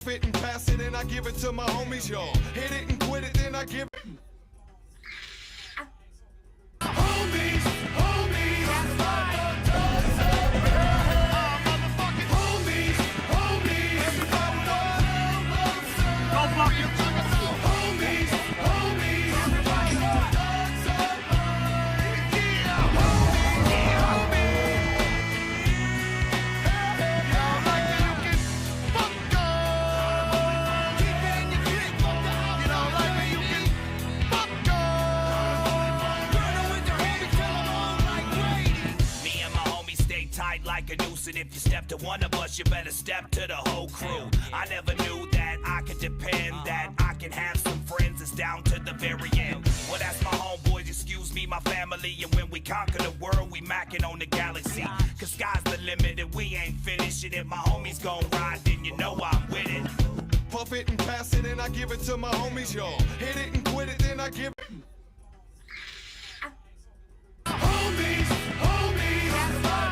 Fit and pass it and I give it to my homies, y'all. Hit it and quit it, then I give it. Homies, homies, that's right. Motherfucking homies, homies. Everybody don't block your homies, homies. Everybody like a noose, and if you step to one of us, you better step to the whole crew. I never knew that I could depend, that I can have some friends, it's down to the very end. Well, that's my homeboys, excuse me, my family, and when we conquer the world, we macking on the galaxy. Cause sky's the limit, and we ain't finished, and if my homies gon' ride, then you know I'm with it. Puff it and pass it and I give it to my homies, y'all. Hit it and quit it, then I give it. Homies, homies, that's right.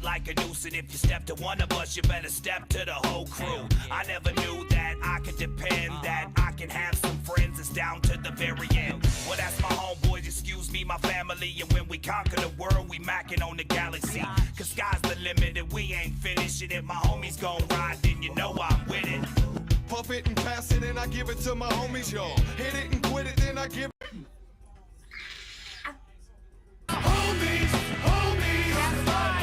Like a noose, and if you step to one of us, you better step to the whole crew. I never knew that I could depend, that I can have some friends, it's down to the very end. Well, that's my homeboys, excuse me, my family, and when we conquer the world, we macking on the galaxy. Cause sky's the limit, and we ain't finished, and if my homies gon' ride, then you know I'm with it. Puff it and pass it and I give it to my homies, y'all. Hit it and quit it, then I give it. Homies, homies, that's right.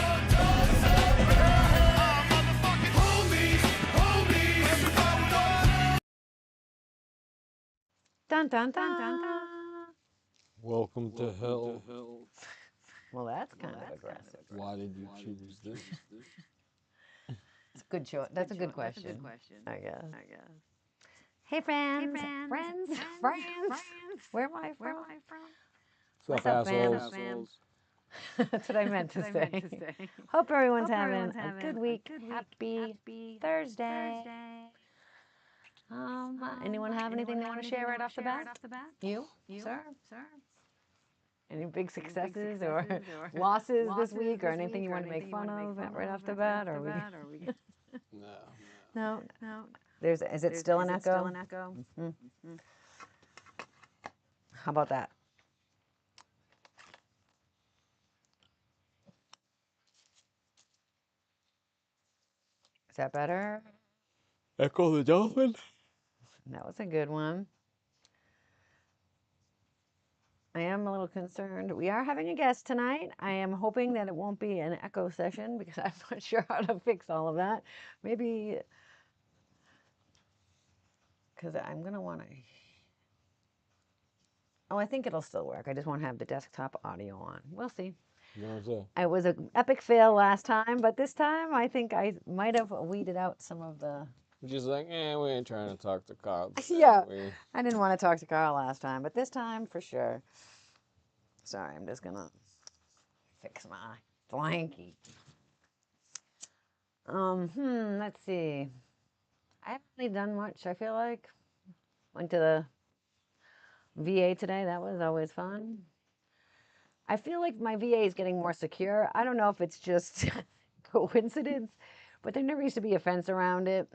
Dun, dun, dun, dun, dun. Welcome to hell. Well, that's kind of aggressive. Why did you choose this? It's a good choice. That's a good question. I guess. Hey, friends. Friends. Where am I from? What's What's up, up, fam? assholes? That's what I meant to say. Hope everyone's having a good week. Happy Thursday. Anyone have anything they want to share right off the bat? You, sir? Any big successes or losses this week, or anything you want to make fun of right off the bat? Or we? No. Is it still an echo? Mm-hmm. How about that? Is that better? Echo the dolphin? That was a good one. I am a little concerned. We are having a guest tonight. I am hoping that it won't be an echo session because I'm not sure how to fix all of that. Maybe because I'm going to want to... Oh, I think it'll still work. I just won't have the desktop audio on. We'll see. It was an epic fail last time, but this time I think I might have weeded out some of the... Just like, we ain't trying to talk to Carl. Yeah, I didn't want to talk to Carl last time, but this time for sure. Sorry, I'm just gonna fix my blankie. Let's see. I haven't really done much, I feel like. Went to the VA today. That was always fun. I feel like my VA is getting more secure. I don't know if it's just coincidence, but there never used to be a fence around it,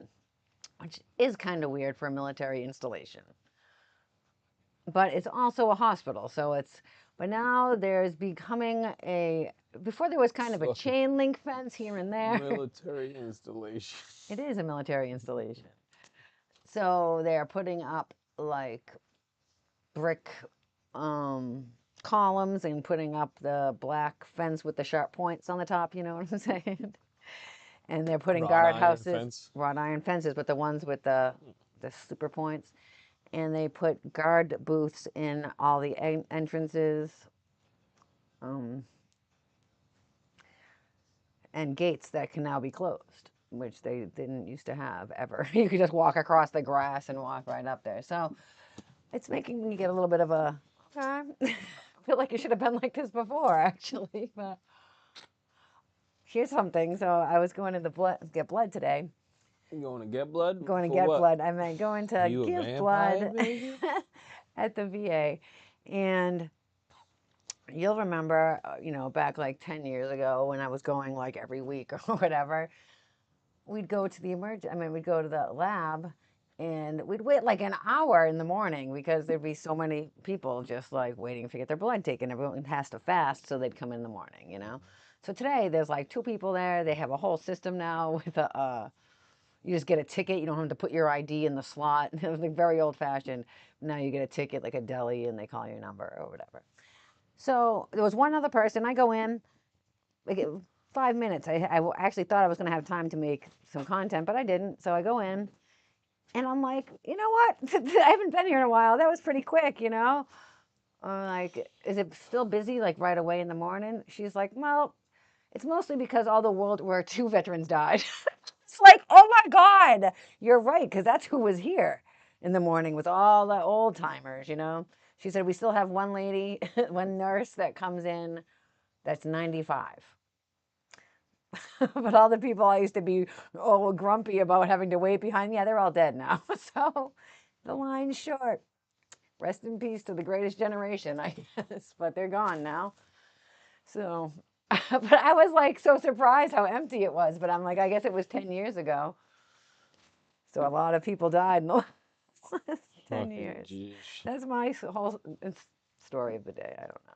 which is kind of weird for a military installation. But it's also a hospital, so it's... But now there's becoming a... Before there was kind of a chain link fence here and there. Military installation. It is a military installation. So they're putting up like brick columns and putting up the black fence with the sharp points on the top, you know what I'm saying? And they're putting wrought iron fences, but the ones with the super points. And they put guard booths in all the entrances and gates that can now be closed. which they didn't used to have ever. You could just walk across the grass and walk right up there. So it's making me get a little bit of a, okay. I feel like it should have been like this before, actually. But here's something. So I was going to get blood today. You going to get blood? Going to For get what? blood. I meant going to You a give vampire, blood baby? at the VA. And you'll remember, back like 10 years ago when I was going like every week or whatever, we'd go to we'd go to the lab and we'd wait like an hour in the morning because there'd be so many people just like waiting to get their blood taken. Everyone has to fast, so they'd come in the morning. So today there's like two people there. They have a whole system now with you just get a ticket. You don't have to put your ID in the slot. It was like very old fashioned. Now you get a ticket like a deli and they call your number or whatever. So there was one other person. I go in, like 5 minutes. I actually thought I was going to have time to make some content, but I didn't. So I go in, and I'm like, you know what? I haven't been here in a while. That was pretty quick. I'm like, is it still busy like right away in the morning? She's like, well, it's mostly because all the World War II veterans died. It's like, oh my God, you're right, because that's who was here in the morning with all the old timers. She said, we still have one lady, one nurse that comes in that's 95. But all the people I used to be all grumpy about having to wait behind, yeah, they're all dead now. So the line's short. Rest in peace to the greatest generation, I guess. But they're gone now. So, but I was like so surprised how empty it was. But I'm like, I guess it was 10 years ago. So a lot of people died in the last 10 years. Jeez. That's my whole story of the day. I don't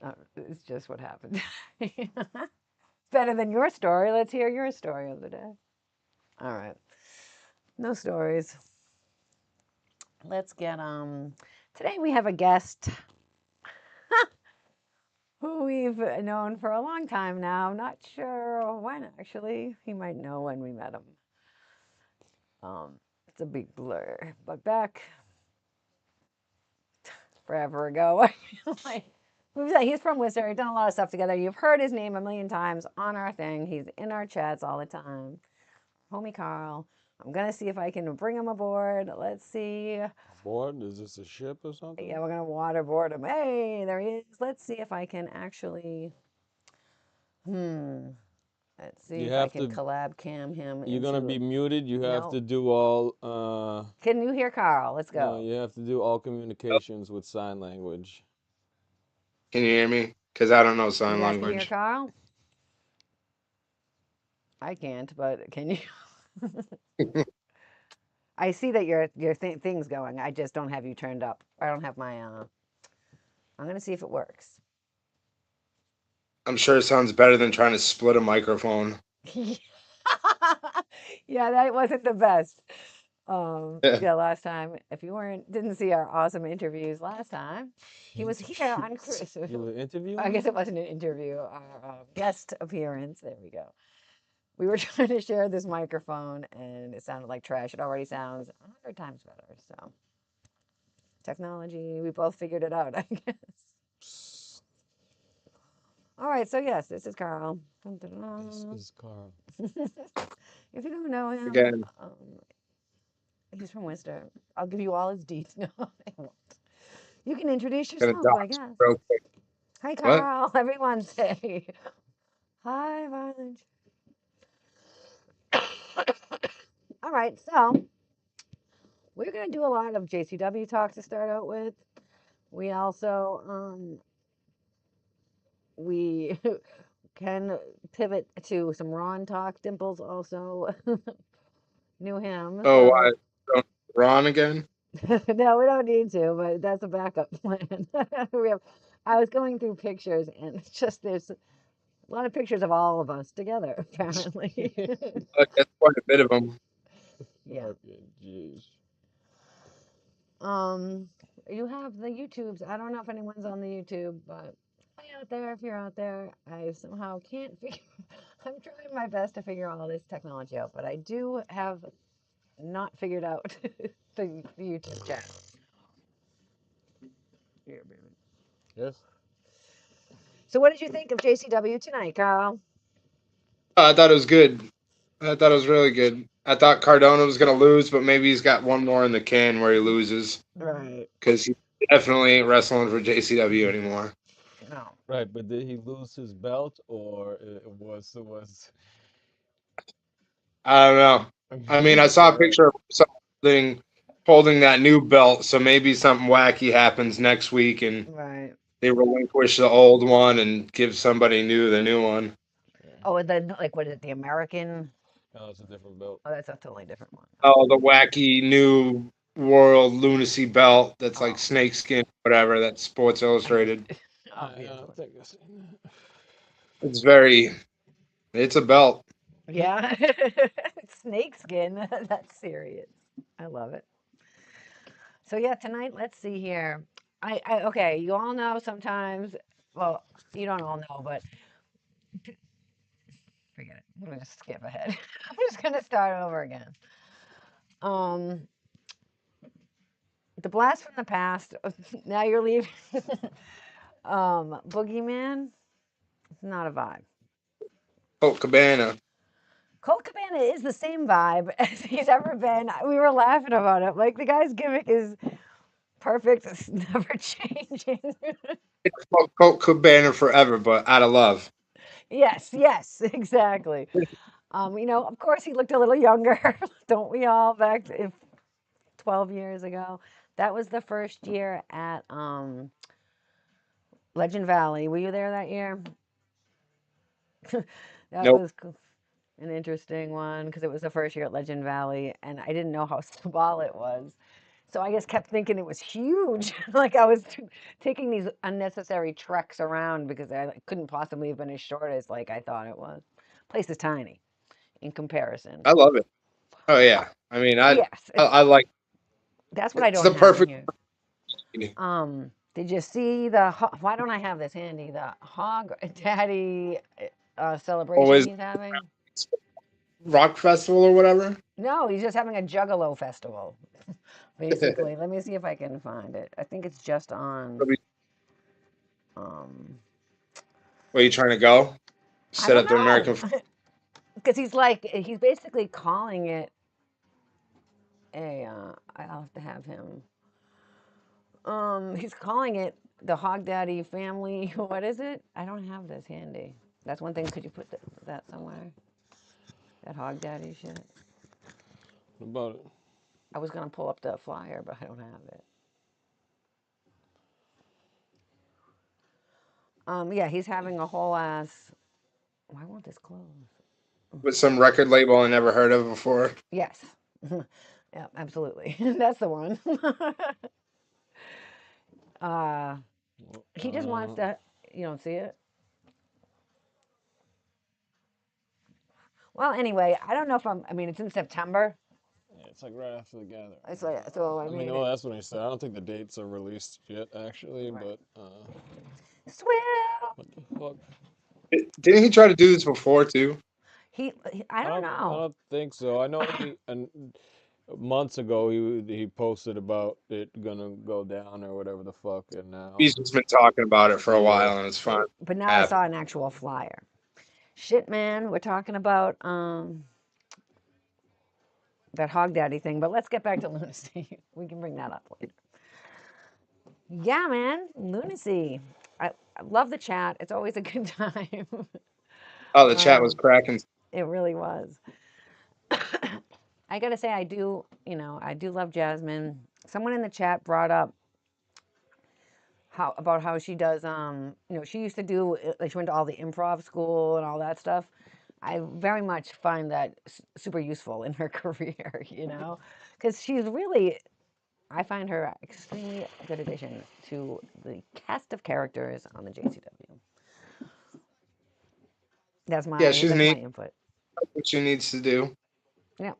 know. It's just what happened. Better than your story. Let's hear your story of the day. All right. No stories. Let's get today we have a guest who we've known for a long time now. Not sure when actually. He might know when we met him. It's a big blur. But back forever ago, I feel like he's from Worcester. We've done a lot of stuff together. You've heard his name a million times on our thing. He's in our chats all the time. Homie Carl. I'm going to see if I can bring him aboard. Let's see. Board? Is this a ship or something? Yeah, we're going to waterboard him. Hey, there he is. Let's see if I can actually. Let's see if I can collab cam him. You're going to be muted. You have No. to do all. Can you hear Carl? Let's go. No, you have to do all communications with sign language. Can you hear me? Because I don't know sign You guys can hear language. Carl? I can't, but can you? I see that your thing's going. I just don't have you turned up. I don't have my. I'm gonna see if it works. I'm sure it sounds better than trying to split a microphone. Yeah, that wasn't the best. Yeah. Yeah, last time, if you didn't see our awesome interviews last time, he was here on Chris. You were interviewing? I guess it wasn't an interview, our guest appearance. There we go. We were trying to share this microphone and it sounded like trash. It already sounds 100 times better. So, technology, we both figured it out, I guess. All right, so yes, this is Carl. This is Carl. If you don't know him, Again. He's from Worcester. I'll give you all his deets. No, I won't. You can introduce Gonna yourself, I dox guess. real quick. Hi, Carl. Everyone say hi, Violet. All right, so we're going to do a lot of JCW talk to start out with. We also we can pivot to some Ron talk. Dimples also knew him. Oh, So. Ron again? No, we don't need to, but that's a backup plan. I was going through pictures, and it's just there's a lot of pictures of all of us together, apparently. Look, that's quite a bit of them. Yeah. Okay, jeez. You have the YouTubes. I don't know if anyone's on the YouTube, but out there, if you're out there, I somehow can't figure. I'm trying my best to figure all this technology out, but I do have not figured out the YouTube channel. Here, baby. Yes. So, what did you think of JCW tonight, Carl? I thought it was good. I thought it was really good. I thought Cardona was gonna lose, but maybe he's got one more in the can where he loses Right. because he definitely ain't wrestling for JCW anymore. No. Right, but did he lose his belt or it was I don't know. I mean, I saw a picture of something holding that new belt, so maybe something wacky happens next week and Right. they relinquish the old one and give somebody new the new one. Oh, and then like what is it? The American? Oh, it's a different belt. Oh, that's a totally different one. Oh, the wacky new world lunacy belt that's like Oh, snakeskin, whatever. That's Sports Illustrated. I don't obviously. think I've seen that. It's very. It's a belt. Yeah. Snakeskin. That's serious. I love it. So yeah, tonight, let's see here. Okay, you all know sometimes, well, you don't all know, but forget it. I'm gonna just skip ahead. I'm just gonna start over again. Um, the blast from the past. Now you're leaving. Boogeyman. It's not a vibe. Colt Cabana. Colt Cabana is the same vibe as he's ever been. We were laughing about it. Like the guy's gimmick is perfect. It's never changing. Colt Cabana forever, but out of love. Yes, yes, exactly. Of course he looked a little younger, don't we all, back if 12 years ago. That was the first year at Legend Valley. Were you there that year? That Nope. was an interesting one because it was the first year at Legend Valley, and I didn't know how small it was. So I just kept thinking it was huge. Like I was taking these unnecessary treks around because I couldn't possibly have been as short as like I thought it was. Place is tiny in comparison. I love it. Oh Uh, yeah. I mean, yes, I like. that's what I It's don't the have in perfect. here. Did you see why don't I have this handy? The Hog Daddy celebration Always he's having? rock festival or whatever. No, he's just having a Juggalo festival, basically. Let me see if I can find it. I think it's just on. Um, Where you trying to go? I Set don't up the know, American. because he's basically calling it a. I'll have to have him. He's calling it the Hog Daddy family. What is it? I don't have this handy. That's one thing. Could you put that somewhere? That Hog Daddy shit. What about it? I was gonna pull up the flyer, but I don't have it. Yeah, he's having a whole ass. Why won't this close? With some record label I never heard of before. Yes. Yeah, absolutely. That's the one. uh, he just wants Uh, to. You don't see it. Well, anyway, I don't know if I'm. I mean, it's in September. yeah, it's like right after the gathering. It's like so. I I mean, mean, well, that's what he said. I don't think the dates are released yet, actually, right. but Swill. what the fuck? Didn't he try to do this before too? I I don't don't. I know. don't think so. I know he and months ago he posted about it gonna go down or whatever the fuck, and now He's just been talking about it for a yeah. while, and it's fine. But now I saw an actual flyer. Shit, man, we're talking about that Hog Daddy thing, but let's get back to lunacy. We can bring that up later. Yeah, man, lunacy. I love the chat. It's always a good time. Oh, the chat was cracking. It really was. I gotta say, I do love Jasmine. Someone in the chat brought up how she does. She used to do like she went to all the improv school and all that stuff. I very much find that super useful in her career. Because she's really, I find her extremely good addition to the cast of characters on the JCW. That's Yeah, my she's that's my neat. input. What she needs to do. Yeah,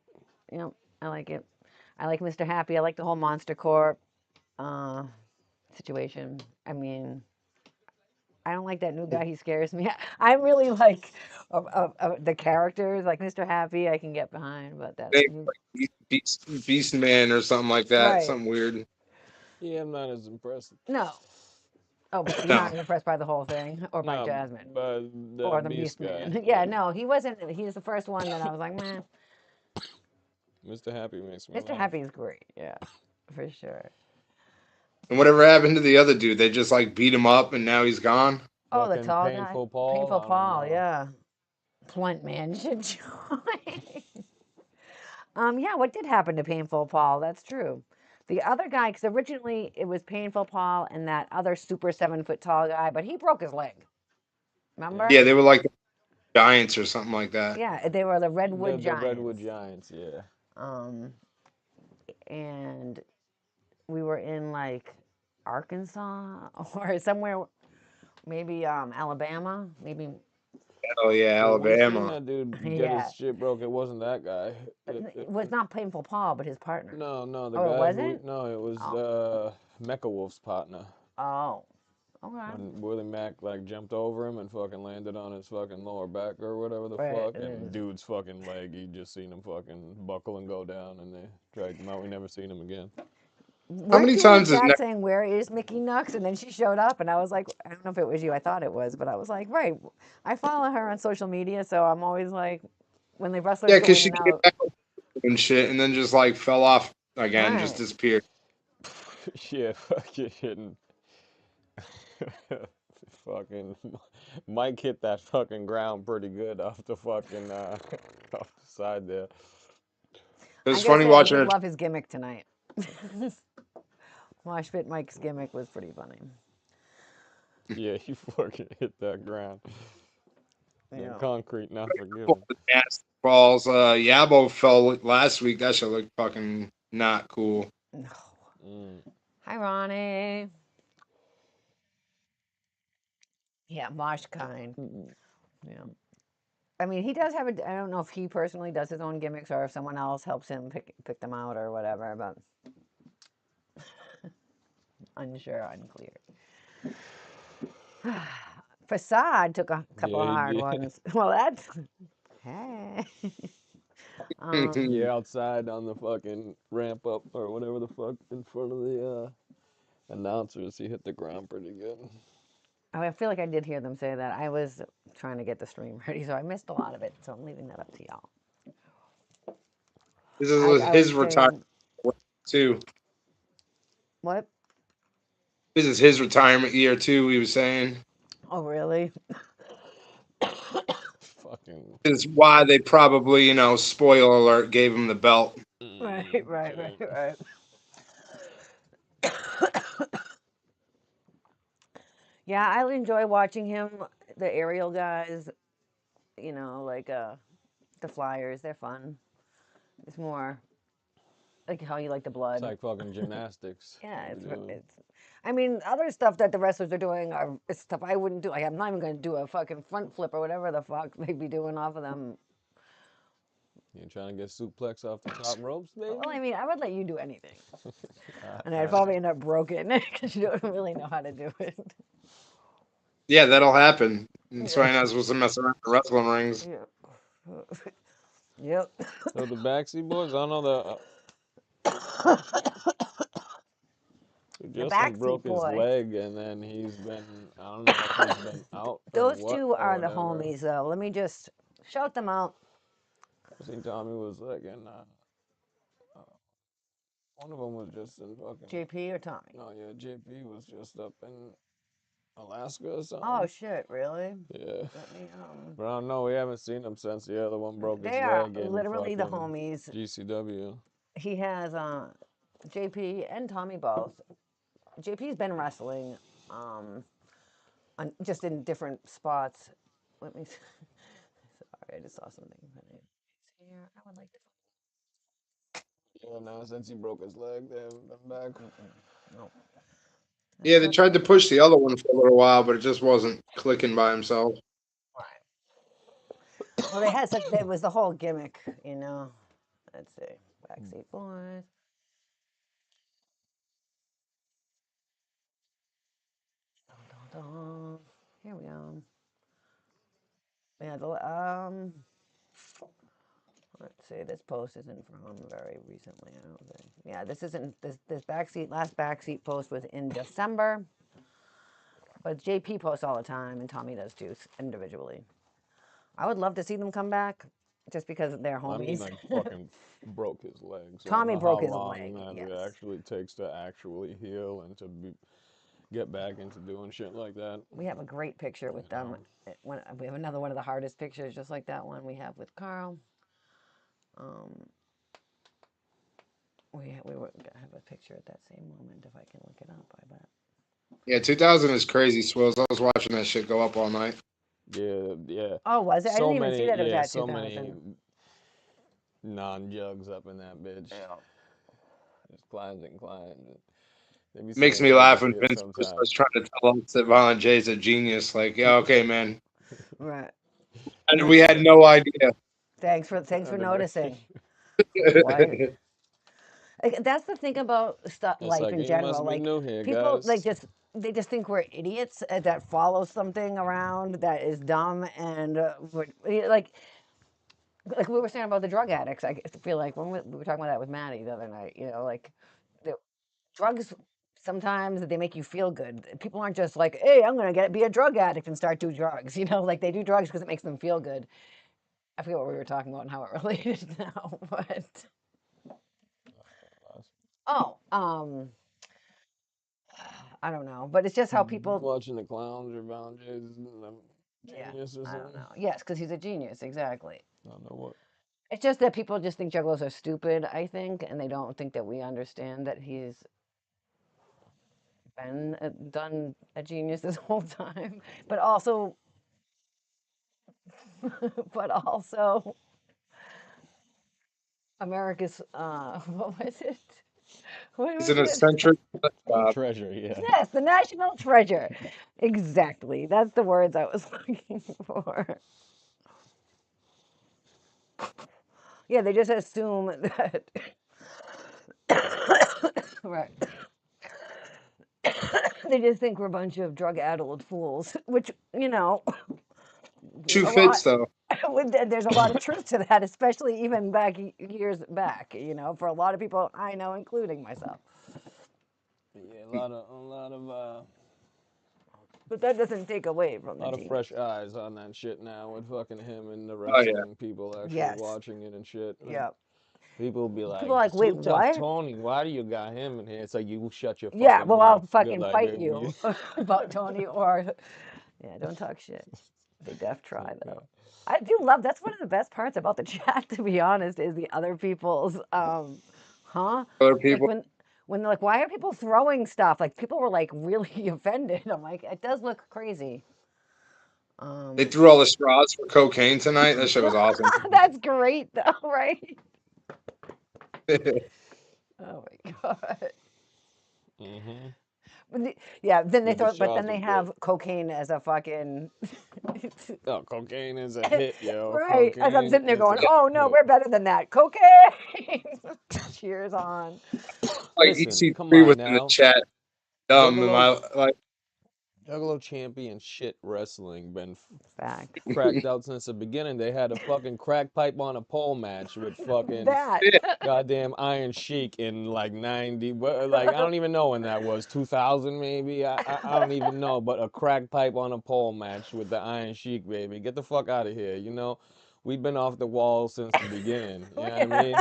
yeah, I like it. I like Mr. Happy. I like the whole Monster Corp uh, situation. I mean, I don't like that new guy. He scares me. I really like the characters, like Mr. Happy. I can get behind, but that Maybe new, like Beast Man or something like that. right? Something weird. Yeah, I'm not as impressed. No, Oh, but you're No. not impressed by the whole thing, or by No, Jasmine, but the or the Beast Beast guy. Man. Yeah, no, he wasn't. He's the first one that I was like, man, Mr. Happy makes me Mr. laugh. Happy's great. Yeah, for sure. And whatever happened to the other dude? They just like beat him up and now he's gone. Oh, the Fucking tall guy, Painful Paul. Painful I don't Paul. know. Yeah, Flint Man should join. Yeah, what did happen to Painful Paul? That's true. The other guy, because originally it was Painful Paul and that other super 7 foot tall guy, but he broke his leg. Remember? Yeah, they were like giants or something like that. Yeah, they were the The, Redwood the Redwood Giants. Giants, yeah. Um, and we were in like Arkansas or somewhere, maybe Alabama, maybe. Oh yeah, Well, we seen Alabama. that dude get Yeah, his shit broke. It wasn't that guy. it was not Painful Paul, but his partner. No, the Oh, it guy who wasn't. no, it was Oh, Mecha Wolf's partner. oh, okay. When Willie Mack like jumped over him and fucking landed on his fucking lower back or whatever the Right. fuck, It and is. dude's fucking leg, he just seen him fucking buckle and go down, and they dragged him out. We never seen him again. How Weren't many you in the times is chat saying, "Where is Mickey Nux?" And then she showed up, and I was like, I don't know if it was you. I thought it was, but I was like, right. I follow her on social media, so I'm always like, when the wrestlers yeah, go because in she and came out. back and shit, and then just like fell off again, just Right. disappeared. Yeah, fucking hitting. Fucking Mike hit that fucking ground pretty good off the fucking off the side there. It I was gotta funny say, I watching did her. love his gimmick tonight. Mosh Pit Mike's gimmick was pretty funny. Yeah, he fucking hit that ground. The Yeah. concrete not forgiven. Nasty balls. Yabo fell last week. That shit looked fucking not cool. No. Mm. Hi, Ronnie. Yeah, Mosh kind. Yeah. I mean, he does have a. I don't know if he personally does his own gimmicks or if someone else helps him pick them out or whatever, but unsure, unclear. Facade took a couple of Yeah, hard yeah, ones. Well, that's hey. yeah. Outside on the fucking ramp up or whatever the fuck in front of the announcers, he hit the ground pretty good. I feel like I did hear them say that. I was trying to get the stream ready, so I missed a lot of it. So I'm leaving that up to y'all. This I, is I his was retirement saying, too. what? This is his retirement year too. He was saying Oh, really? Fucking. this is why they probably, spoiler alert, gave him the belt. Right, right, right, Okay. right. Yeah, I enjoy watching him. The aerial guys, like the flyers. They're fun. It's more like how you like the It's blood. like fucking gymnastics. Yeah, You're doing. it's. I mean, other stuff that the wrestlers are doing are stuff I wouldn't do. Like, I'm not even going to do a fucking front flip or whatever the fuck they be doing off of them. You trying to get suplex off the top ropes, baby? Well, I mean, I would let you do anything, and I'd I probably know. end up broken because you don't really know how to do it. Yeah, that'll happen. That's why Yeah. you're not supposed to mess around in wrestling rings. Yeah. Yep. So the backseat boys, I know the The Justin backseat broke his boy. leg, and then he's been. I don't know if he's been out or Those what two or are the whatever. homies, though. Let me just shout them out. I seen Tommy was like in. One of them was just in fucking. JP or Tommy? No, yeah, JP was just up in Alaska or Oh something. shit! Really? Yeah, Let me. but I don't know. We haven't seen him since the other one broke his They are leg in literally the fucking homies. GCW. He has JP and Tommy both. JP's been wrestling, um, just in different spots. Let me. Sorry, I just saw something funny. Here, I would like to. Yeah, now since he broke his leg, they haven't been back. No. Yeah, That's they tried to okay. push the other one for a little while, but it just wasn't clicking by himself. Well, they had such. There was the whole gimmick, you know. Let's see. Backseat Boys. Dun, dun, dun. Here we go. Yeah, let's see. This post isn't from very recently. I don't think. Yeah, this isn't. This last backseat post was in December. But JP posts all the time, and Tommy does too, individually. I would love to see them come back, just because they're I mean, homies. like, fucking broke his leg. So I Tommy don't know how broke his long leg, that yes. it actually takes to actually heal and to get back into doing shit like that. We have a great picture with them. We have another one of the hardest pictures, just like that one we have with Carl. We have a picture at that same moment, if I can look it up, I bet. Yeah, 2000 is crazy, Swills. I was watching that shit go up all night. Yeah, yeah. Oh, was it? I So didn't even see many, that it was yeah, at so 2000. many non-jugs up in that bitch. Yeah. Just climbs and climbs. They be Makes saying me weird laugh when shit Vince was sometimes. trying to tell us that Violent J's a genius. Like, yeah, okay, man. Right. And we had no idea. Thanks for I've been noticing. It's What? That's the thing about life like, in you must general. be Like new here, people, guys. they just think we're idiots that follow something around that is dumb, and like we were saying about the drug addicts. I feel like when we were talking about that with Maddie the other night, like the drugs sometimes they make you feel good. People aren't just like, hey, I'm gonna be a drug addict and start doing drugs. Like they do drugs because it makes them feel good. I forget what we were talking about and how it related now, but oh, I don't know. But it's just how people. Watching the clowns or boundaries and them Yeah, genius or I don't something. know. Yes, because he's a genius. Exactly. I don't know what. It's just that people just think juggalos are stupid. I think, and they don't think that we understand that he's been done a genius this whole time. But also, but also, America's what was it? What He's was an it? eccentric. Treasure, yeah. Yes, the national treasure. Exactly. That's the words I was looking for. Yeah, they just assume that. Right. They just think we're a bunch of drug-addled fools, which, Shoe a lot. fits, though. There's a lot of truth to that, especially even years back. For a lot of people I know, including myself. Yeah, a But that doesn't take away from the lot of genius. fresh eyes on that shit now with fucking him and the Oh, yeah. wrestling people actually Yes. watching it and shit. Like, Yeah. people be like, People are like, wait, Too Tough what? Tony, why do you got him in here? It's like, you shut your fucking Yeah, well, I'll mouth. fucking Like, fight you about Tony or. Yeah, don't talk shit. They def try, though. I do love, that's one of the best parts about the chat, to be honest, is the other people's, Other Like people. when they're like, why are people throwing stuff? Like people were like really offended. I'm like, it does look crazy. They threw all the straws for cocaine tonight. That shit was awesome. That's great though, right? Oh my God. Mm-hmm. Yeah, then they Yeah, the throw, but straws then were they great. have cocaine as a fucking. Oh, cocaine is a hit, yo. Right. As I'm Cocaine sitting there is going, a oh no, hit. we're better than that. Cocaine. Cheers on. Like Listen, come EC3 on was in the now. chat. Dumb. Am Juggalo, I like? Juggalo champion shit wrestling been Fact. cracked out since the beginning. They had a fucking crack pipe on a pole match with fucking That. goddamn Iron Sheik in like 90. Like, I don't even know when that was. 2000 maybe? I don't even know. But a crack pipe on a pole match with the Iron Sheik, baby. Get the fuck out of here, We've been off the wall since the beginning. You know what I mean?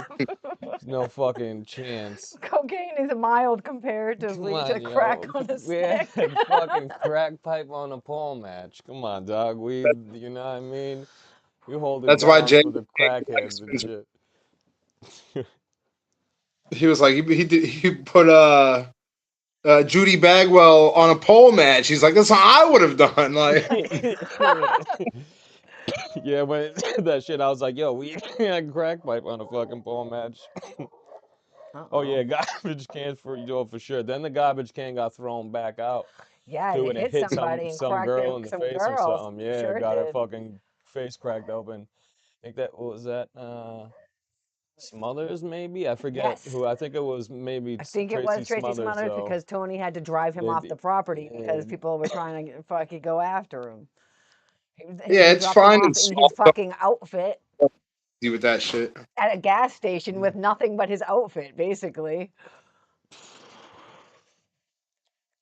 There's no fucking chance. Cocaine is mild Come comparatively to on, crack yo. on a We had stick. fucking crack pipe on a pole match. Come on, dog. You know what I mean? We hold it That's why down Jay for the crackheads and shit. he was like he put Judy Bagwell on a pole match. He's like, that's how I would have done. Like, Yeah, when that shit, I was like, yo, we had crack pipe on a fucking pole match. Oh yeah, garbage cans for sure. Then the garbage can got thrown back out Yeah, and too, it and it hit hit somebody and some cracked girl in the some face or girls. something. Yeah, Sure got her did. fucking face cracked open. I think that what was that. Smothers, maybe? I forget Yes. who. I think it was maybe I think it Tracy was Tracy Smothers, Smothers though. because Tony had to drive him off Maybe. the property Yeah. because people were trying to fucking go after him. yeah, He it's dropped him fine and off in his soft fucking outfit with that shit. at a gas station with nothing but his outfit, basically.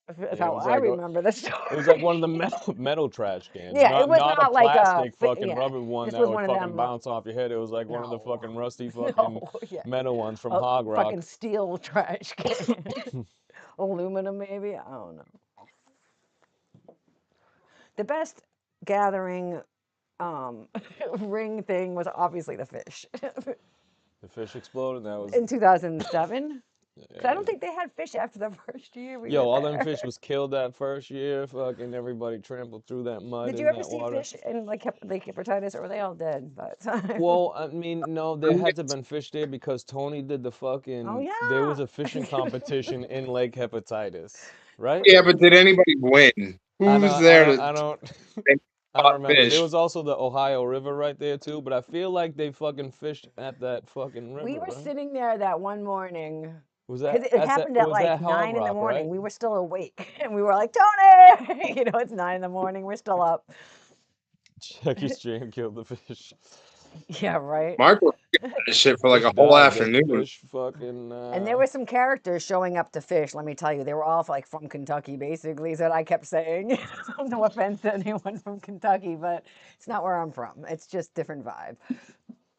That's Yeah, it how was I like remember the story. it was like one of the metal trash cans, Yeah, it was not a not like a, plastic fucking yeah, rubber one this that was would one of fucking them, bounce off your head. It was like one of the no, fucking rusty fucking no, yeah, metal ones from Hog fucking Rock. steel trash can, aluminum maybe, I don't know. The best gathering ring thing was obviously the fish The fish exploded. That was in 2007. Because I yeah. don't think they had fish after the first year we Yo, were all them there. fish was killed that first year. Fucking everybody trampled through that mud Did you in ever that see water. fish in like Lake Hepatitis, or were they all dead by the time? Well, I mean, no, there had to have been fish there because Tony did the Oh fucking. There was a fishing yeah. competition in Lake Hepatitis, right? Yeah, but did anybody win? Who I was don't, there I don't, to I don't, they I don't caught remember. There fish? was also the Ohio River right there too, but I feel like they fucking fished at that fucking We river, were right? sitting there that one morning Was because that it at that? happened at Was like that Hog 9 in the Rock, right? morning. We were still awake and we were like, Tony, it's 9 in the morning. We're still up. Jackie Chan killed the fish. Yeah, right. Mark was doing that shit for like Fish a whole died. The afternoon. fish fucking. And there were some characters showing up to fish. Let me tell you, they were all like from Kentucky, basically. Is what I kept saying. No offense to anyone from Kentucky, but it's not where I'm from. It's just different vibe.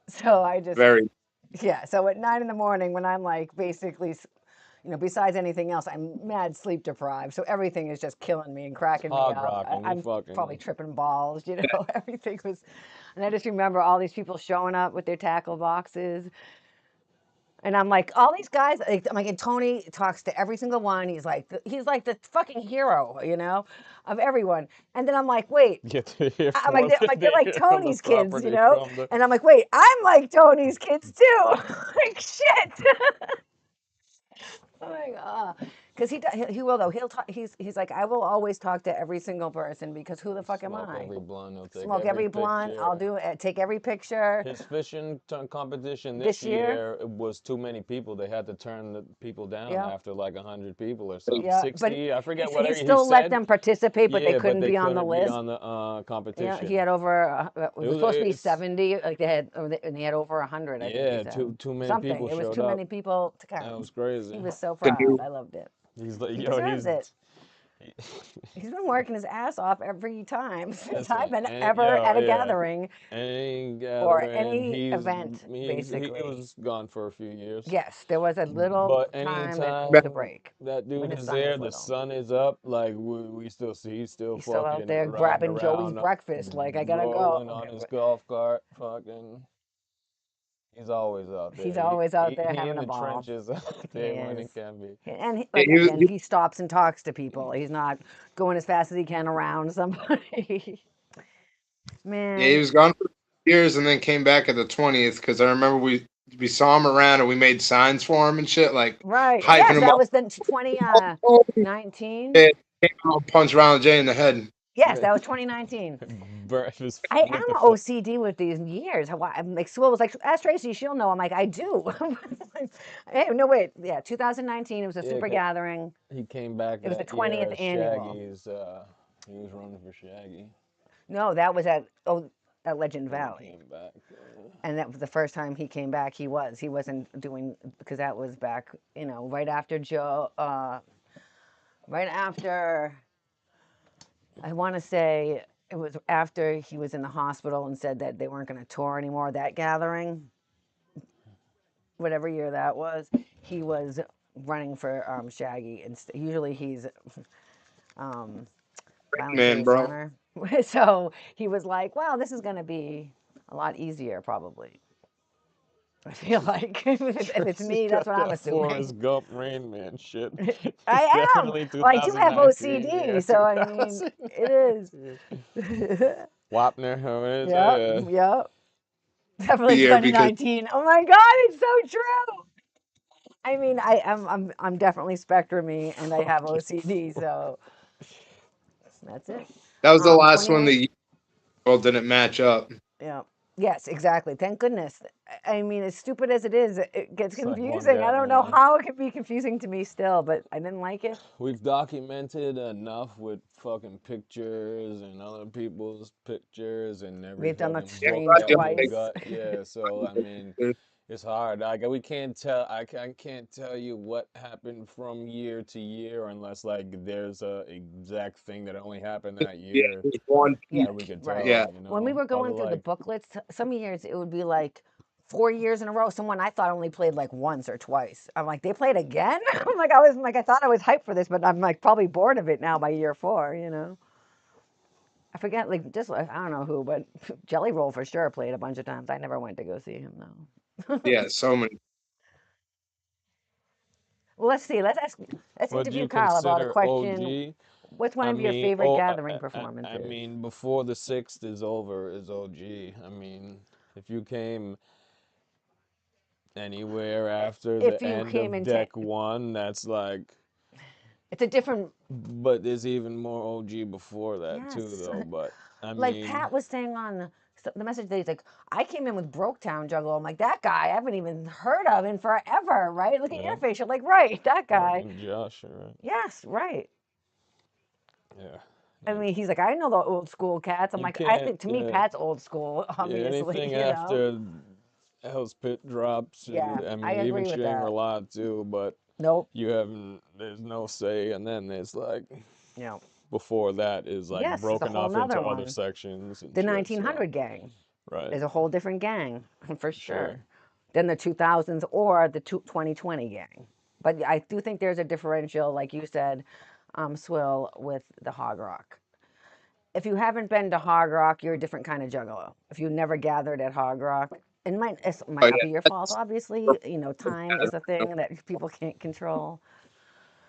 So I just, Very. yeah. So at 9 in the morning, when I'm like basically, besides anything else, I'm mad sleep deprived. So everything is just killing me and cracking me Hog up. Rock, and you I'm probably fucking. tripping balls. Everything was, and I just remember all these people showing up with their tackle boxes. And I'm like, all these guys, I'm like, and Tony talks to every single one. He's like the fucking hero, of everyone. And then I'm like, wait, Get to hear I'm from like, a, they're like from the Tony's kids, property from the. And I'm like, wait, I'm like Tony's kids too. Like shit. I'm like, because he will though. He'll talk. He's like, I will always talk to every single person because who the fuck am Smoke I? every blunt, he'll take Smoke every every blunt. I'll picture. do it. Take every picture. His fishing competition this This year, year it was too many people. They had to turn the people down yeah. after like 100 people or something. Yeah, but 60, I forget he whatever he still let said. them participate, but they Yeah, but couldn't they be on the couldn't be list. on the Yeah, he competition. had over. It It was was supposed to be it's 70. Like and he had over 100. I think he yeah, said too many something. people It was showed too up. many people to That count. was crazy. He was so The proud. new I loved it. He's like, He yo, deserves it. he- He's been working his ass off every time since I've listen, been and ever yo, at a yeah, gathering any or gathering, any event, he basically. was gone for a few years. Yes, there was a little But time that it was a anytime break that when dude his is son was there, the little. sun is up. Like we still see, he's still He's still out fucking there riding grabbing Joey's around, breakfast. Like, I gotta go. rolling on his golf cart. Fucking, he's always out there. He's always out there He in having a the ball. trenches out He there when is. it can be. And yeah, like again, he stops and talks to people. He's not going as fast as he can around somebody. yeah, he Man, was gone for years and then came back at the 20th because I remember we saw him around and we made signs for him and shit, like right. hyping Yes, him that up. was the Oh, 2019. yeah, came out and punched Ronald J in the head. Yes, that was 2019. Breakfast I with am the OCD with these years. I'm like, Sewell was like, ask Tracy, she'll know. I'm like, I do. Hey, no, wait. Yeah, 2019. It was a yeah, super 'cause gathering. he came back It was the that year 20th as annual. Shaggy's. He was running for Shaggy. No, that was at Legend When he Valley. came back. And that was the first time he came back. He wasn't doing, because that was back, right after right after, I want to say it was after he was in the hospital and said that they weren't going to tour anymore. That gathering, whatever year that was, he was running for Shaggy. And usually he's Violent Man, J bro. Center. So he was like, well, this is going to be a lot easier, probably. I feel like if it's Tracy me, that's got what I'm that assuming. Forrest Gump Rain Man shit. It's I am. definitely Well, I do have 2019. Yeah, OCD, so I mean, it is. 2019. Wapner, who is Yep, it? yep. Definitely Year because 2019. Oh my God, it's so true. I mean, I'm definitely spectrumy and I have OCD, so that's it. that was the last one 28. the world didn't match up. Yeah. Yes, exactly. Thank goodness. I mean, as stupid as it is, it gets It's like one confusing. I guy, don't know man. how it can be confusing to me still, but I didn't like it. We've documented enough with fucking pictures and other people's pictures and every We've done the fucking Yeah, stream book that we've twice. got. Yeah, so I mean, It's hard. Like we can't tell. I can't tell you what happened from year to year unless like there's a exact thing that only happened that Yeah, year there's one Yeah, that we peak. could right. Yeah. tell. You When we know, were other going through the like booklets, some years it would be like 4 years in a row. Someone I thought only played like once or twice. I'm like, they played again? I'm like, I thought I was hyped for this, but I'm like probably bored of it now by year four, you know? I forget, like, just, I don't know who, but Jelly Roll for sure played a bunch of times. I never went to go see him, though. Yeah, so many. Well, let's see. Let's what do interview you Kyle about a consider question. OG? What's one I of your mean, favorite oh, gathering I performances? mean, before the sixth is over is OG. I mean, if you came anywhere after If the you end came of into, deck one, that's like. it's a different, But there's even more OG before that too, yes. though. But I Like mean, Pat was saying on the message that he's like, I came in with Broketown Juggalo. I'm like, that guy I haven't even heard of in forever, right? Look at yeah, your face. You're like, right, that guy. and Josh, right? Yes, right. Yeah, I mean, he's like, I know the old school cats. I'm you like, I can't. think to me, Pat's old school, Yeah, obviously, anything you know? after Hell's Pit drops, Yeah, and I I mean even agree with that. Shangri-La too. But Nope. you haven't. There's no say, and then there's like No. before that is like Yes, it's a broken whole off nother into other one. sections and The shit. So 1900 gang right, is a whole different gang, for sure. sure, than the 2000s or the 2020 gang. But I do think there's a differential, like you said, Swill, with the hog rock. If you haven't been to hog rock, you're a different kind of juggalo. If you never gathered at hog rock, it might Oh not be yeah, your fault, obviously. You know, time is a thing that people can't control.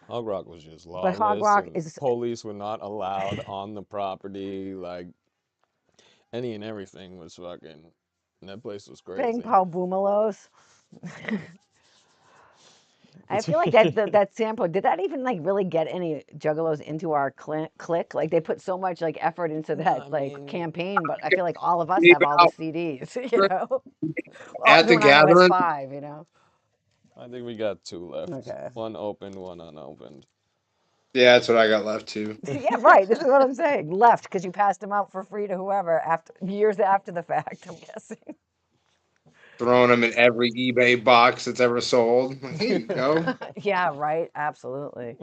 Hog Rock was just But hog lawless, rock and is police were not allowed on the property. Like any and everything was fucking. That place was Bang crazy. Pao Boomalos. I feel like that sample, did that even like really get any juggalos into our clique? Like they put so much like effort into No, that I like mean, campaign, but I feel like all of us gave have all the out CDs, you know? Well, at the everyone I know has gathering. five, you know? I think we got two left. Okay. One opened, one unopened. Yeah, that's what I got left too. Yeah, right. This is what I'm saying. Left because you passed them out for free to whoever after years after the fact, I'm guessing. Throwing them in every eBay box that's ever sold. Like, here you go. Yeah, right. Absolutely.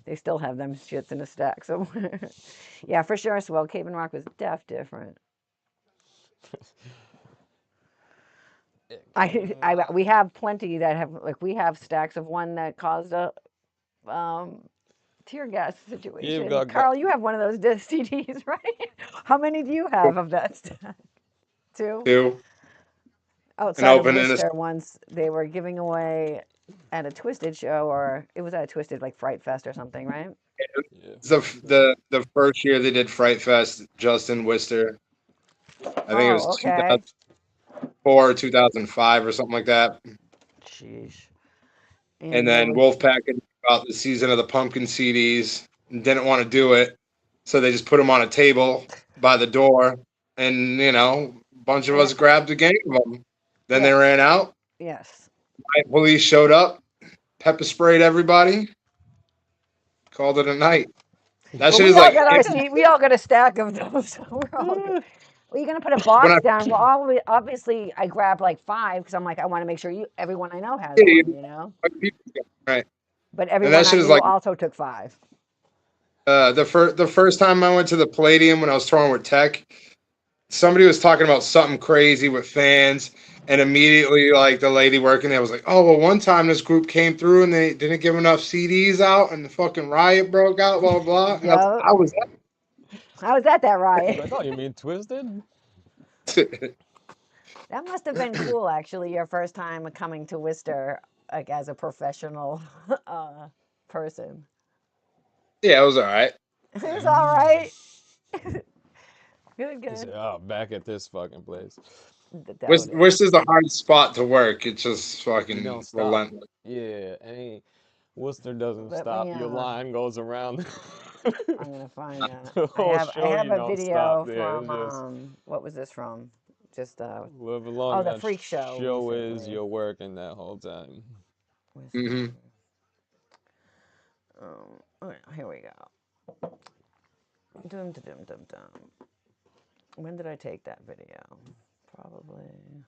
They still have them shits in a stack somewhere. Yeah, for sure. So, well, Cave and Rock was different. We have plenty that have like we have stacks of one that caused a um, tear gas You've situation. got, Carl, you have one of those CDs, right? How many do you have of that stack? Two. Too. And Outside of opening a Worcester, once they were giving away at a Twisted show, or it was at a Twisted like Fright Fest or something, right? yeah. the first year they did Fright Fest, Justin Wister. I think it was Oh, okay. 2004, 2005 or something like that. Sheesh. And And there then was Wolfpack had about the season of the pumpkin CDs and didn't want to do it. So they just put them on a table by the door. And, a bunch of and us grabbed a gang of them. Then they yeah, ran out. yes. Police showed up, pepper sprayed everybody, called it a night. That Well, shit we is all like got our seat. We all got a stack of those. So we're all good. Well, you're gonna put a when I box down. Well, obviously, I grabbed like five because I'm like, I want to make sure everyone I know has see one, you know. right. But And that everyone I shit is knew like also took five. the first time I went to the Palladium when I was touring with Tech, somebody was talking about something crazy with fans, and immediately like the lady working there was like, "Oh well, one time this group came through and they didn't give enough CDs out, and the fucking riot broke out, blah blah blah." And Yeah, I was I was at that He's riot. like, oh, you mean Twisted? That must have been cool, actually. Your first time coming to Worcester, like as a professional person. yeah, it was all right. It was all right. Good, He said, good. oh, back at this fucking place. Doubt it. Which is a hard spot to work. It's just You don't fucking stop. relentless. Yeah, Worcester doesn't Let stop. me. Your line goes around I'm gonna find that. the I whole have. I show. have You a don't stop. video Yeah, from. it's just What was this from? Just. however Oh, long the that freak show show is, recently. you're working that whole time. Hmm. Worcester. Okay, here we go. Dum dum dum dum dum. When did I take that video? Probably.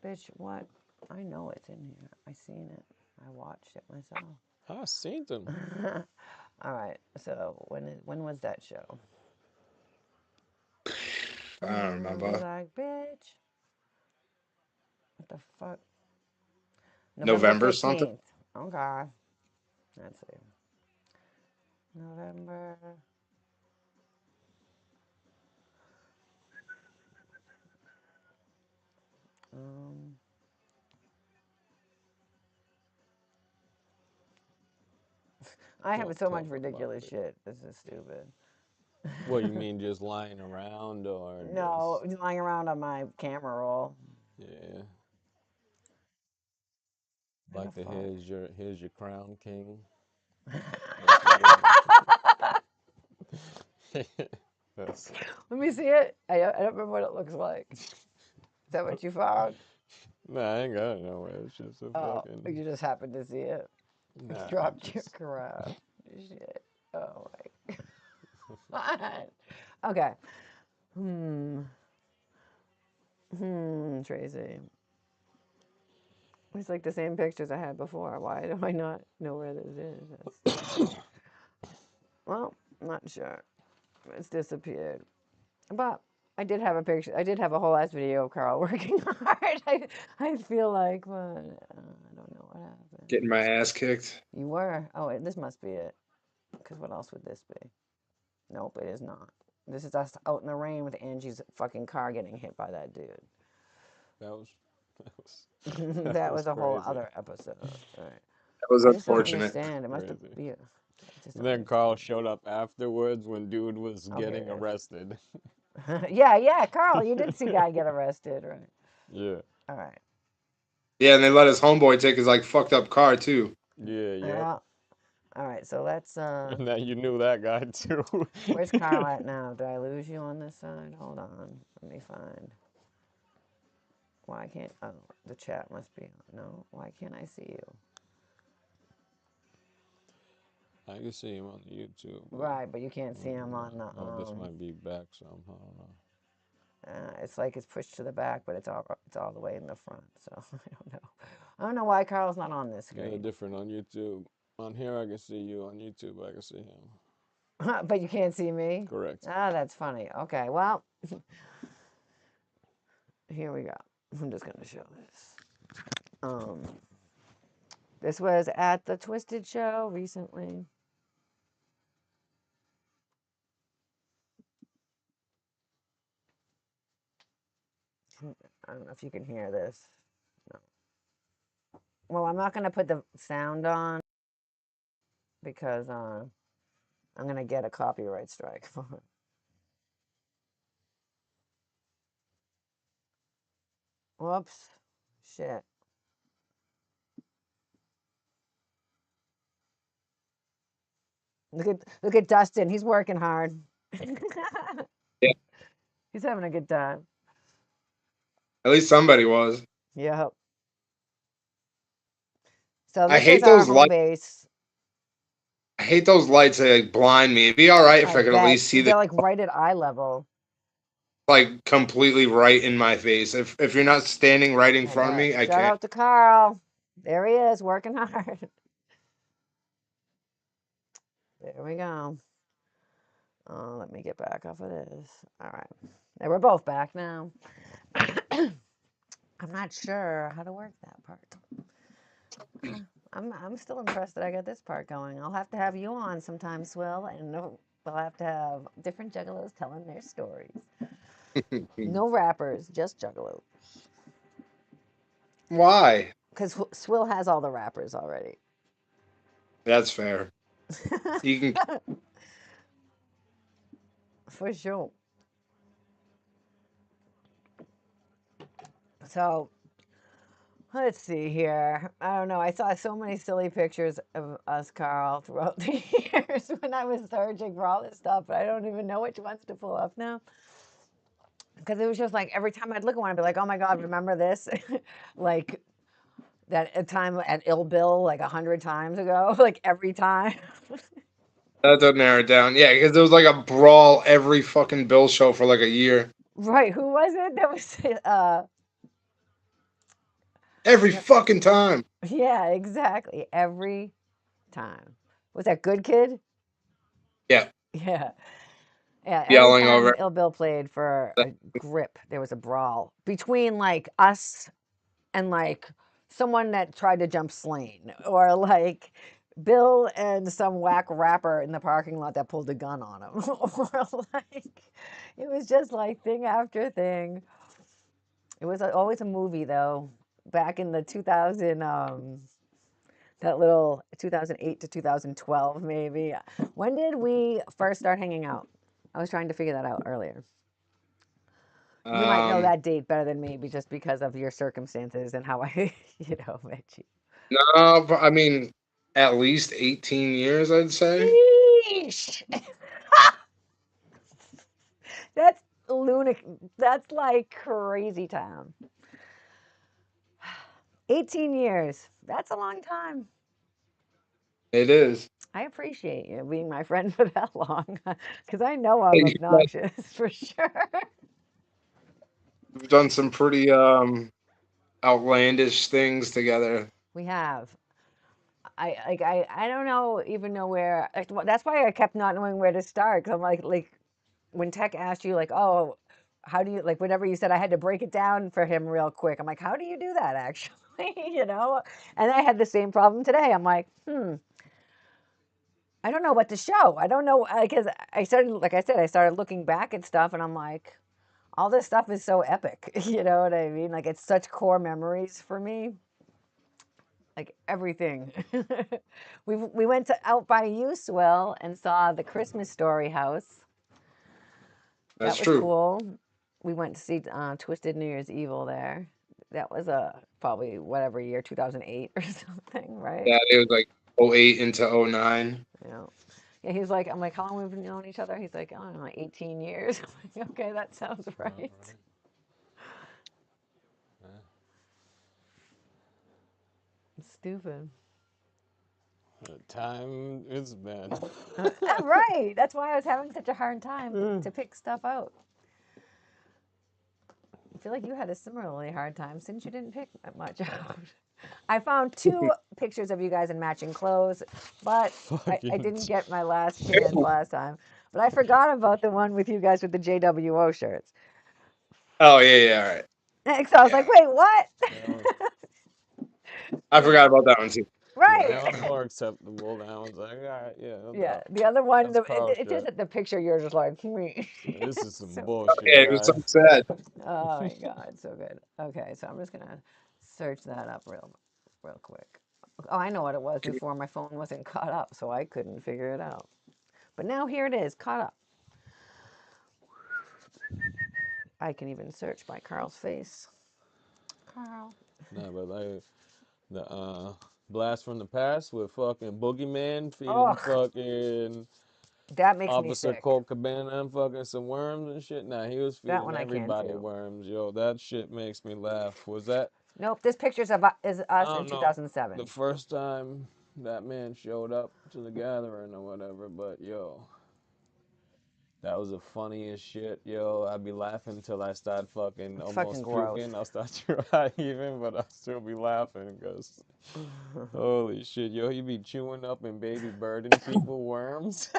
Bitch, what? I know it's in here. I seen it. I watched it myself. I seen them. All right. So when was that show? I don't Be remember. like, bitch. What the fuck? November November something. 15th. Okay. Let's see. November. Um, I have Don't so much talk about ridiculous it. shit. This is stupid. What you mean, just lying around or No, just? just lying around on my camera roll. Yeah. Where the Like the fuck? here's your crown king. That's what that's Let me see it. I don't remember what it looks like. Is that what you found? nah, I ain't got it nowhere. It's just a Oh, fucking you just happened to see it. nah. Dropped your Just crown. Shit. Oh my god. Okay. Hmm. Tracy. It's like the same pictures I had before. Why do I not know where this is? That's well, I'm not sure. It's disappeared. But I did have a picture. I did have a whole ass video of Carl working hard. I feel like, but I don't know what happened. Getting my ass kicked. You were. Oh, wait, this must be it. Because what else would this be? Nope, it is not. This is us out in the rain with Angie's fucking car getting hit by that dude. that was that was that That was was a whole crazy. other episode. All right. That was I just don't unfortunate. understand. It must have Crazy. been. I just And don't then Carl understand. showed up afterwards when dude was Oh, here getting arrested. it is. Yeah, Carl, you did see guy get arrested, right? Yeah. All right. Yeah, and they let his homeboy take his like fucked up car too. Yeah, yep. Yeah. All right. So let's. And then you knew that guy too. Where's Carl at now? Did I lose you on this side? Hold on. Let me find. Why can't? Oh, the chat must be. No. Why can't I see you? I can see him on YouTube, but Right, but you can't see him on the. oh, this might be back somehow. I don't know. It's like it's pushed to the back, but it's all the way in the front. So I don't know. I don't know why Carl's not on this Yeah, screen. different on YouTube. On here, I can see you. On YouTube, I can see him. But you can't see me? Correct. Ah, that's funny. Okay, well, here we go. I'm just going to show this. Um, this was at the Twisted Show recently. I don't know if you can hear this. No. Well, I'm not going to put the sound on because I'm going to get a copyright strike for it. Whoops. Shit. Look at Dustin. He's working hard. Yeah, He's having a good time. at least somebody was. Yep. So I this is hate our those home lights. base. I hate those lights. They like blind me. It'd be all right if I I could at bet least see because the they're like right at eye level. like completely right in my face. If you're not standing right in I front of bet. me, I Shout can't. out to Carl. There he is, working hard. There we go. Oh, let me get back off of this. All right. We're both back now. I'm not sure how to work that part. I'm still impressed that I got this part going. I'll have to have you on sometime, Swill, and we'll have to have different juggalos telling their stories. No rappers, just juggalos. Why? Because Swill has all the rappers already. That's fair. You can. For sure. So let's see here. I don't know. I saw so many silly pictures of us, Carl, throughout the years when I was searching for all this stuff, but I don't even know which ones to pull up now. Because it was just like every time I'd look at one, I'd be like, oh my God, remember this? Like that time at Ill Bill, like 100 times ago, like every time. That doesn't narrow it down. Yeah, because there was like a brawl every fucking Bill show for like a year. Right. Who was it? That was every fucking time. Yeah, exactly. Every time. Was that Good Kid? Yeah, Yeah. Yeah, every yelling over. time Ill Bill played for a grip, there was a brawl between like us and like someone that tried to jump Slane, or like Bill and some whack rapper in the parking lot that pulled a gun on him, or like it was just like thing after thing. It was always a movie though. Back in the 2000, that little 2008 to 2012 maybe. When did we first start hanging out? I was trying to figure that out earlier. You might know Um, that date better than me, just because of your circumstances and how I, met you. no, but I mean, at least 18 years, I'd say. Sheesh. That's lunatic. That's like crazy time. 18 years. That's a long time. It is. I appreciate you being my friend for that long, because I know I'm obnoxious for sure. We've done some pretty outlandish things together. We have. I don't even know where. That's why I kept not knowing where to start. Cause I'm like when Tech asked you like, oh, how do you like whatever you said, I had to break it down for him real quick. I'm like, how do you do that actually? And I had the same problem today. I'm like, I don't know what to show. I don't know because I started, like I said, I started looking back at stuff, and I'm like, all this stuff is so epic. You know what I mean? Like it's such core memories for me. Like everything. We went to out by Uswell and saw the Christmas Story house. That's That was true. cool. We went to see Twisted New Year's Evil there. That was probably whatever year, 2008 or something, right? Yeah, it was like '08 into '09. Yeah. Yeah, he was like, I'm like, how long have we known each other? He's like, I don't know, 18 years. I'm like, okay, that sounds right. Stupid. The time it's been. Right. That's why I was having such a hard time to pick stuff out. I feel like you had a similarly hard time since you didn't pick that much out. I found 2 pictures of you guys in matching clothes, but I Fucking. didn't get my last chance last time. But I forgot about the one with you guys with the JWO shirts. Oh yeah, yeah, all right. So I was like, Yeah, wait, what? I forgot about that one too. Yeah, that Right. one's more acceptable. That one's like, all right, yeah, no Yeah. doubt. The other one, That's Carl it's just shit. that the picture you're just like, me. This is some So, bullshit, Yeah, it was so right? sad. oh my God, so good. Okay, so I'm just gonna search that up real quick. Oh, I know what it was before my phone wasn't caught up, so I couldn't figure it out. But now here it is, caught up. I can even search by Carl's face. Carl. No, but like the blast from the past with fucking Boogeyman feeding Oh, fucking that makes me Officer sick. Colt Cabana and fucking some worms and shit. Nah, he was That feeding one I can't everybody do. worms. Yo, that shit makes me laugh. Was that? Nope, this picture's is I us in don't know. The 2007. first time that man showed up to the gathering or whatever, but yo, that was the funniest shit, yo. I'd be laughing until I start fucking It's fucking almost gross. puking. I'll start to cry even, but I'll still be laughing because holy shit, yo, he be chewing up and baby birding people worms.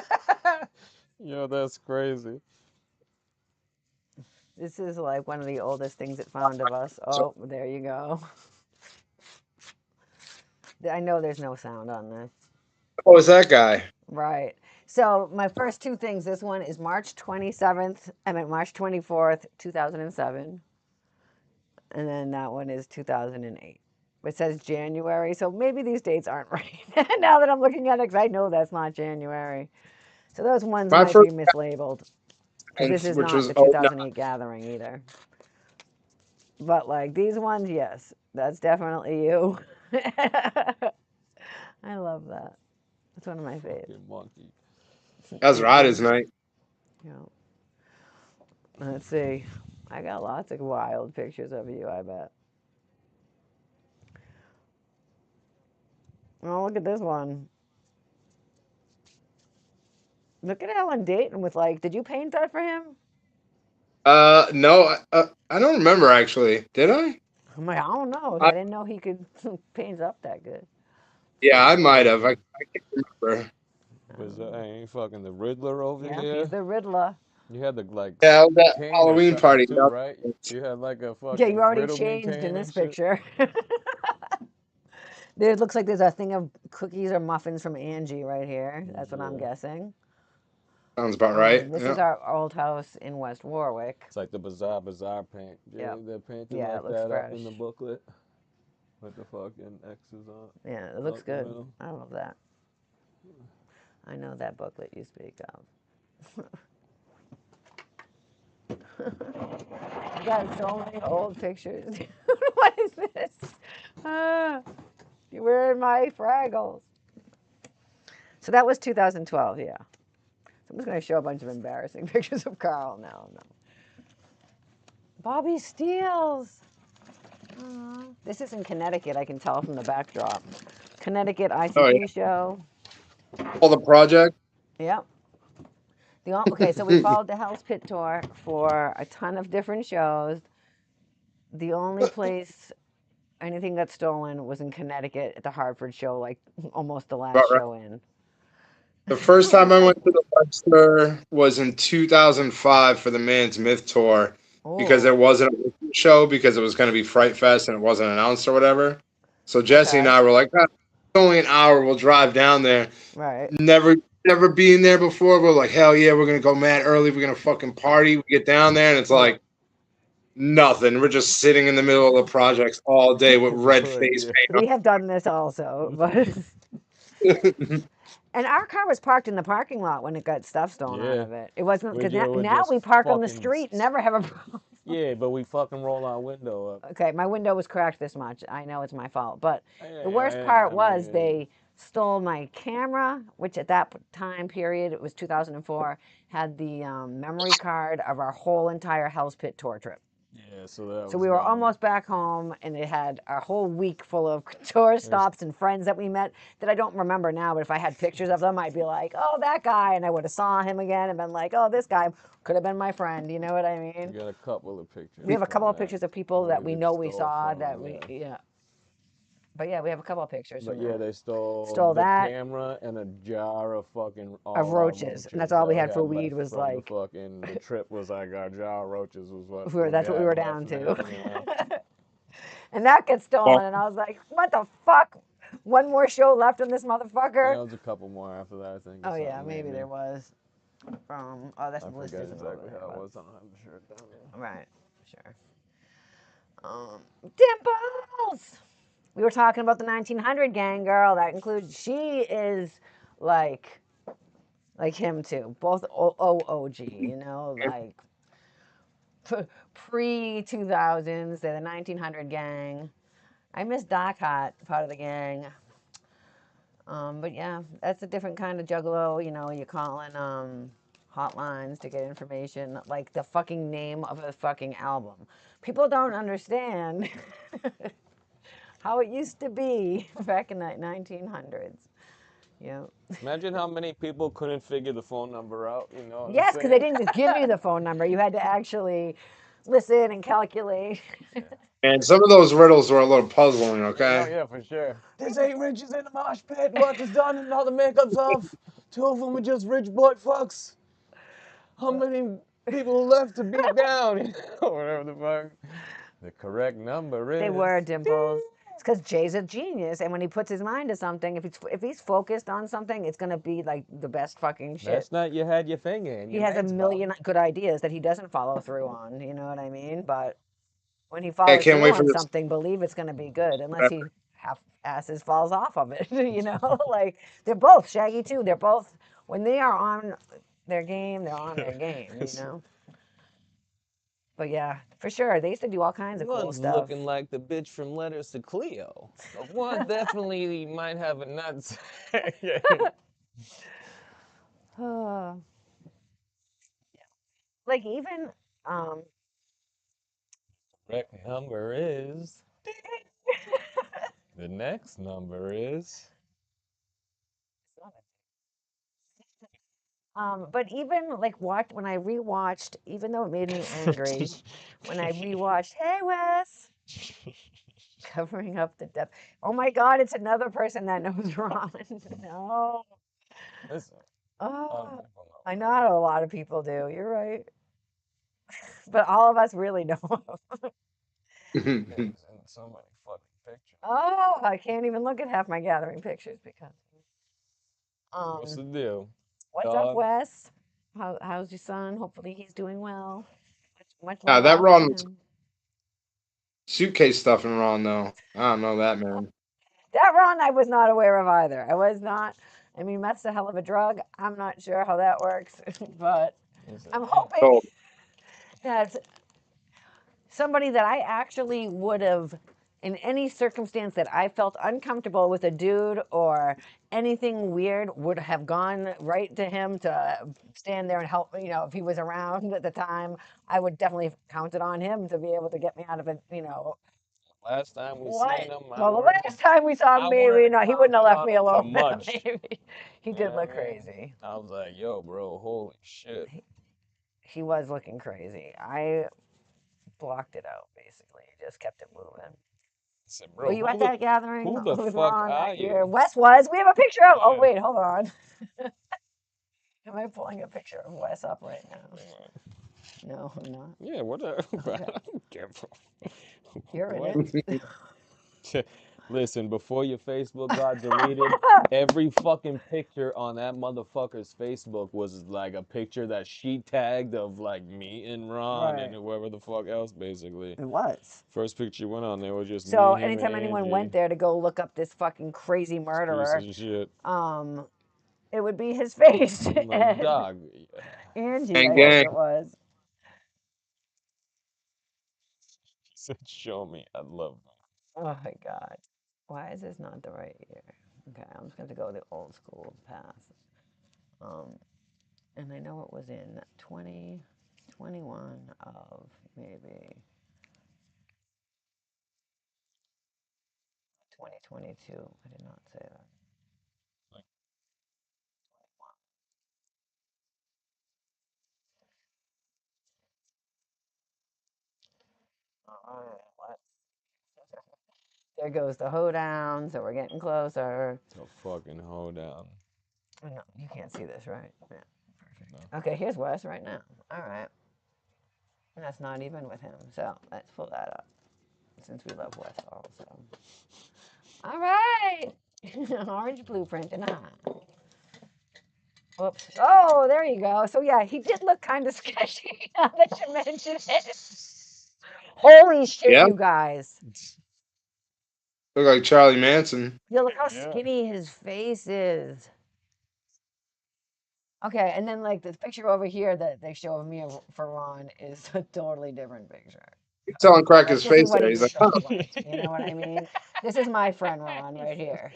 Yo, that's crazy. This is like one of the oldest things it found of us. So, Oh, there you go. I know there's no sound on this. what was that guy? Right. So my first 2 things. This one is March 27th. I meant March 24th, 2007, and then that one is 2008. It says January, so maybe these dates aren't right now that I'm looking at it, because I know that's not January. So those ones My might be first, mislabeled, because this is which not was the '09. 2008 gathering either. But like these ones, yes, that's definitely you. I love that. That's one of my faves. Fucking monkey. That was It Riders is. night. Yeah. Let's see. I got lots of wild pictures of you, I bet. Oh, look at this one. Look at Alan Dayton with like, did you paint that for him? No, I don't remember actually. Did I? I'm like, I don't know. I I, didn't know he could paint up that good. yeah, I might have. I can't remember. Was ain't fucking the Riddler over Yeah, he's here? the Riddler. You had the like Yeah, that cane or Halloween something party. too, right? You had like a Yeah, you fucking already riddle me changed in cane this and shit. picture. There looks like there's a thing of cookies or muffins from Angie right here. That's what I'm Yeah. guessing. Sounds about right. This is Yeah. our old house in West Warwick. It's like the Bazaar paint. Yeah, Yep. they painted Yeah, it like looks that up fresh. in the booklet with the fucking X's on Yeah, it looks out the good. middle. I love that. I know that booklet you speak of. I got so many old pictures. What is this? You're wearing my Fraggles. So that was 2012, yeah. So I'm just going to show a bunch of embarrassing pictures of Carl now. No. Bobby Steele's. This is in Connecticut, I can tell from the backdrop. Connecticut Oh yeah. ICP show. All the project. Yep. Okay, so we followed the Hell's Pit tour for a ton of different shows. The only place anything got stolen was in Connecticut at the Hartford show, like almost the last About right. show in. The first time I went to the Webster was in 2005 for the Man's Myth tour because there Oh, wasn't a show because it was going to be Fright Fest and it wasn't announced or whatever. So Jesse and okay. I were like, "Ah, it's only an hour. We'll drive down there." Right. Never being there before. We're like, hell yeah, we're gonna go mad early. We're gonna fucking party. We get down there and it's Yeah. like nothing. We're just sitting in the middle of the projects all day with red face Yeah. We have done this also, but paint. and our car was parked in the parking lot when it got stuff stolen out Yeah. of it. It wasn't We because do it now just we park on the fucking street, never have a problem. yeah, but we fucking roll our window up. Okay, my window was cracked this much. I know it's my fault, but the worst I part was mean, they stole my camera, which at that time period, it was 2004, had the memory card of our whole entire Hell's Pit tour trip. yeah, so that So was we were gone. almost back home, and it had a whole week full of tour stops and friends that we met that I don't remember now. But if I had pictures of them, I'd be like, "Oh, that guy," and I would have saw him again and been like, "Oh, this guy could have been my friend." You know what I We mean? got a couple of pictures. We have a couple From of that pictures of people where that we get know we stole saw from, that we yeah. But yeah, we have a couple of pictures But from yeah, that. they stole Stole the that camera and a jar of fucking of all our roaches, and roaches that's all we that we had for had weed left was from like the trip was like our jar of roaches was that's we what we had were left down and to. everything else. And that gets Well, stolen, and I was like, "What the fuck? One more show left on this motherfucker." There was a couple more after that, I think, or Oh yeah, something maybe maybe. there was. That's I the list forget isn't over exactly there, how it but was. I don't have the shirt down there. right, sure. Dimples. We were talking about the 1900 gang girl. That includes she is like him too. Both OOG, you know, like pre 2000s. They're the 1900 gang. I miss Doc Hot, part of the gang. But yeah, that's a different kind of juggalo. You know, you're calling hotlines to get information, like the fucking name of a fucking album. People don't understand how it used to be back in the 1900s. Yeah. Imagine how many people couldn't figure the phone number out, you know what I'm Yes, because they saying? didn't just give you the phone number. You had to actually listen and calculate. and some of those riddles were a little puzzling. Oh Okay. yeah, for sure. There's 8 riches in the mosh pit. What is done and all the makeup's off. 2 of them are just rich boy fucks. How many people left to beat down? Whatever the fuck. The correct number They is. were dimples. It's because Jay's a genius, and when he puts his mind to something, if he's focused on something, it's gonna be like the best fucking shit. Last night you had your finger in He your has a mate's million good ideas that he doesn't follow through on. You know what I mean? But when he I follows can't through wait for on this. something, believe it's gonna be good, unless he half asses falls off of it. You know, like they're both Shaggy too. They're both when they are on their game, they're on their game. You know. But yeah, for sure, they used to do all kinds of cool One's stuff. looking like the bitch from Letters to Cleo. But one definitely might have a nuts. Like even um Correct number is. The next number is. but even like when I rewatched, even though it made me angry, when I rewatched Hey Wes, Covering up the depth. Oh my God, it's another person that knows Ron. No. Listen, Oh, people I know how a lot of people do. You're right. But all of us really know him. he's in so many fucking pictures. Oh, I can't even look at half my gathering pictures because. What's the deal? What's up, Dog? Wes? How's your son? Hopefully he's doing well. Much Ah, love that out to Ron was him. suitcase stuffing Ron though. I don't know that man. That Ron, I was not aware of either. I was not. I mean, meth's a hell of a drug. I'm not sure how that works, but Listen, I'm man, hoping So that somebody that I actually would have, in any circumstance that I felt uncomfortable with a dude or anything weird, would have gone right to him to stand there and help me. You know, if he was around at the time, I would definitely have counted on him to be able to get me out of it. You know, last time we what? seen him, Well, the last time we saw him, I maybe weren't not. He wouldn't have counting left on me him for alone. much. Maybe he You did know look what I mean? crazy. I was like, yo, bro, holy shit. He was looking crazy. I blocked it out basically. Just kept it moving. I said, Were bro, you at that gathering who the with fuck Ron are that year? you? Wes was. We have a picture of. Oh Yeah. wait, hold on. Am I pulling a picture of Wes up right now? No, I'm not. Yeah, whatever. Okay. I don't give a You're in what? it. Listen, before your Facebook got deleted, every fucking picture on that motherfucker's Facebook was like a picture that she tagged of like me and Ron and Right. whoever the fuck else, basically. It was. First picture went on there was just So me, him, and anytime anyone Angie. went there to go look up this fucking crazy Piece murderer, of shit. it would be his face. Like, And dog. Angie, gang I think gang. it was. He said, show me. I love him. Oh my God. Why is this not the right year? Okay, I'm just going to go the old school path. And I know it was in 2021 of maybe 2022. I did not say that. All right, what? There goes the hoedown, so we're getting closer. The fucking hoedown. Oh, no, you can't see this, right? Yeah, perfect. No. Okay, here's Wes right now. All right. And that's not even with him, so let's pull that up since we love Wes also. All right. Orange blueprint and Oops. Oh, there you go. So yeah, he did look kind of sketchy now that you mention it. Holy shit, Yeah, you guys. look like Charlie Manson. Yeah, look how Yeah. skinny his face is. Okay, and then like the picture over here that they show of me for Ron is a totally different picture. He's selling crack Like his this is face what there. he He's used like, to look like. You know what I mean? This is my friend Ron right here.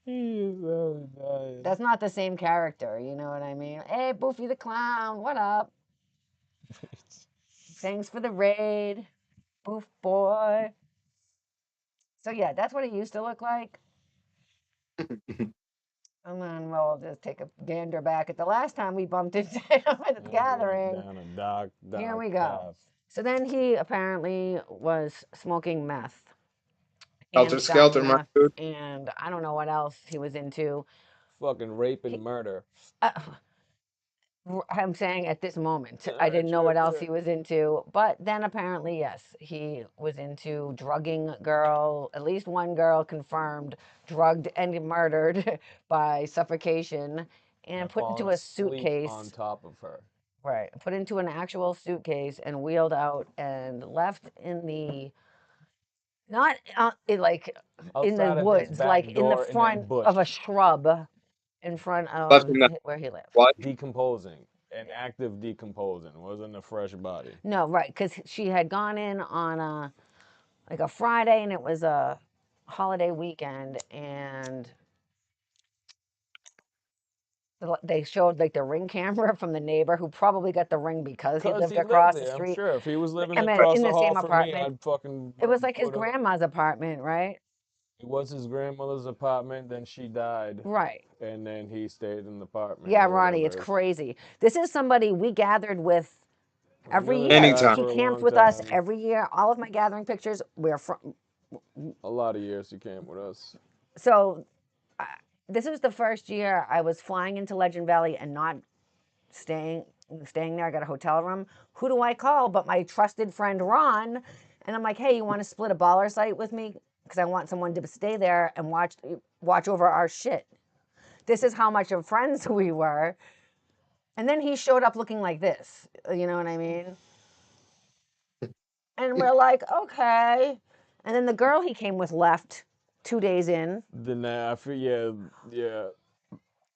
He is so dying. That's not the same character, you know what I mean? Hey, Boofy the Clown, what up? Thanks for the raid, Boof boy. So yeah, that's what it used to look like. And then we'll just take a gander back at the last time we bumped into him at the gathering. Down a dark Here we go. path. So then he apparently was smoking meth helter and selling skelter, my meth, dude. and I don't know what else he was into. Fucking rape and murder. Uh, I'm saying at this moment, I didn't know what else he was into, but then apparently, yes, he was into drugging girl, at least one girl confirmed, drugged and murdered by suffocation and put falling into a asleep suitcase. on top of her. Right, put into an actual suitcase and wheeled out and left in the, not like in the Outside of his woods, back like in the door in a front bush. of a shrub in front Left of him that where he lived. blood. Decomposing. An active decomposing. Wasn't a fresh body. No, right, because she had gone in on a Friday, and it was a holiday weekend, and they showed like the ring camera from the neighbor who probably got the ring because he lived across the there, I'm street. sure. If he was living I mean, across in the the hall same from me, apartment. I'd fucking. It was like his put a- grandma's apartment, right? It was his grandmother's apartment, then she died. Right. And then he stayed in the apartment. Yeah, or Ronnie, it's whatever. crazy. This is somebody we gathered with Every Really year. Anytime. tried He for a camps long with us time. every year. All of my gathering pictures, we're from. A lot of years he came with us. So this was the first year I was flying into Legend Valley and not staying there. I got a hotel room. Who do I call but my trusted friend Ron? And I'm like, hey, you want to split a baller site with me? Because I want someone to stay there and watch over our shit. This is how much of friends we were. And then he showed up looking like this. You know what I mean? And we're like, okay. And then the girl he came with left 2 days in. Then I feel yeah.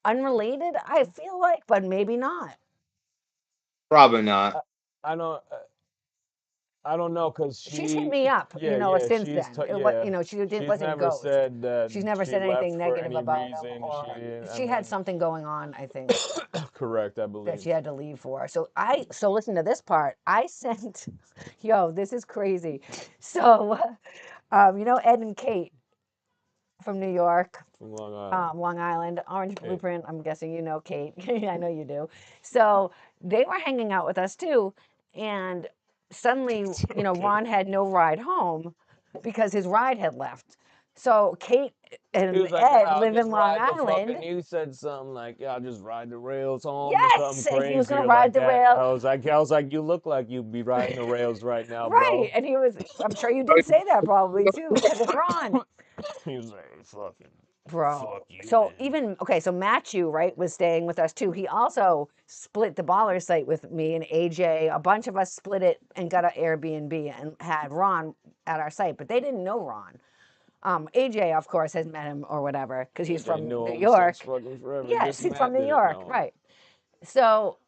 Unrelated, I feel like, but maybe not. Probably not. I don't. I don't know, cause She's hit me up, yeah, since then. yeah. She did She's wasn't never ghost. said that She's never she said left anything for negative any about him, reason. or She didn't. I she had mean, something going on, I think, correct, I that believe. she had to leave for. So listen to this part. I sent, yo, this is crazy. So, Ed and Kate from New York, From Long Island. Long Island, Orange Kate. Blueprint. I'm guessing you know Kate. I know you do. So they were hanging out with us too, and suddenly, Ron had no ride home because his ride had left. So Kate He and was like, Ed yeah, I'll live just in Long ride the Island. fucking. You said something like, yeah, I'll just ride the rails home or Yes, something and he was crazy gonna or ride like the that. rail. I was like, you look like you'd be riding the rails right now, Right, bro. and I'm sure you did say that probably too, because it's Ron. He was like, fucking, Bro. fuck you, So man. so Matthew, right, was staying with us too. He also split the baller site with me and AJ. A bunch of us split it and got an Airbnb and had Ron at our site, but they didn't know Ron. AJ, of course, has met him or whatever because he's They from knew New him York. since fucking forever. Yes, Just he's from Matt New didn't York, know him. right? So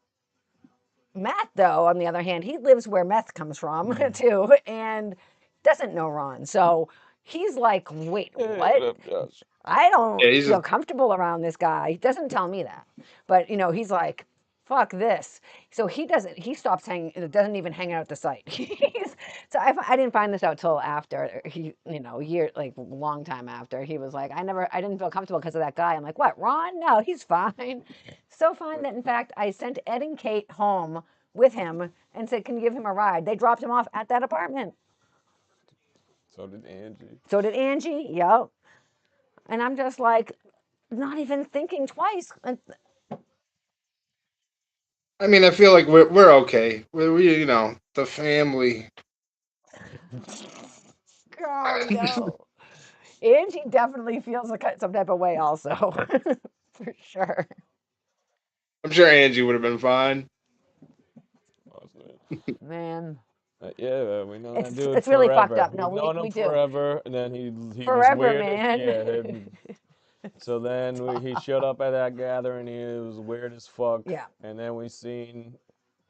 Matt, though, on the other hand, he lives where meth comes from too, and doesn't know Ron. So he's like, wait, Hey, what? what up, Josh? I don't Yeah, he's feel just comfortable around this guy. He doesn't tell me that. But, he's like, fuck this. So he stops doesn't even hang out at the site. So I didn't find this out till after like long time after. He was like, I didn't feel comfortable because of that guy. I'm like, what, Ron? No, he's fine. So fine that in fact I sent Ed and Kate home with him and said, can you give him a ride? They dropped him off at that apartment. So did Angie. So did Angie. Yep. And I'm just like, not even thinking twice. I mean, I feel like we're okay. We the family. Oh no. Angie definitely feels some type of way also. For sure. I'm sure Angie would have been fine. Man. Yeah, we know that dude It's really fucked forever. up. No, We've known we him do. forever, and then he was Forever, weird. man. So then he showed up at that gathering. He was weird as fuck. Yeah. And then we seen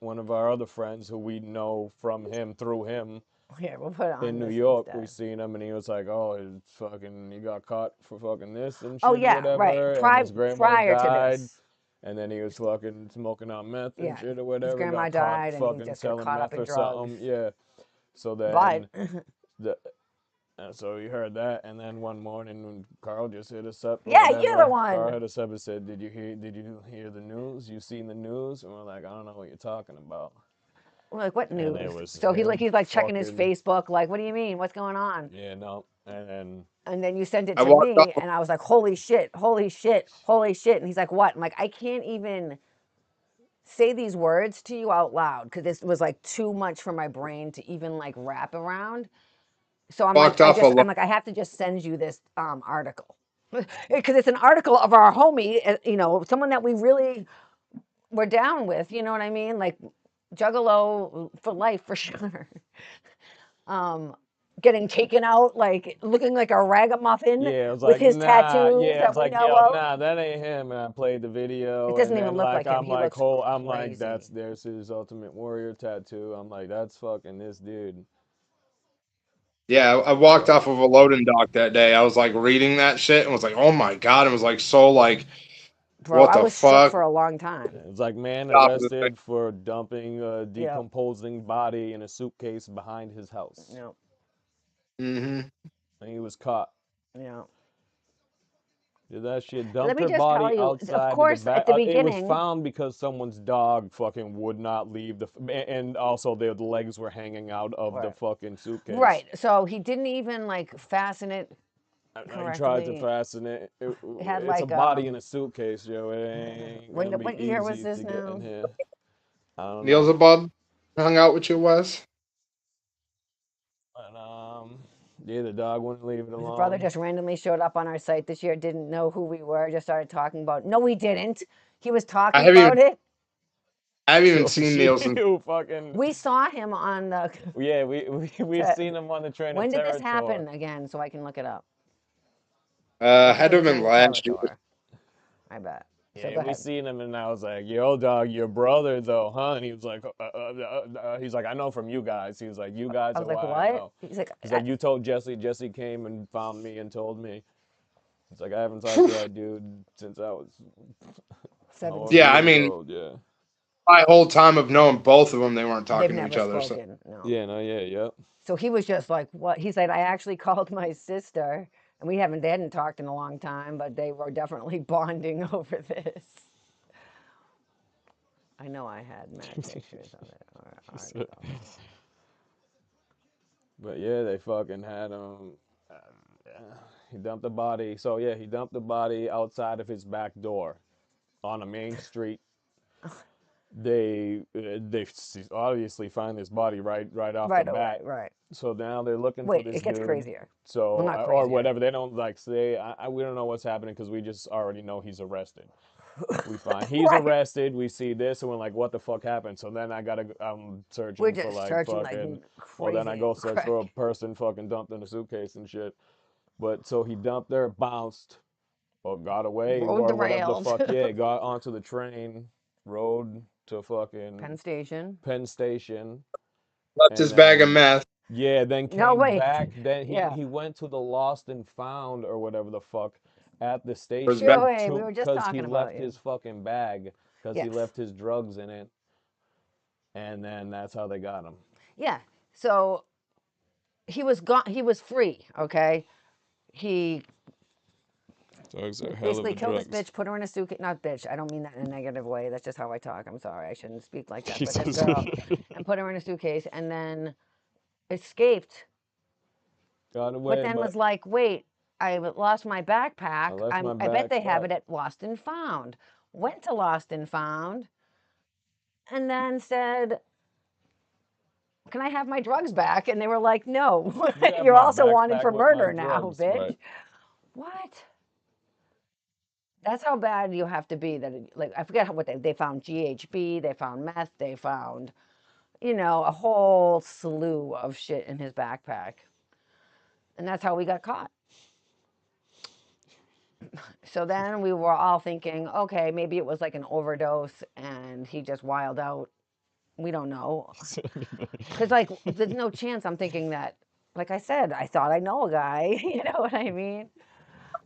one of our other friends who we know from him through him Here, we'll put it on in New this York. instead. We seen him, and he was like, "Oh, he got caught for fucking this and shit, Oh yeah, right. whatever." And his grandmother Prior to died. this. And then he was fucking smoking on meth and Yeah. shit or His whatever. grandma Got caught died and he fucking just got selling caught up meth in or drugs. something. Yeah. So But then the and so he heard that, and then one morning when Carl just hit us up, or yeah, you're the whatever, Carl one. hit us up and said, Did you hear the news? You seen the news?" And we're like, "I don't know what you're talking about." We're like, what And it news? was So him he's like checking his fucking Facebook, like, what do you mean? What's going on? yeah, no, and then And then you sent it I to walked me, off. and I was like, holy shit, holy shit, holy shit. And he's like, what? I'm like, I can't even say these words to you out loud because this was like too much for my brain to even like wrap around. So I'm like, Walked off alone. I have to just send you this article because it's an article of our homie, someone that we really were down with. You know what I mean? Like Juggalo for life for sure. Getting taken out, like looking like a ragamuffin yeah, I was with like, his nah, tattoos yeah, I that was we like, know yo, of. nah, that ain't him. And I played the It video, doesn't and even then look like like him. He looks I'm like, crazy. there's his Ultimate Warrior tattoo. I'm like, that's fucking this dude. Yeah, I walked So off of a loading dock that day. I was like reading that shit and was like, "Oh my god!" And was like, so like, Bro, what I the was shook fuck? for a long time. it's like man Top of the thing. arrested for dumping a Yep. decomposing body in a suitcase behind his house, Yep. Mm-hmm. and he was caught. Yep. Did that shit. Let Dumped me her just tell body you, of outside of the course, back. at the It was beginning, found because someone's dog fucking would not leave and also the legs were hanging out of the right, fucking suitcase. right. So he didn't even like fasten it He tried to correctly. fasten it. It had It's a like body in a suitcase, yo. It ain't gonna be what year was easy this to get in now? here. I don't know. Beelzebub hung out with you, Wes. But yeah, the dog wouldn't leave it His brother alone. just randomly showed up on our site this year, didn't know who we were, just started talking about. No, we didn't. He was I talking haven't about even it. I haven't even So seen Nielsen. you fucking We saw him on the. yeah, we've seen him on the Train of When did Terror this tour. happen again? So I can look it up. This Had was to the have been Train of Terror last year. tour. I bet. So Yeah, go we ahead. seen him, and I was like, "Yo, dog, your brother though, huh?" And he was like, "He's like, I know from you guys." He was like, "You guys I are was like, why I what? know." He's like, He's like, "You told Jesse. Jesse came and found me and told me." He's like, "I haven't talked to that dude since I was however 17. Yeah, I years mean, old." Yeah. my whole time of knowing both of them, they weren't They've talking to each never other. So spoken. No. Yeah. No. Yeah. Yep. So he was just like, what? He said, I actually called my sister, and they hadn't talked in a long time, but they were definitely bonding over this. I know I had mad pictures of it or So- articles. but yeah, they fucking had him. Uh, he dumped the body. So yeah, he dumped the body outside of his back door on a main street. They obviously find this body right off the Right away, bat. right. So now they're looking for Wait, this it gets dude. crazier. So Well, not or crazier. whatever. They don't like say. We don't know what's happening because we just already know he's arrested. We find he's Right. arrested. We see this and we're like, what the fuck happened? So then I'm searching We're for just like searching like fucking. Well, then I crazy. go search for a Right. person fucking dumped in a suitcase and shit. But so he dumped there, bounced, or got away, Road or whatever the derailed. fuck. Yeah, got onto the train, rode to Penn fucking Station. Penn Station, left and his bag of then meth. yeah, then No, came wait. back. Then he Yeah. he went to the Lost and Found or whatever the fuck at the For his bag. station Joey, we to were just because he talking about left you. his fucking bag because he Yes. left his drugs in it, and then that's how they got him. Yeah. So he was gone. He was free. Okay. He Drugs are hell of basically a killed this drugs. bitch, put her in a suitcase. Not bitch. I don't mean that in a negative way. That's just how I talk. I'm sorry. I shouldn't speak like that. But this Jesus. girl, and put her in a suitcase, and then escaped. Got But away, then but was like, wait, I lost my I backpack. left my I bet they have backpack. it at Lost and Found. Went to Lost and Found, and then said, "Can I have my drugs back?" And they were like, "No, You have you're my also wanted backpack for with my murder now, drugs, right? bitch." What? That's how bad you have to be. That like I forget what they found GHB, they found meth, they found a whole slew of shit in his backpack, and that's how we got caught. So then we were all thinking, okay, maybe it was like an overdose and he just wild out. We don't know. Because, like, there's no chance I'm thinking that, like I said, I thought I know a guy. You know what I mean?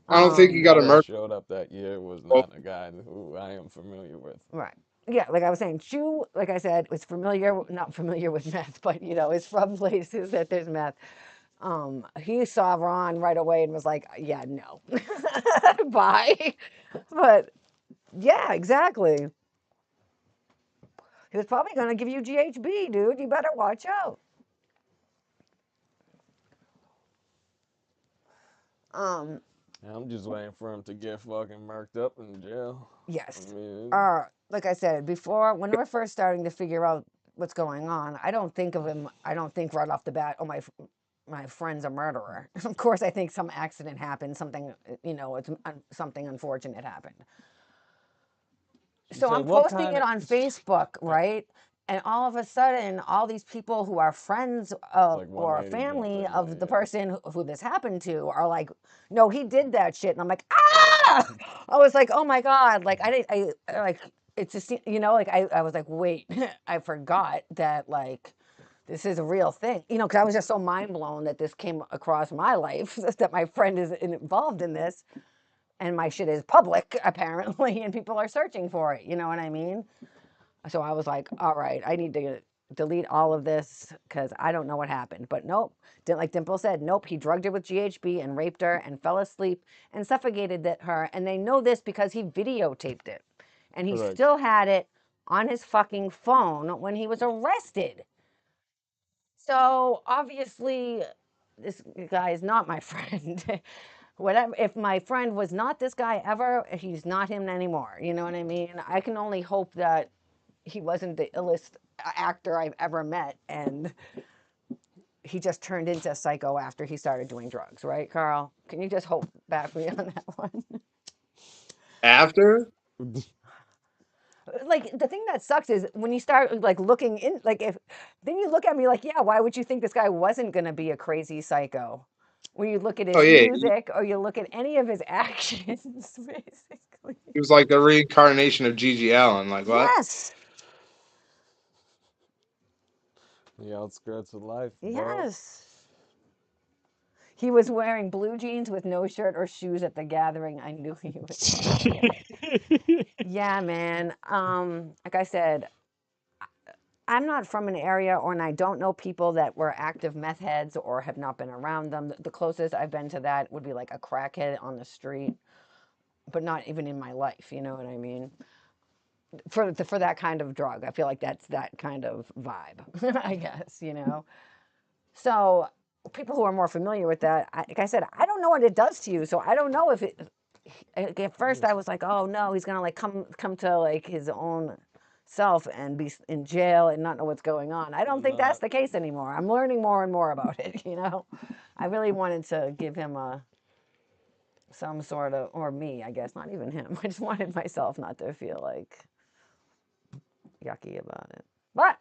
I don't think he Guy got a that murder. showed up that year was not a guy who I am familiar with. Right. Yeah, like I was saying, Chu, like I said, was not familiar with meth, but, is from places that there's meth. He saw Ron right away and was like, yeah, no. Bye. But, yeah, exactly. He was probably going to give you GHB, dude. You better watch out. Um, I'm just waiting for him to get fucking murked up in jail. yes. I mean, Like I said before, when we're first starting to figure out what's going on, I don't think of him. I don't think right off the bat, oh, my friend's a murderer. Of course, I think some accident happened, something, something unfortunate happened. So so I'm what posting kind it of on Facebook, right? And all of a sudden, all these people who are friends of like or 180 family jumping? of the Yeah. person who this happened to are like, no, he did that shit. And I'm like, ah! I was like, oh my God. Like, like, it's just, like, I was like, wait, I forgot that, like, this is a real thing. Because I was just so mind blown that this came across my life, that my friend is involved in this. And my shit is public, apparently, and people are searching for it. You know what I mean? So I was like, all right, I need to delete all of this because I don't know what happened. But nope, like Dimple said, nope, he drugged her with GHB and raped her and fell asleep and suffocated her. And they know this because he videotaped it. And he Correct. still had it on his fucking phone when he was arrested. So obviously, this guy is not my friend. Whatever, if my friend was not this guy ever, he's not him anymore. You know what I mean? I can only hope that he wasn't the illest actor I've ever met, and he just turned into a psycho after he started doing drugs, right, Carl? Can you just hope back me on that one? After? Like, the thing that sucks is when you start like looking in, like, if then you look at me like, yeah, why would you think this guy wasn't gonna be a crazy psycho? When you look at Oh his yeah, music or you look at any of his actions, basically. he was like the reincarnation of Gigi Allen. Like what? Yes. The outskirts of life, bro. Yes. He was wearing blue jeans with no shirt or shoes at the gathering. I knew he was. Yeah, man. Like I said, I'm not from an area, or and I don't know people that were active meth heads or have not been around them. The closest I've been to that would be like a crackhead on the street, but not even in my life. You know what I mean? For that kind of drug, I feel like that's that kind of vibe. I guess, you know. So people who are more familiar with that, like I said, I don't know what it does to you. So I don't know if it. At first, I was like, oh no, he's gonna like come to like his own self and be in jail and not know what's going on. I don't think that's the case anymore. I'm learning more and more about it. You know, I really wanted to give him some sort of, or me, I guess, not even him. I just wanted myself not to feel like yucky about it. But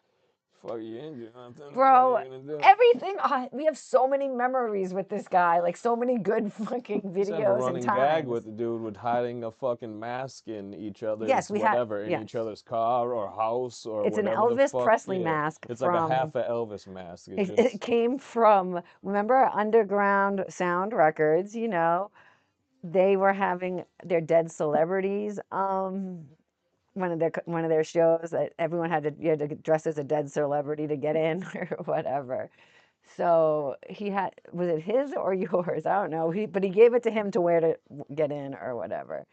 Fuck, you ain't doing nothing. bro, What are you gonna do? everything, we have so many memories with this guy, like so many good fucking Just have a videos and running gag times. with the dude with hiding a fucking mask in each other's Yes, we had. whatever, in Yes, each other's car or house or it's an whatever the Elvis fuck. Presley Yeah. mask It's like a half from. a Elvis mask. It's It just came from, remember Underground Sound Records? You know, they were having their dead celebrities. One of their shows that everyone you had to dress as a dead celebrity to get in or whatever. So he had, was it his or yours? I don't know. But he gave it to him to wear to get in or whatever.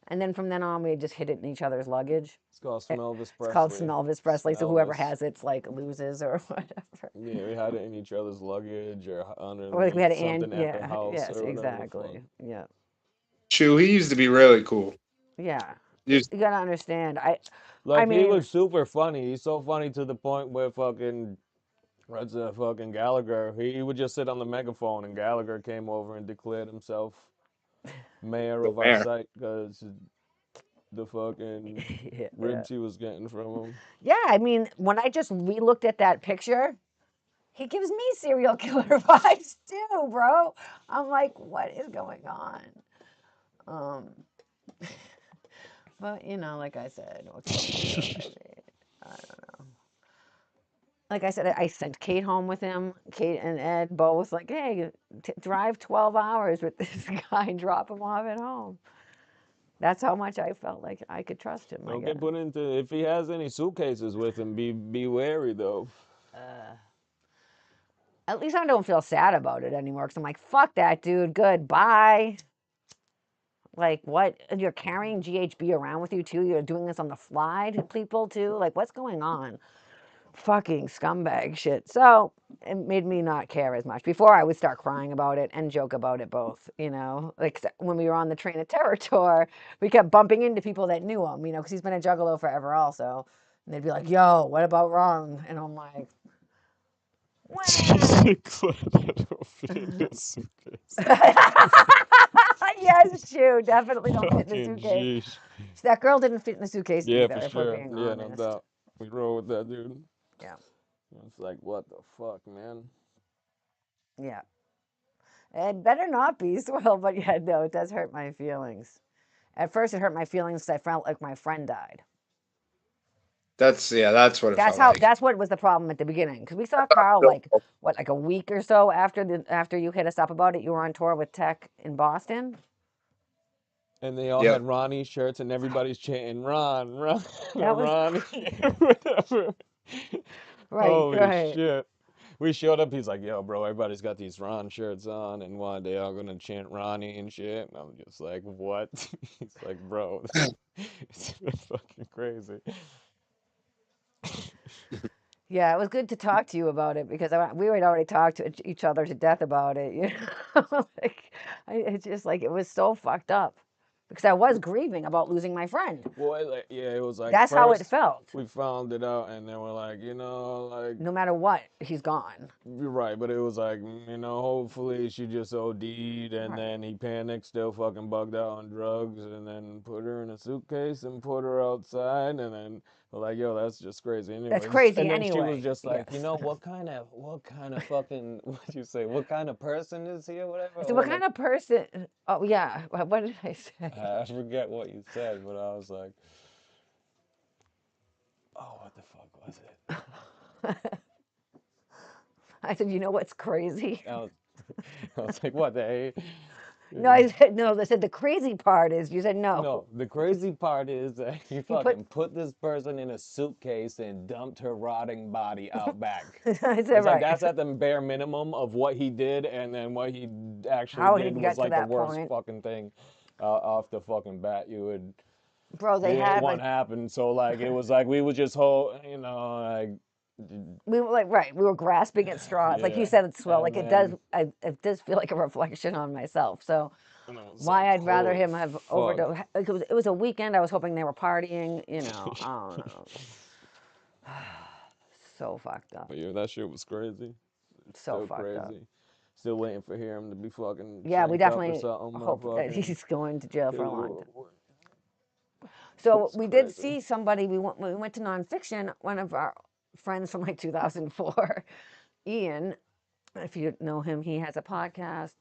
And then from then on, we just hid it in each other's luggage. it's called Smelvis It's called Presley. Elvis Presley. So whoever Smelvis. has it's like loses or whatever. Yeah, we had it in each other's luggage or Or like we had something at the yeah, house yes, or whatever the exactly. fuck. Yeah. Chew, he used to be really cool. Yeah. You You gotta understand. I Like he mean, was super funny. He's so funny to the point where fucking what's fucking Gallagher. He would just sit on the megaphone and Gallagher came over and declared himself mayor the of our mayor. site because the fucking yeah. ribs he was getting from him. Yeah, I mean, when I just re-looked at that picture, he gives me serial killer vibes too, bro. I'm like, what is going on? Um, but you know, like I said, what can you do? I mean, I don't know. Like I said, I sent Kate home with him. Kate and Ed both like, hey, drive 12 hours with this guy and drop him off at home. That's how much I felt like I could trust him, I Don't guess. get put into if he has any suitcases with him. Be wary though. At least I don't feel sad about it anymore because I'm like, fuck that dude. Goodbye. Like, what? And you're carrying GHB around with you too? You're doing this on the fly to people too? Like, what's going on? Fucking scumbag shit. So it made me not care as much. Before I would start crying about it and joke about it both, you know? Like when we were on the Train of Terror tour, we kept bumping into people that knew him, you know, because he's been a juggalo forever also. And they'd be like, yo, what about Ron? And I'm like, wow. Yes, true. Definitely don't fit in the Fucking suitcase. jeez. That girl didn't fit in the suitcase Yeah, either, for if we're sure. being Yeah, no honest. doubt. We roll with that dude. Yeah. It's like, what the fuck, man? Yeah. It better not be swell, but yeah, no, it does hurt my feelings. At first, it hurt my feelings because I felt like my friend died. That's what it That's felt how. like. That's what was the problem at the beginning. Because we saw Carl like what, like a week or so after you hit us up about it. You were on tour with Tech in Boston. And they all Yep. had Ronnie shirts, and everybody's chanting Ron, That was Ronnie, whatever. Right, Holy right. shit. We showed up, he's like, yo, bro, everybody's got these Ron shirts on, and one day I'm gonna chant Ronnie and shit. And I'm just like, what? He's like, bro, it's fucking crazy. Yeah, it was good to talk to you about it because we had already talked to each other to death about it. You know, like it's just like it was so fucked up because I was grieving about losing my friend. Well, yeah, it was like That's how it first felt. we found it out, and then we're like, like, No matter what, he's gone. you're right, but it was like, hopefully she just OD'd, and Right. then he panicked, still fucking bugged out on drugs, and then put her in a suitcase and put her outside, and then we're like, yo, that's just crazy. That's Anyways, crazy and then she was anyway. just like, Yes. what kind of fucking, what'd you say? What kind of person is he or whatever? So, what Or kind like, of person? Oh yeah. What did I say? I forget what you said, but I was like, oh, what the fuck was it? I said, you know what's crazy? I was, I was like, what the? No, I said no. I said the crazy part is you said no. No, the crazy part is that he He put. fucking put this person in a suitcase and dumped her rotting body out back. I said It's like right. that's at the bare minimum of what he did, and then what he actually How did did he was get to like the that worst point? fucking thing off the fucking bat Bro, you they didn't had want like happen. So like it was like we would just hold, like we were like right. We were grasping at straws. Like you yeah, said, it's swell. and Like it does. then It does feel like a reflection on myself. So and I was why like, I'd rather holy him have fuck. overdosed. It was a weekend. I was hoping they were partying. You know. I don't know. So fucked up. But yeah, that shit was crazy. It's So still fucked up. crazy. Still waiting for him to be fucking Yeah, we shanked up or definitely something, hope that motherfucking. he's going to jail for a long time. So It's we did crazy. see somebody. We went to nonfiction. One of our friends from like 2004, Ian. If you know him, he has a podcast.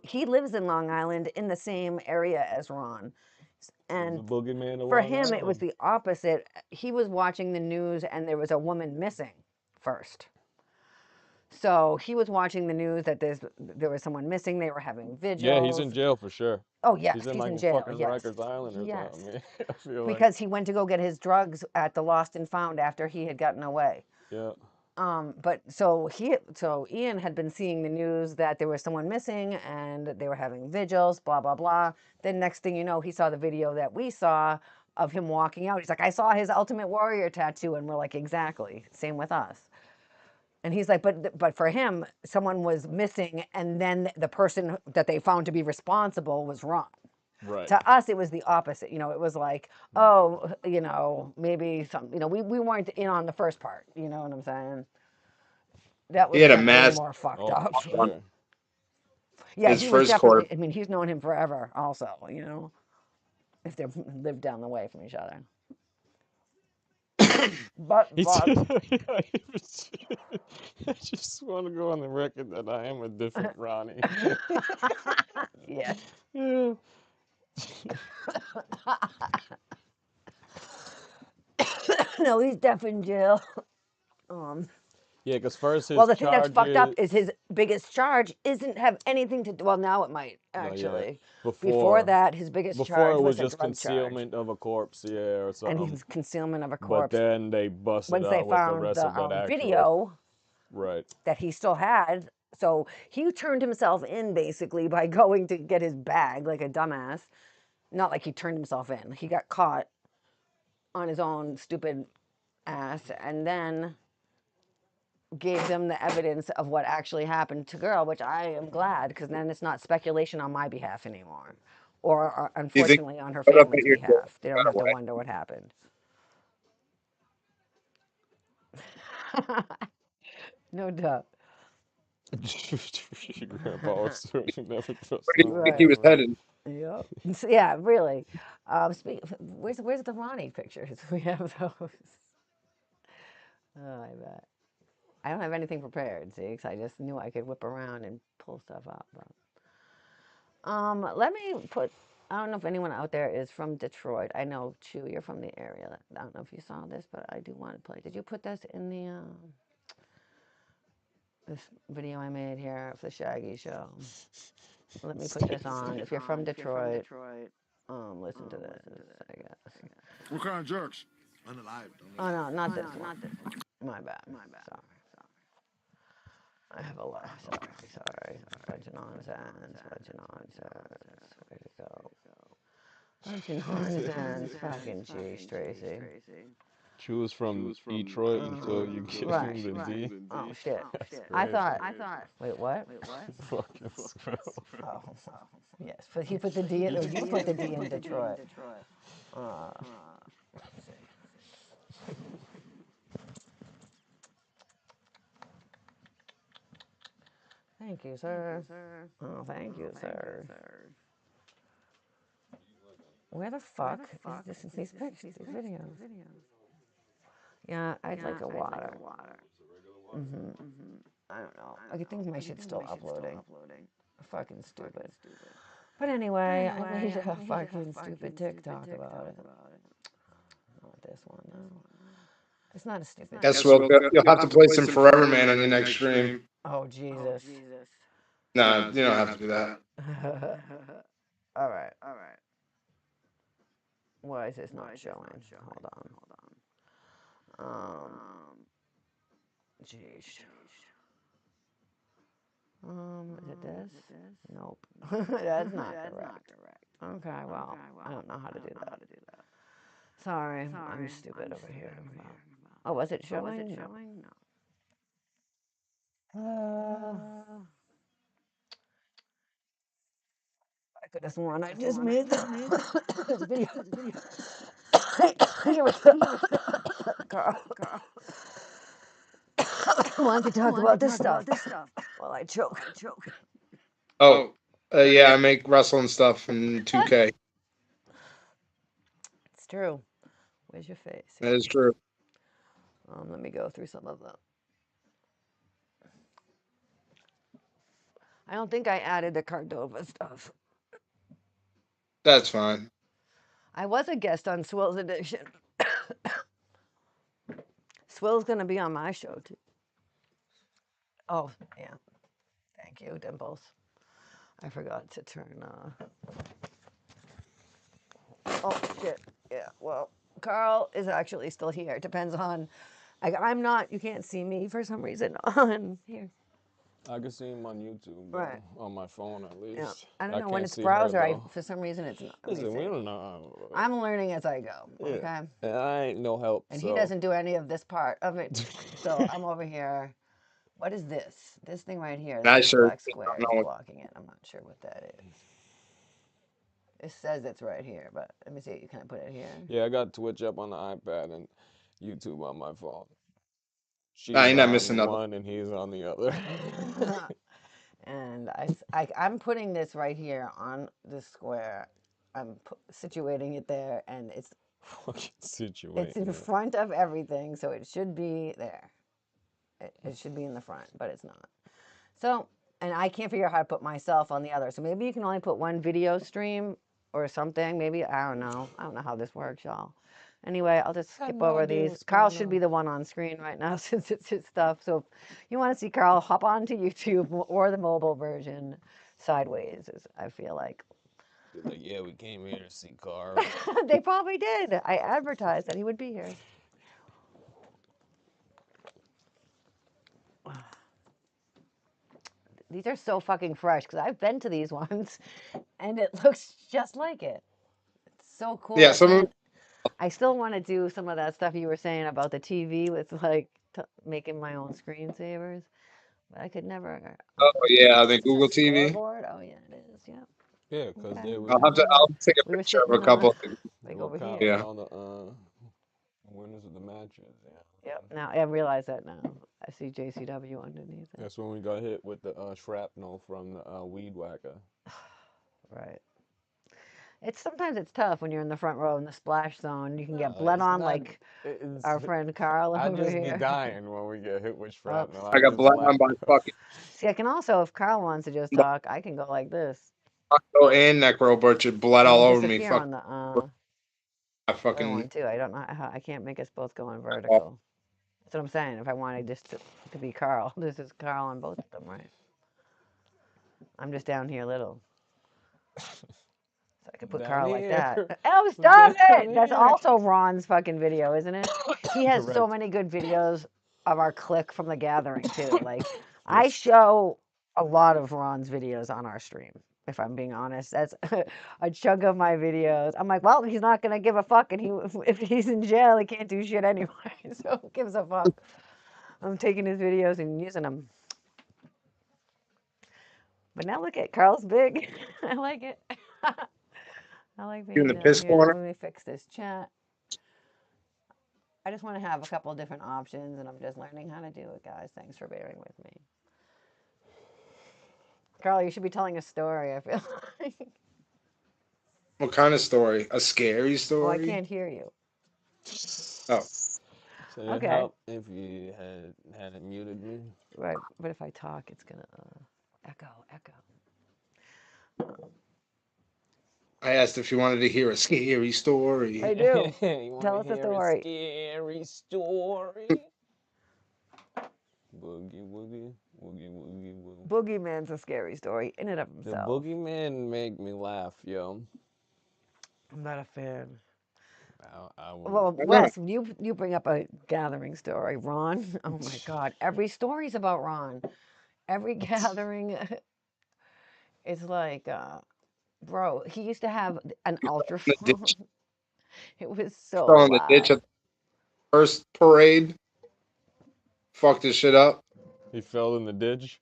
He lives in Long Island in the same area as Ron, It was a and boogeyman of for Long him it was Island. the opposite. He was watching the news and there was a woman missing first. So he was watching the news that there was someone missing. They were having Yeah, he's vigils. in jail for sure. Oh yes, He's in he's like in a jail. fucking Yes, Rikers Island or yes, something. I feel like. because he went to go get his drugs at the Lost and Found after he had gotten away. Yeah. But so Ian had been seeing the news that there was someone missing and they were having vigils, blah blah blah. Then next thing you know, he saw the video that we saw of him walking out. He's like, I saw his Ultimate Warrior tattoo, and we're like, exactly, same with us. And he's like, but for him, someone was missing, and then the person that they found to be responsible was Ron. Right. To us, it was the opposite. It was like, oh, maybe some, we weren't in on the first part. You know what I'm saying? That He was had a like way mask more fucked Oh, for up. on sure. Yeah, his he was first definitely, court. I mean, he's known him forever also, if they've lived down the way from each other. But, He said, I just want to go on the record that I am a different Ronnie. yes. Yeah. No, he's definitely in jail. Um, Yeah, because first well, his the thing that's fucked up charges. is his biggest charge isn't have anything to do. Well, now it might No, yeah. actually. Before Before, that, his biggest before charge it was was a just drug charge, concealment of a corpse, yeah, or and something. he's concealment of a But corpse. then they busted Once they out with the found rest the of it actual. video Right. that he still had, so he turned himself in basically by going to get his bag like a dumbass. Not like he turned himself in. He got caught on his own stupid ass, and then gave them the evidence of what actually happened to girl, which I am glad because then it's not speculation on my behalf anymore, or Do you think unfortunately on her he showed up at family's your door behalf. They don't right have to away? wonder what happened. No doubt. Your grandpa was certainly never trust Where do no you think he man, Right. was bro. headed? Yep. Yeah, really. Where's the Ronnie pictures? We have those. Oh, I bet. I don't have anything prepared, see, 'cause I just knew I could whip around and pull stuff up. Let me put. I don't know if anyone out there is from Detroit. I know Chew, you're from the area. I don't know if you saw this, but I do want to play. Did you put this in the this video I made here of the Shaggy Show? Let me put this on. If you're from Detroit, listen to this. I guess. What kind of jerks? Oh no, not this one. My bad. Sorry. I have a lot. Sorry. Bunch of nonsense. Where'd it go? Bunch of nonsense. Fucking jeez, Tracy. Choose from Detroit until you get Right. the D. Oh shit. That's I crazy. thought. Wait, what? Fucking squirrel. Oh, yes. But he put the D in. Or you put the D in Detroit. Thank you, sir. Oh, thank you, sir. Where the fuck is these pictures, these videos? Yeah, I'd like a water. I don't know. I think my shit's still uploading. Fucking stupid. But anyway, I made a fucking stupid TikTok about it. Not this one, no. It's not a stupid. Guess you'll have to play some Forever Man on your next stream. Oh, Jesus. No, you don't have to do that. All right. Why is this not showing? Hold on. Jeez. Is it this? Nope. That's not correct. Okay, well, I don't know how to do that. Sorry, I'm stupid over here. Oh, was it showing? No. I could have sworn I just made this video. Here we go. Carl. Why don't you talk about this stuff while I choke? Oh, yeah, I make wrestling stuff in 2K. It's true. Where's your face? That is true. Let me go through some of them. I don't think I added the Cardova stuff. That's fine. I was a guest on Swill's Edition. Swill's going to be on my show, too. Oh, yeah. Thank you, Dimples. I forgot to turn... Oh, shit. Yeah, well, Carl is actually still here. It depends on... I'm not... You can't see me for some reason on here. I can see him on YouTube, Right. on my phone at least. Yeah. I don't know, when can't it's see browser, her, for some reason it's not. Listen, we don't know. I'm learning as I go, okay? Yeah. And I ain't no help, And so. he doesn't do any of this part of it. So I'm over here. What is this? This thing right here. This black square is blocking it. I'm not sure what that is. It says it's right here, but let me see. Can I put it here? Yeah, I got Twitch up on the iPad and YouTube on my phone. She's you're not on missing nothing. one and he's on the other. And I'm putting this right here on this square. I'm situating it there, and it's Fucking situating. It's in front of everything, so it should be there. It should be in the front, but it's not. So, and I can't figure out how to put myself on the other. So maybe you can only put one video stream or something. Maybe, I don't know. I don't know how this works, y'all. Anyway, I'll just skip over these. Carl should be the one on screen right now since it's his stuff. So if you want to see Carl, hop onto YouTube or the mobile version sideways, I feel like. Like, yeah, we came here to see Carl. They probably did. I advertised that he would be here. These are so fucking fresh because I've been to these ones and it looks just like it. It's so cool. Yeah, I still want to do some of that stuff you were saying about the TV with like making my own screensavers, but I could never. Oh yeah, the Google TV. Scoreboard? Oh yeah, it is. Yeah. Yeah, because they were. I'll take a picture of a couple. Like over here. Yeah. All the winners of the matches. Yeah. Yep. Now I realize that now. I see JCW underneath it. That's when we got hit with the shrapnel from the weed whacker. Right. Sometimes it's tough when you're in the front row in the splash zone. You can get bled on like our friend Carl I'd over just here. be dying when we get hit with shrapnel. I got bled on by fucking. See, I can also, if Carl wants to just talk, I can go like this. Go and Necro Butcher bled all over me. Fuck. On the I fucking one too. I don't know how. I can't make us both go in vertical. That's what I'm saying. If I wanted just to be Carl, this is Carl on both of them, right? I'm just down here little. So I could put Down Carl like that. here. Oh, stop Down it! That's here. also Ron's fucking video, isn't it? He has so Correct. many good videos of our clique from the gathering too. Like I Yes. show a lot of Ron's videos on our stream. If I'm being honest, that's a chunk of my videos. I'm like, well, he's not gonna give a fuck, and if he's in jail, he can't do shit anyway. So who gives a fuck? I'm taking his videos and using them. But now look at Carl's big. I like it. I like You in being the down piss here. So corner? let me fix this chat. I just want to have a couple of different options, and I'm just learning how to do it, guys. Thanks for bearing with me. Carl, you should be telling a story, I feel like. What kind of story? A scary Oh, I story? can't hear you. Oh, So it'd Okay. help if you hadn't muted me. Right, but if I talk, it's going to echo. I asked if you wanted to hear a scary I story. do. You want Tell to us a hear story. scary story? Boogie woogie, woogie woogie woo. Boogeyman's a scary story in and of The himself. boogeyman make me laugh, yo. I'm not a fan. I Well, Why not? Wes, you bring up a gathering story. Ron, oh my God. Every story's about Ron. Every gathering is like, bro, he used to have an In the ultraphone. ditch, It was so fell in the ditch loud. at the first parade. Fucked his shit up. He fell in the ditch.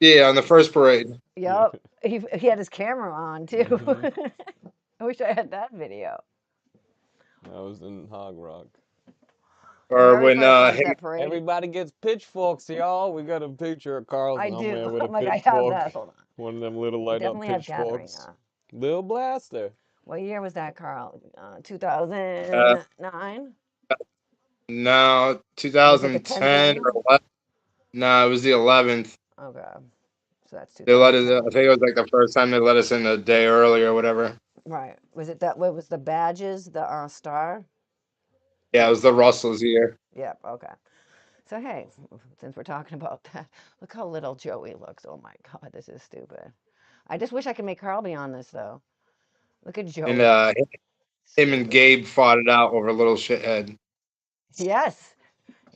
Yeah, on the first parade. Yep. He had his camera on too. Mhm. I wish I had that video. I was in Hog Rock. The Or very when first him, sunset parade. Everybody gets pitchforks, y'all. We got a picture of Carl's I somewhere do. with a I'm like, I have pitchfork. that. Hold on. One of them little He light up definitely has gathering. pitchforks. Lil Blaster. What year was that, Carl? uh, 2009? no, Was it the 10th 2010 or annual? 11. No, it was the 11th. Okay. So that's They let us. I 2010. think it was like the first time they let us in a day early or whatever. Right. Was it that? What was the badges? The star? Yeah, it was the Russells year. Yep. Okay. So hey, since we're talking about that, look how little Joey looks. Oh my God, this is stupid. I just wish I could make Carl be on this though. Look at And Joey. him and Stupid. Gabe fought it out over a little shithead. Yes.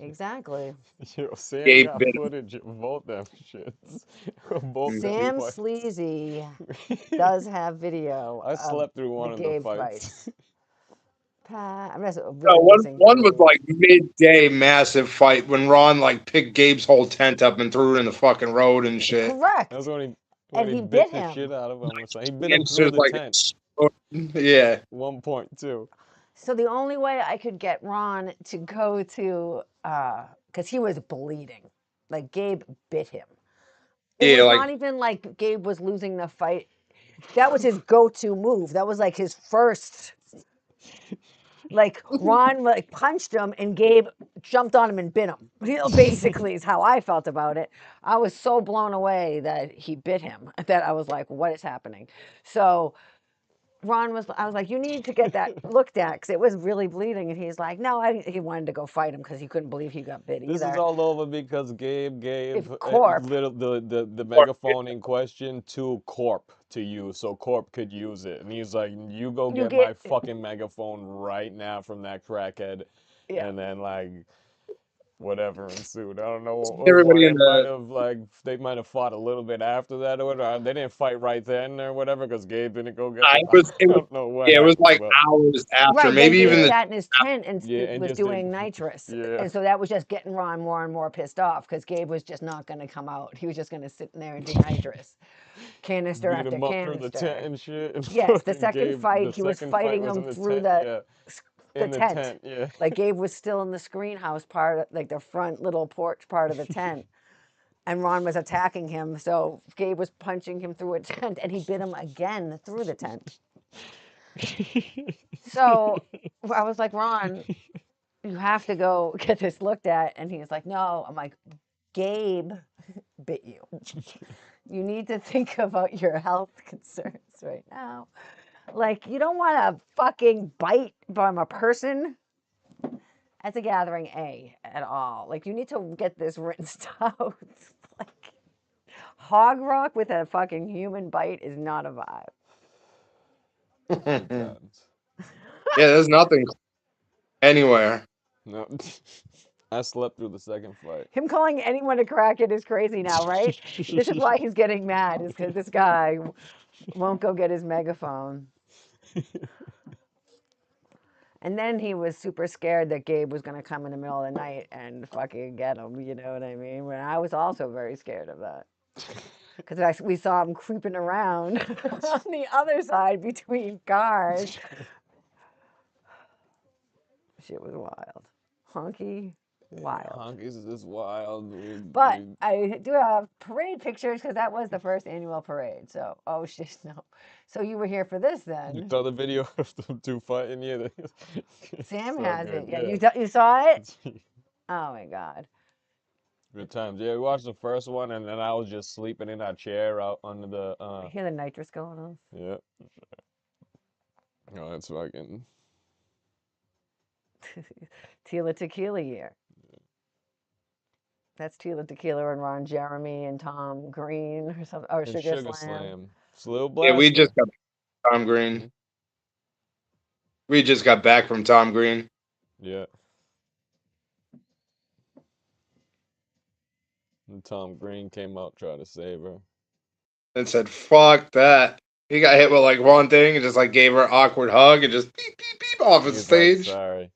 Exactly. Yo, Sam Gabe got bit footage of both them shits. Both him. them Sam fights. Sleazy does have video I of slept through the one of the Gabe fights. fights. I'm just No, really missing one was Joey. like midday massive fight when Ron like picked Gabe's whole tent up and threw it in the fucking road and shit. That's Correct. when And he he bit bit the him. shit out of him. So he bit him through Hamster's the like tent. yeah. 1.2. So the only way I could get Ron to go to, because he was bleeding, like Gabe bit him. It Yeah, was like not even like Gabe was losing the fight. That was his go-to move. That was like his first. Like Ron like punched him and Gabe jumped on him and bit him. You know, basically is how I felt about it. I was so blown away that he bit him that I was like, what is happening? So I was like, you need to get that looked at because it was really bleeding. And he's like, no, he wanted to go fight him because he couldn't believe he got bit This is either. all over because Gabe gave Corp. the megaphone in question to Corp to use, so Corp could use it. And he's like, "You go You get my get, fucking megaphone right now from that crackhead," yeah. and then like whatever ensued. I don't know, or everybody they in might the have fought a little bit after that, or whatever. They didn't fight right then or whatever because Gabe didn't go get the. it I was don't know what yeah, it was happened, like but hours after. Right. Then Maybe Gabe even the sat in his tent and yeah, and was just doing did, nitrous. yeah. And so that was just getting Ron more and more pissed off because Gabe was just not going to come out. He was just going to sit in there and do nitrous. Canister Beat after him up through the tent canister. and shit. And Yes, the fucking second Gabe, fight, the he was second fight fighting was him in the through tent, the yeah, the in the tent. tent, yeah. Like Gabe was still in the screen house part, like the front little porch part of the tent. And Ron was attacking him. So Gabe was punching him through a tent and he bit him again through the tent. So I was like, Ron, you have to go get this looked at. And he's like, no. I'm like, Gabe bit you. You need to think about your health concerns right now. Like, you don't want a fucking bite from a person at the gathering A at all. Like, you need to get this rinsed out. Like, hog rock with a fucking human bite is not a vibe. Good Yeah, times. there's nothing anywhere. No, I slept through the second fight. Him calling anyone a crackhead is crazy now, right? This is why he's getting mad, is because this guy won't go get his megaphone. And then he was super scared that Gabe was going to come in the middle of the night and fucking get him. You know what I mean? When I was also very scared of that. Because we saw him creeping around on the other side between cars. Shit was wild. Honky, wild. Honkies is just wild. But I do have parade pictures because that was the first annual parade. So, oh shit, no. So you were here for this You then? saw the video of them two fighting? Yeah, Sam so has good. it. Yeah, you saw it? Oh my god. Good times. Yeah, we watched the first one, and then I was just sleeping in that chair out under the. I hear the nitrous going on. Yeah. No, that's fucking. Tila Tequila year. That's Tila Tequila and Ron Jeremy and Tom Green or something. Or And Sugar Sugar Slam. Slam. Slew Yeah, we Blaster. just got Tom Green. Mhm. We just got back from Tom Green. Yeah. And Tom Green came out trying to save her. And said, "Fuck that." He got hit with like one thing and just like gave her an awkward hug and just beep beep beep off the He's like, stage. sorry.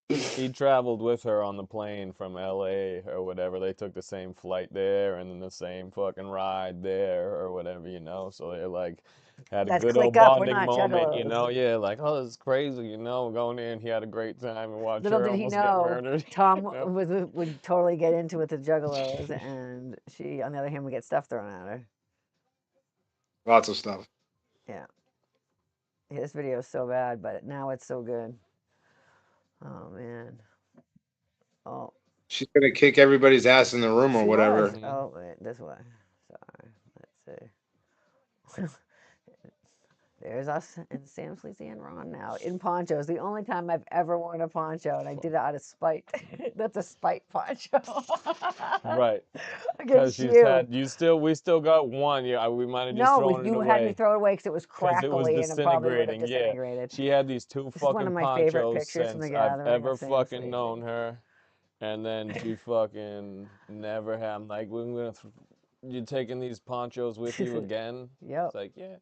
He traveled with her on the plane from LA or whatever. They took the same flight there and then the same fucking ride there or whatever, you know. So they like had a Let's good old click up. We're bonding not moment, you juggalos. know. Yeah, like, oh, this is crazy, you know. We're going in, he had a great time and watch Little her did he almost get know, murdered. Tom you know? would totally get into with the juggalos, and she, on the other hand, would get stuff thrown at her. Lots of stuff. Yeah. This video is so bad, but now it's so good. Oh man. Oh, She's gonna kick everybody's ass in the room or she whatever. was. Oh, wait, this way. Sorry. Let's see. There's us and Sam Sleazy and Ron now in ponchos. The only time I've ever worn a poncho, and I did it out of spite. That's a spite poncho. Right. Because Against you. we still got one. Yeah, we might have just No, thrown it you had me away. throw it away because it was Because it was crackly and it probably would have disintegrating, yeah. disintegrated. She had these two This is one of fucking my favorite ponchos pictures from the since I've gathering ever of Sam fucking Sleazy. known her. And then she fucking never had. I'm like, you taking these ponchos with you again? Yep. It's like, yeah.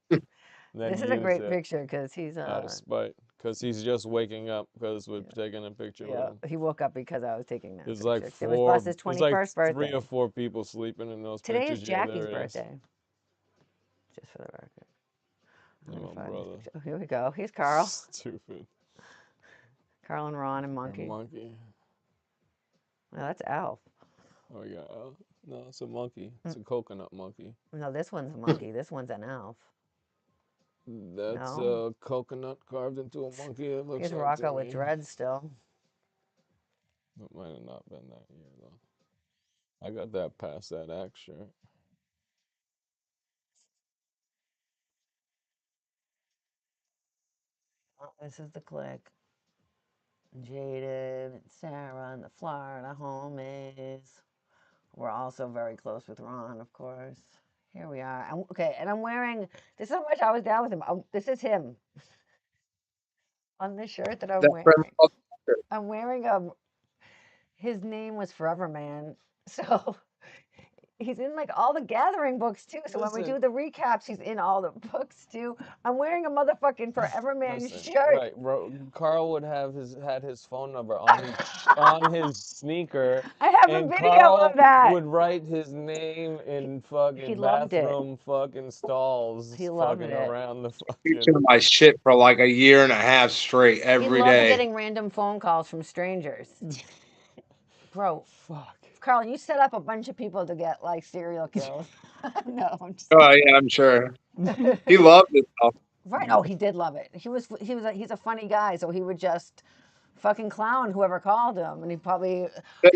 And then This he is a used great it picture because he's out of spite. Because he's just waking up because we're taking a picture with yeah, him. he woke up because I was taking that There's picture. like It was Bus's there's like 21st birthday. 3 or 4 people sleeping in those Today is pictures. Yeah, Jackie's there is. birthday. Just for the record. Oh, my brother. Oh, here we go. Here's Carl. Stupid. Carl and Ron and A Monkey. monkey. No, that's Alf. Oh, yeah. No, it's a monkey. It's a coconut monkey. No, this one's a monkey. This one's an Alf. That's No. a coconut carved into a monkey. It looks Here's like Rocco to with me. dreads still. It might have not been that year though. I got that past that act shirt. Oh, this is the click. Jaden and Sarah and the Florida homies. We're also very close with Ron, of course. Here we are. Okay, and I'm wearing. This is how much I was down with him. This is him on this shirt that I'm That friend wearing. I'm wearing a. His name was Forever Man, so he's in like all the gathering books too. So when we do Listen. the recaps, he's in all the books too. I'm wearing a motherfucking Forever Man Listen, shirt. right. Carl would have had his phone number on his sneaker, I have a and video Carl of that. would write his name in He fucking loved it. bathroom fucking stalls, He loved fucking it. around the Teaching fucking. my shit for like a year and a half straight He every loved day. getting random phone calls from strangers. Bro, Fuck. Carl, you set up a bunch of people to get like serial kills. No, I'm just Oh yeah, I'm sure. He loved it though. right. Oh, he did love it. He's a funny guy, so he would just fucking clown whoever called him, and he'd probably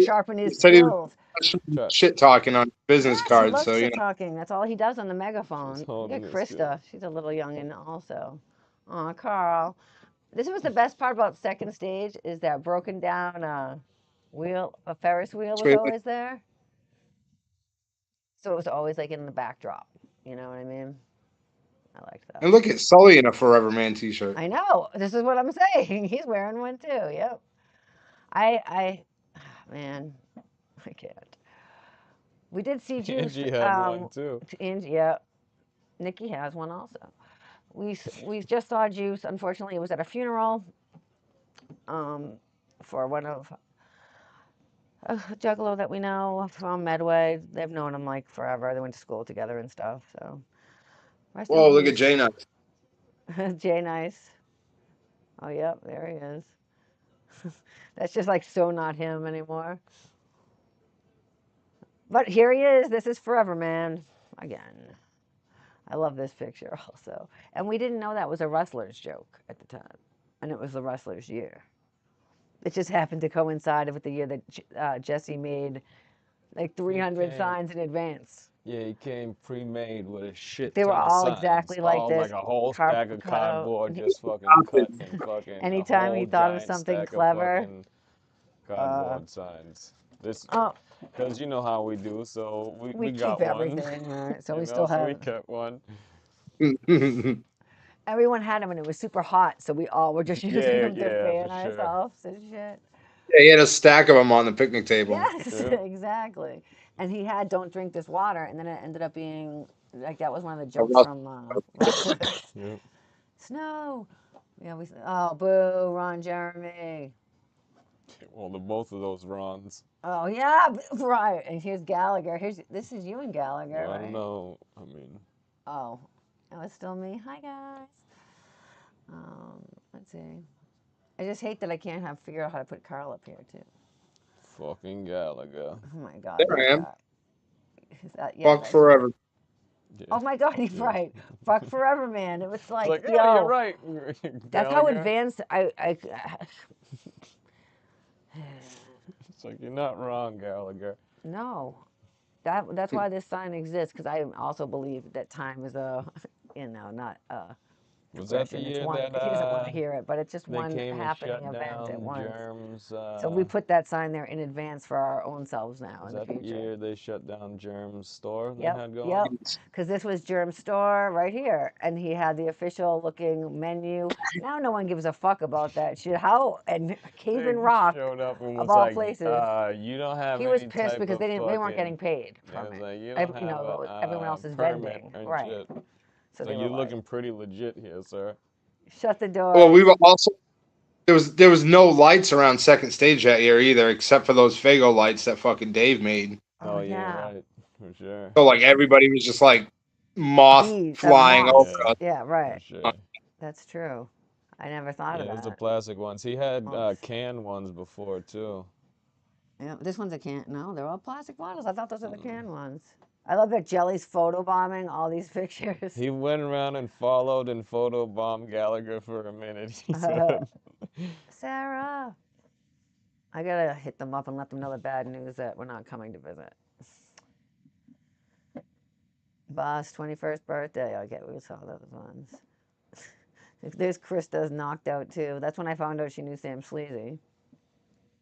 sharpen He his said he was skills. shit talking on business Yes, he cards, loves so you shit know. talking. That's all he does on the megaphone. Just Look holding at his Krista. She's a little youngin' also. Aw, Carl. This was the best part about second stage is that broken down a Ferris wheel was Sweet. Like, always there. So it was always like in the backdrop. You know what I mean? I liked that. And look at Sully in a Forever Man t-shirt. I know. This is what I'm saying. He's wearing one too. Yep. Man, I can't. We did see Juice. Angie had one too. Yeah. Nikki has one also. We just saw Juice. Unfortunately, it was at a funeral. For one of a Juggalo that we know from Medway. They've known him like forever. They went to school together and stuff. So rest in Whoa, look at peace. Jay Nuts. Jay Nice. Oh yep, there he is. That's just like so not him anymore. But here he is. This is Forever Man again. I love this picture also. And we didn't know that was a wrestler's joke at the time. And it was the wrestler's year. It just happened to coincide with the year that Jesse made like 300 signs in advance. Yeah, he came pre-made with a shit They were ton of all signs. exactly like all this. like a whole stack of cardboard just fucking cut and fucking Anytime he thought of something clever, cardboard signs. This, oh, because you know how we do, so we we got keep one. everything, right? So You we know, still so we have. kept one. Everyone had them, and it was super hot, so we all were just using them to fan for sure. ourselves and shit. Yeah, he had a stack of them on the picnic table. Yes, Yeah. exactly. And he had "Don't drink this water," and then it ended up being like that was one of the A jokes Rus- from Rustlers. Yeah. Snow. Yeah, we. Oh, boo, Ron Jeremy. Well, both of those runs. Oh yeah, right. And here's Gallagher. This is you and Gallagher, Well, I right? don't know. I mean, Oh, it's still me. Hi guys. Let's see. I just hate that I can't figure out how to put Carl up here too. fucking Gallagher. Oh my God, There that I am. guy. Is that, yeah, Fuck that's forever. Yeah. Oh my God, he's Yeah. right. Fuck Forever Man. It was It's like, like, yo, yeah, you're right. that's how Gallagher. advanced I It's like you're not wrong, Gallagher. no. That's why this sign exists, because I also believe that time is a, not a Was that the progression. It's year one. that He doesn't want to hear it, but it's just they one came and happening shut event at down once. Germs? So we put that sign there in advance for our own selves now Was in the that the future. year they shut down Germs store they Yep, had going? yep. Because this was Germ Store right here, and he had the official looking menu. Now no one gives a fuck about that shit. How and Cave Rock showed up and of was all like, places. you don't have He was any pissed type because of they weren't getting paid It from was it. like, you don't have Everyone else is permit vending, and right? shit. So So they were you're like, looking pretty legit here, sir. shut the door. Well, we were also there was no lights around second stage that year either, except for those Fago lights that fucking Dave made. Oh yeah, yeah. right, for sure. So like everybody was just like moth Bees, flying over moths. us. Yeah, For right. sure. That's true. I never thought Yeah, of it was the that. plastic ones. He had Oh. can ones before too. Yeah, this one's a can. No, they're all plastic bottles. I thought those were the can ones. I love that Jelly's photobombing all these pictures. He went around and followed and photobombed Gallagher for a minute. He said, Sarah. I gotta hit them up and let them know the bad news that we're not coming to visit. Boss, 21st birthday. Okay, we saw those ones. There's Krista's knocked out too. That's when I found out she knew Sam Sleazy.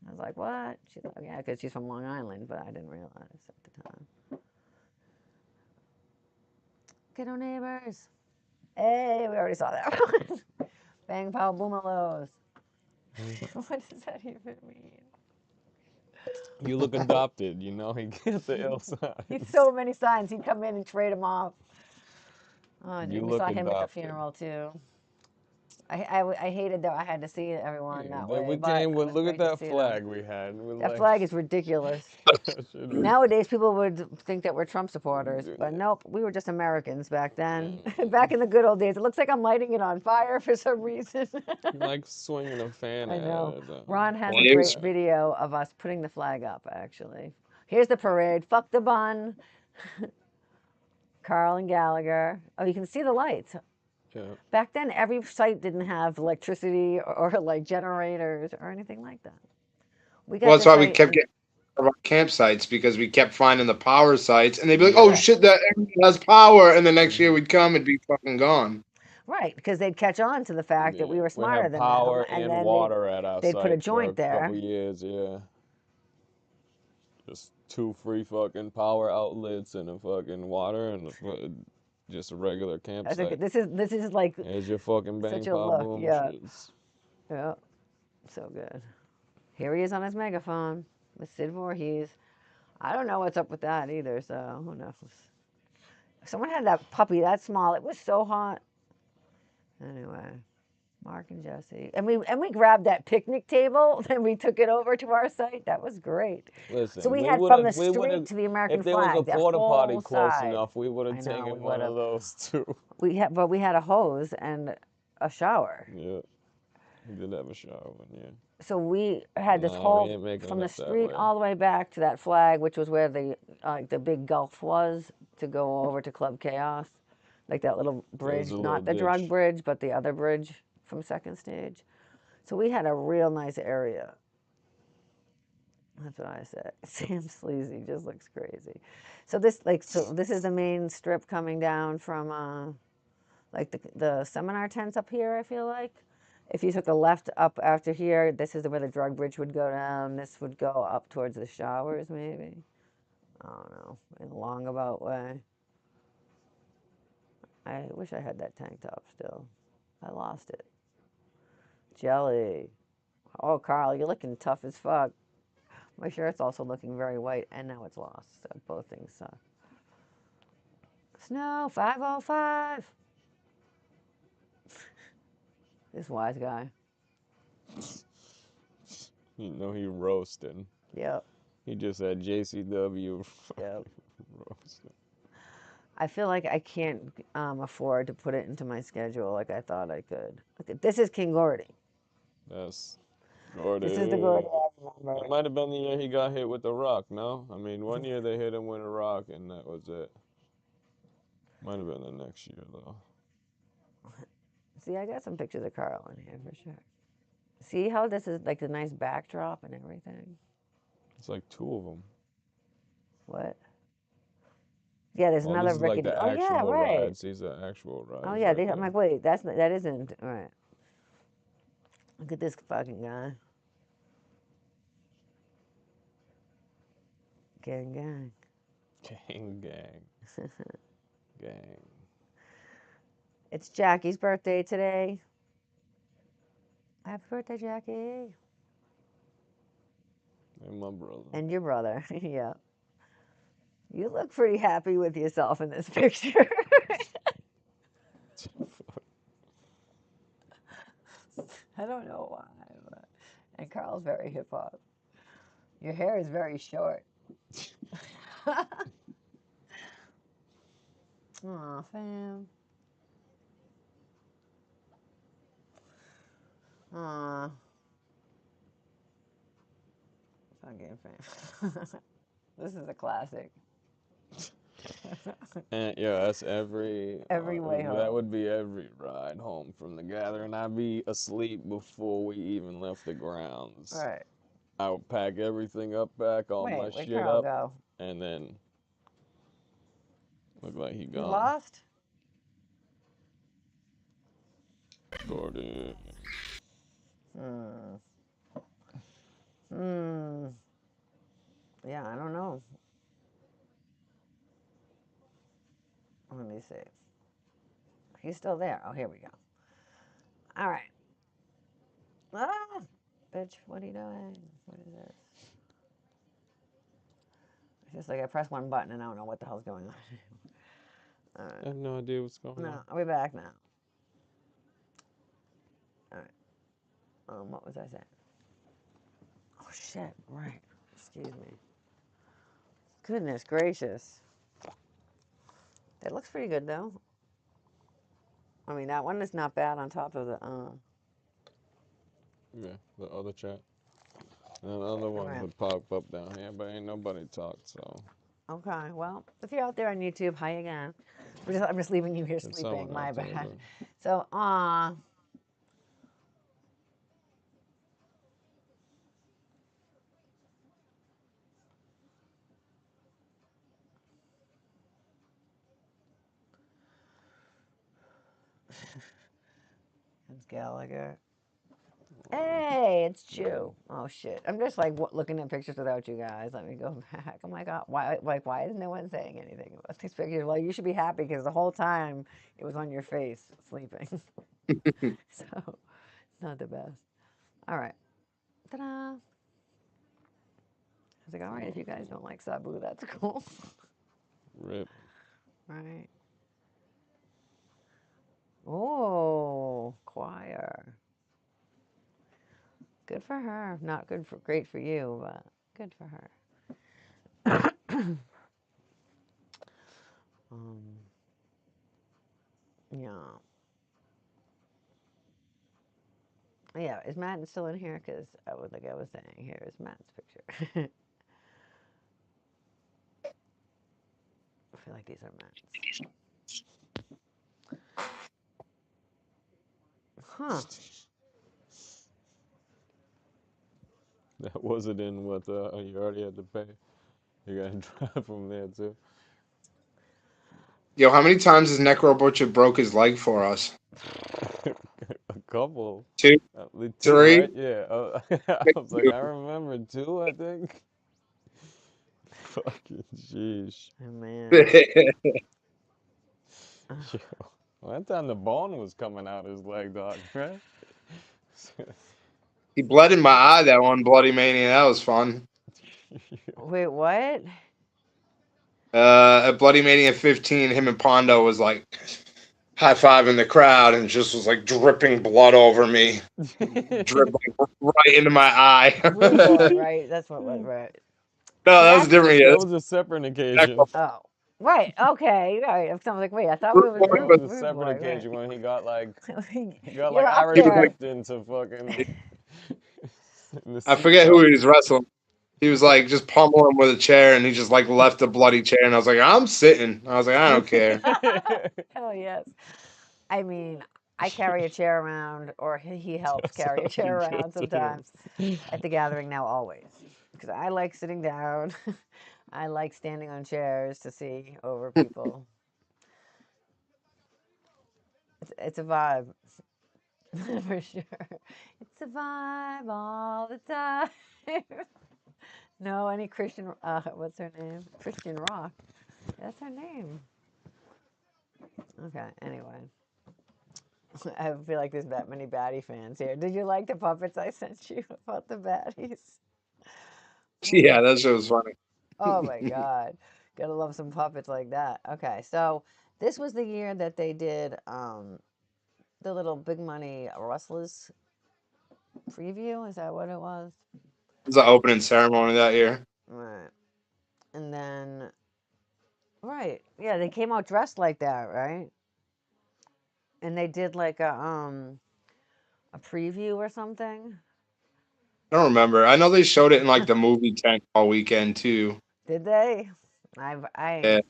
I was like, what? She's like, yeah, because she's from Long Island, but I didn't realize at the time. Kiddo neighbors. Hey, we already saw that one. Bang pow boomalos. What does that even mean? "You look adopted." You know, he gets the ill sign. He's so many signs. He'd come in and trade them off. Oh, You we look saw him at the adopted. funeral too. I hated that I had to see everyone that way. We but came it with, was look great at to that see flag them. we had. That flag is ridiculous. Nowadays, people would think that we're Trump supporters, but nope, we were just Americans back then. Back in the good old days. It looks like I'm lighting it on fire for some reason. like swinging a fan I at know. it. Ron has a It great is. video of us putting the flag up, actually. Here's the parade. Fuck the bun. Carl and Gallagher. Oh, you can see the lights. Yeah. Back then, every site didn't have electricity or like generators or anything like that. We got Well, that's this why we site kept in- getting our campsites because we kept finding the power sites, and they'd be like, Yeah. "Oh shit, that everything has power," and the next year we'd come, it'd be fucking gone. Right, because they'd catch on to the fact that we were smarter had than power them, and and then water at our they'd put a site for joint a couple there. years. Yeah. Just 2 free fucking power outlets and a fucking water and just a regular I think campsite. this is like There's your fucking bang such a pop look. boom Yeah. shits. Yeah. So good. Here he is on his megaphone with Sid Voorhees. I don't know what's up with that either, so who knows? If someone had that puppy that small, it was so hot. Anyway, Mark and Jesse. And we grabbed that picnic table and we took it over to our site. That was great. Listen, So we we had would from the have, we would street have, to the American if there was a flag, that porta potty whole close side. enough, we would I have know, taken we one would've. of those too. We had a hose and a shower. Yeah, we did have a shower one, yeah. So we had this Nah, we whole ain't making from it the up that street way. all the way back to that flag, which was where the big gulf was to go over to Club Chaos, like that little bridge, a little not the drug ditch. bridge, but the other bridge from Second Stage. So we had a real nice area. That's what I said. Sam Sleazy just looks crazy. So this is the main strip coming down from like the seminar tents up here, I feel like. If you took a left up after here, this is where the drug bridge would go down. This would go up towards the showers, maybe. I don't know, in a longabout way. I wish I had that tank top still. I lost it. Jelly. Oh, Carl, you're looking tough as fuck. My shirt's also looking very white, and now it's lost. So both things suck. Snow 505. This wise guy. You know he roasting. Yep. He just had JCW Yep. roasting. I feel like I can't afford to put it into my schedule like I thought I could. Okay, this is King Gordy. That's Gordy. This is the Gordy I remember. It might have been the year he got hit with the rock, no? I mean, one year they hit him with a rock and that was it. Might have been the next year, though. See, I got some pictures of Carl in here for sure. See how this is like a nice backdrop and everything? It's like two of them. What? Yeah, there's Well, another this is like Ricky. the Oh yeah, actual right. rides. These are actual rides. Oh yeah, right I'm there. like, wait, that isn't all right. Look at this fucking guy. Gang, gang. Gang, gang. Gang. It's Jackie's birthday today. Happy birthday, Jackie. And my brother. And your brother. Yeah. You look pretty happy with yourself in this picture. I don't know why. But... And Carl's very hip hop. Your hair is very short. Aw, fam. Aw. Fucking fam. This is a classic. And yeah, that's every Way home. That would be every ride home from the gathering. I'd be asleep before we even left the grounds. Right. I would pack everything up back, all my Where'd shit Carl up, go? and then look like he He gone. lost? Gordy. Yeah, I don't know. Let me see. He's still there. Oh, here we go. All right. Ah, bitch, what are you doing? What is this? It's just like I press one button and I don't know what the hell's going on. All right. I have no idea what's going on. No, are we back now? All right. What was I saying? Oh shit! Right. Excuse me. Goodness gracious. That looks pretty good though. I mean, that one is not bad on top of the. Yeah, the other chat. And other ones Right. would pop up down here, but ain't nobody talked, so. Okay, well, if you're out there on YouTube, hi again. I'm just leaving you here There's sleeping. someone My out there, bad. but- So, It's Gallagher. Hey, it's Jew. Oh shit! I'm just like looking at pictures without you guys. Let me go back. Oh my god! Why is no one saying anything about these pictures? Like you should be happy because the whole time it was on your face sleeping. So it's not the best. All right. Ta-da! I was like, all right, if you guys don't like Sabu, that's cool. Rip. Right. Oh, choir. Good for her. Not great for you, but good for her. um, yeah. Yeah, is Matt still in here? Because like I was saying, here is Matt's picture. I feel like these are Matt's. Huh. That wasn't in what you already had to pay. You gotta drive from there too. Yo, how many times has Necro Butcher broke his leg for us? A couple. Two, At least two, three. right? Yeah. I was like, I remember two, I think. Fucking sheesh. Oh, man. Yo. One time the bone was coming out his leg, dog, right? He bled in my eye that one Bloody Mania. That was fun. Wait, what? At Bloody Mania 15, him and Pondo was like high fiving the crowd and just was like dripping blood over me, dripping right into my eye. Blue No, boy, right? That's what was right. that was That's different. That Yeah, was a separate occasion. oh, right. Okay, right. I was like, wait, I thought Blue we was Boy That rude, was was- a rude separate boy, right? occasion when he got like You're up he Irish was like, there. whipped into fucking in the I seat forget who belt. he was wrestling. He was like just pummeling him with a chair, and he just like left a bloody chair. And I was like, I'm sitting. I was like, I don't care. Hell yes. I mean, I carry a chair around, or he helps That's carry a how he chair around gets to him. sometimes at the gathering now, always. Because I like sitting down. I like standing on chairs to see over people. It's a vibe, for sure. It's a vibe all the time. No, any Christian, what's her name? Christian Rock. That's her name. Okay, anyway. I feel like there's that many baddie fans here. Did you like the puppets I sent you about the baddies? Yeah, that shit was funny. Oh my God. Gotta love some puppets like that. Okay, so this was the year that they did the little big money wrestlers preview. Is that what it was? It was the opening ceremony that year. Right. And then, right. Yeah, they came out dressed like that, right? And they did like a preview or something. I don't remember. I know they showed it in like the movie tent all weekend too. Did they? I Yeah.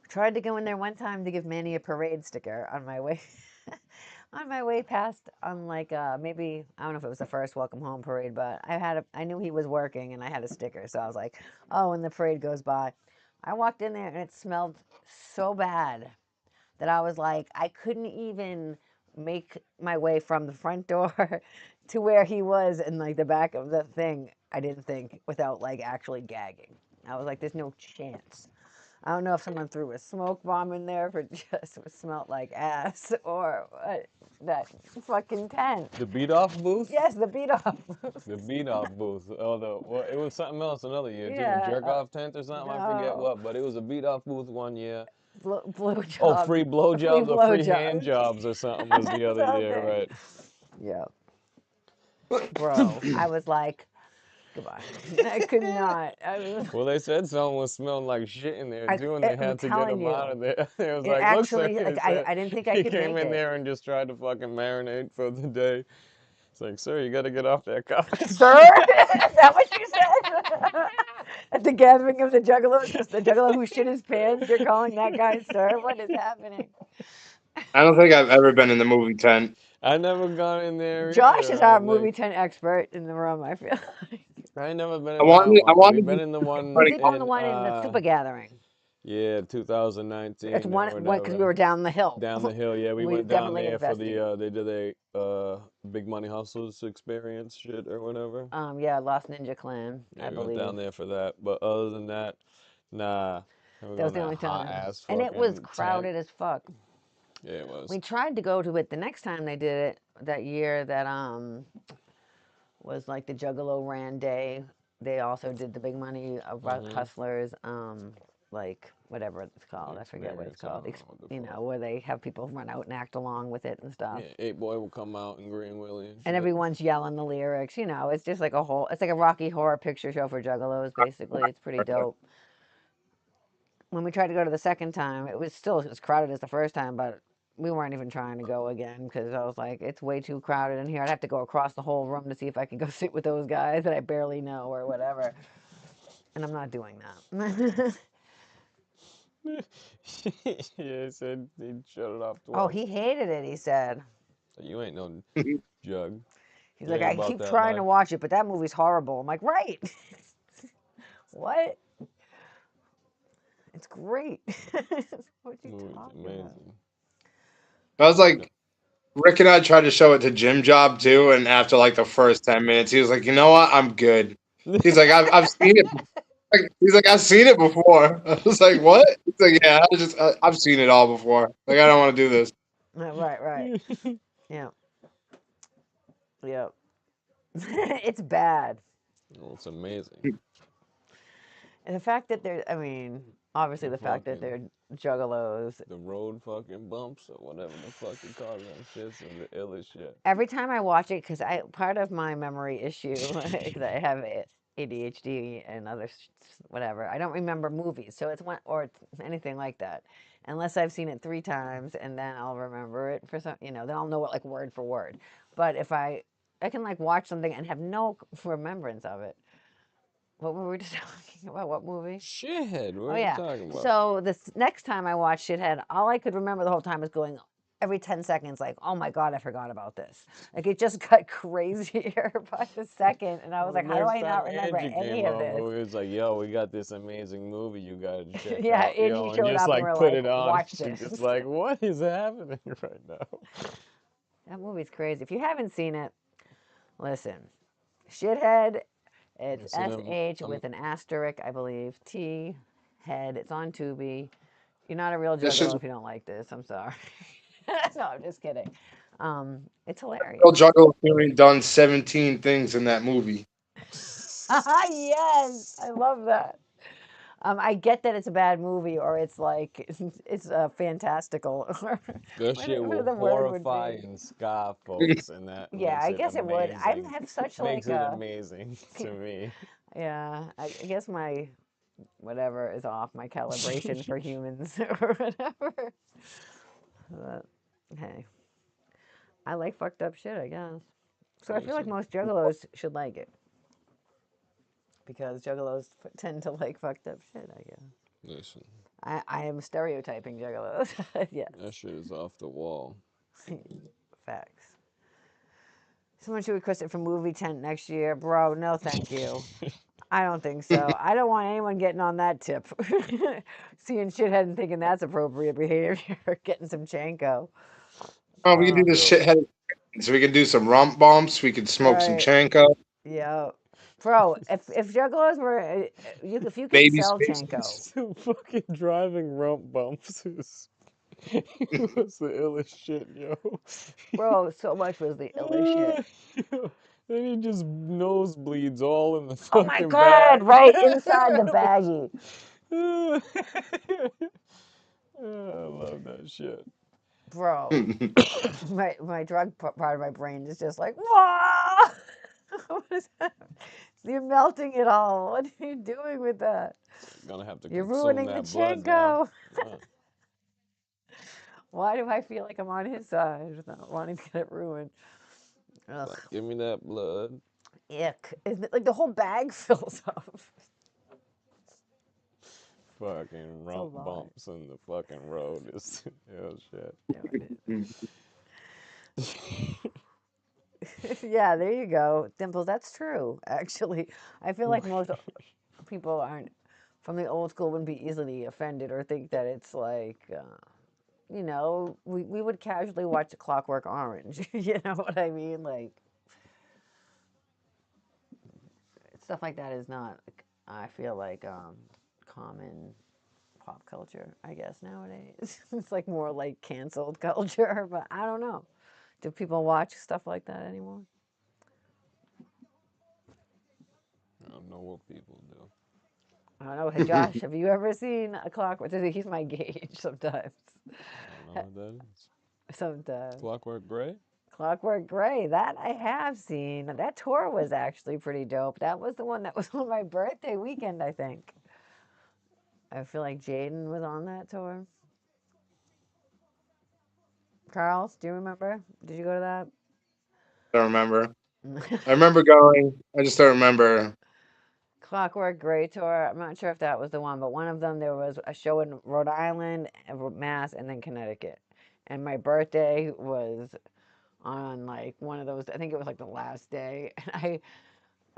tried to go in there one time to give Manny a parade sticker on my way on my way past on like maybe I don't know if it was the first welcome home parade, but I knew he was working and I had a sticker, so I was like, oh, when the parade goes by. I walked in there and it smelled so bad that I was like, I couldn't even make my way from the front door to where he was in like the back of the thing. I didn't think without like actually gagging. I was like, there's no chance. I don't know if someone threw a smoke bomb in there for just it smelled like ass or what. That fucking tent. The beat off booth? Yes, the beat off. The beat off booth. Oh, well, it was something else another year too. The Yeah. jerk off tent or something. I forget No. what, but it was a beat off booth one year. Blow job. Oh, free blowjobs or free hand jobs or something was the other year, Something. right? Yeah. Bro, I was like, goodbye. I could not. Well, they said someone was smelling like shit in there too, and they I'm had to get telling him out you. of there. It was It like, look, sir, actually, like, he said- I didn't think I he could came make in it. there and just tried to fucking marinate for the day. It's like, sir, you got to get off that couch. Sir? Is that what you said? At the gathering of the juggalos, the juggalo who shit his pants, you're calling that guy sir? What is happening? I don't think I've ever been in the movie tent. I never gone in there Josh either. is our movie tent expert in the room, I feel like. I ain't never been I in that wanted. I one. We've wanted. been in the We one did To, the in one in the super gathering. Yeah, 2019 It's or one because we whatever. were down the hill. Down the hill, yeah, we We went down definitely there for invested. the they did a Big Money Hustles experience shit or whatever. Yeah, Lost Ninja Clan, Yeah, I we went believe. down there for that. But other than that, nah. We That were was on the that only hot time. ass And it was fucking tent. crowded as fuck. Yeah, it was. We tried to go to it the next time they did it that year that was like the Juggalo Ran Day. They also did the Big Money Mm-hmm. Hustlers, like whatever it's called. I forget what it's Experience. I called. don't know what the You fuck. know, where they have people run out and act along with it and stuff. Yeah, 8 Boy will come out in Green Willie and And shit. everyone's yelling the lyrics. You know, it's just like it's like a Rocky Horror Picture Show for Juggalos. Basically, it's pretty dope. When we tried to go to the second time, it was still as crowded as the first time, but we weren't even trying to go again because I was like, it's way too crowded in here. I'd have to go across the whole room to see if I could go sit with those guys that I barely know or whatever. And I'm not doing that. Yeah, he said he'd shut it off Oh, twice. he hated it, he said. So you ain't no jug. He's You like, ain't I about keep that trying to life. watch it, but that movie's horrible. I'm like, right. What? It's great. What you Movie's talking about? amazing. I was No. like, Rick and I tried to show it to Jim Job too, and after like the first 10 minutes, he was like, "You know what? I'm good." He's like, "I've seen it." He's like, "I've seen it before." I was like, "What?" He's like, "Yeah, I've seen it all before. Like, I don't want to do this." Right, right. Yeah, yeah. It's bad. Oh, it's amazing. And the fact that they're, I mean, obviously The the fact that fucking they're juggalos. the road fucking bumps or whatever the fuck you call them shits are the illest shit. Every time I watch it, because part of my memory issue, because I have ADHD and other whatever, I don't remember movies. So it's one, or it's anything like that, unless I've seen it 3 times and then I'll remember it for some, then I'll know it like word for word. But if I can like watch something and have no remembrance of it. What were we just talking about? What movie? Shithead, what Oh are you yeah. talking about? So this next time I watched Shithead, all I could remember the whole time was going every 10 seconds, like, oh my God, I forgot about this. Like it just got crazier by the second. And I was The like, how do next I time not remember Angie any came of over, this? we was like, yo, we got this amazing movie you gotta check Yeah, out, Angie yo, and showed just up and like we're put like, it on, and watch she this. just like, what is happening right now? That movie's crazy. If you haven't seen it, listen. Shithead, it's Listen, SH with an asterisk, I believe. T, head. It's on Tubi. You're not a real This shit's juggalo if you don't like this. I'm sorry. No, I'm just kidding. It's real hilarious. Juggalo Theory done 17 things in that movie. Yes, I love that. I get that it's a bad movie or it's like it's fantastical or that shit whatever will the word would horrify be. and scar folks, and that Yeah, makes I it guess it would. I amazing. have such Makes like it a amazing to me. yeah. I guess my whatever is off my calibration for humans or whatever. But, hey, I like fucked up shit. I guess. So I feel like Listen, most juggalos should like it because juggalos tend to like fucked up shit. I guess. listen, I am stereotyping juggalos. Yes. that shit is off the wall. Facts. Someone should request it for movie tent next year, bro. No, thank you. I don't think so. I don't want anyone getting on that tip. Seeing shithead and thinking that's appropriate behavior. Getting some chanko. Oh, we can do this Yo, shithead. So we can do some rump bumps. We can smoke some Right. chanko, Yeah. Bro, if juggalos were, if you could baby sell chanko, spaces. the fucking driving rump bumps is was the illest shit, yo. bro, so much was the illest shit. Then he just nosebleeds all in the Oh my fucking god, bag. right inside the baggie. I love that shit. Bro, my drug part of my brain is just like, whoa! What is that? You're melting it all. What are you doing with that? Gonna have to You're consume ruining the that blood now. Chinko. Uh, Why do I feel like I'm on his side without wanting to get it ruined? Ugh, like, give me that blood. ick. Isn't it, like the whole bag fills up. Fucking It's a rump lot. bumps in the fucking road is hell shit. Yeah, yeah, there you go. Dimples, that's true, actually. I feel like most people aren't from the old school wouldn't be easily offended or think that it's like, we would casually watch A Clockwork Orange. You know what I mean? Like, stuff like that is not, I feel like, common pop culture, I guess, nowadays. It's like more like canceled culture, but I don't know. Do people watch stuff like that anymore? I don't know what people do. I don't know. Hey, Josh, have you ever seen A Clockwork? He's my gauge sometimes. I don't know what that is. Sometimes. Clockwork Gray? Clockwork Gray, that I have seen. That tour was actually pretty dope. That was the one that was on my birthday weekend, I think. I feel like Jaden was on that tour. Carl, do you remember? Did you go to I don't remember. that? I remember going. I just don't remember. Clockwork Gray tour. I'm not sure if that was the one, but one of them there was a show in Rhode Island, Mass, and then Connecticut. And my birthday was on like one of those. I think it was like the last day, and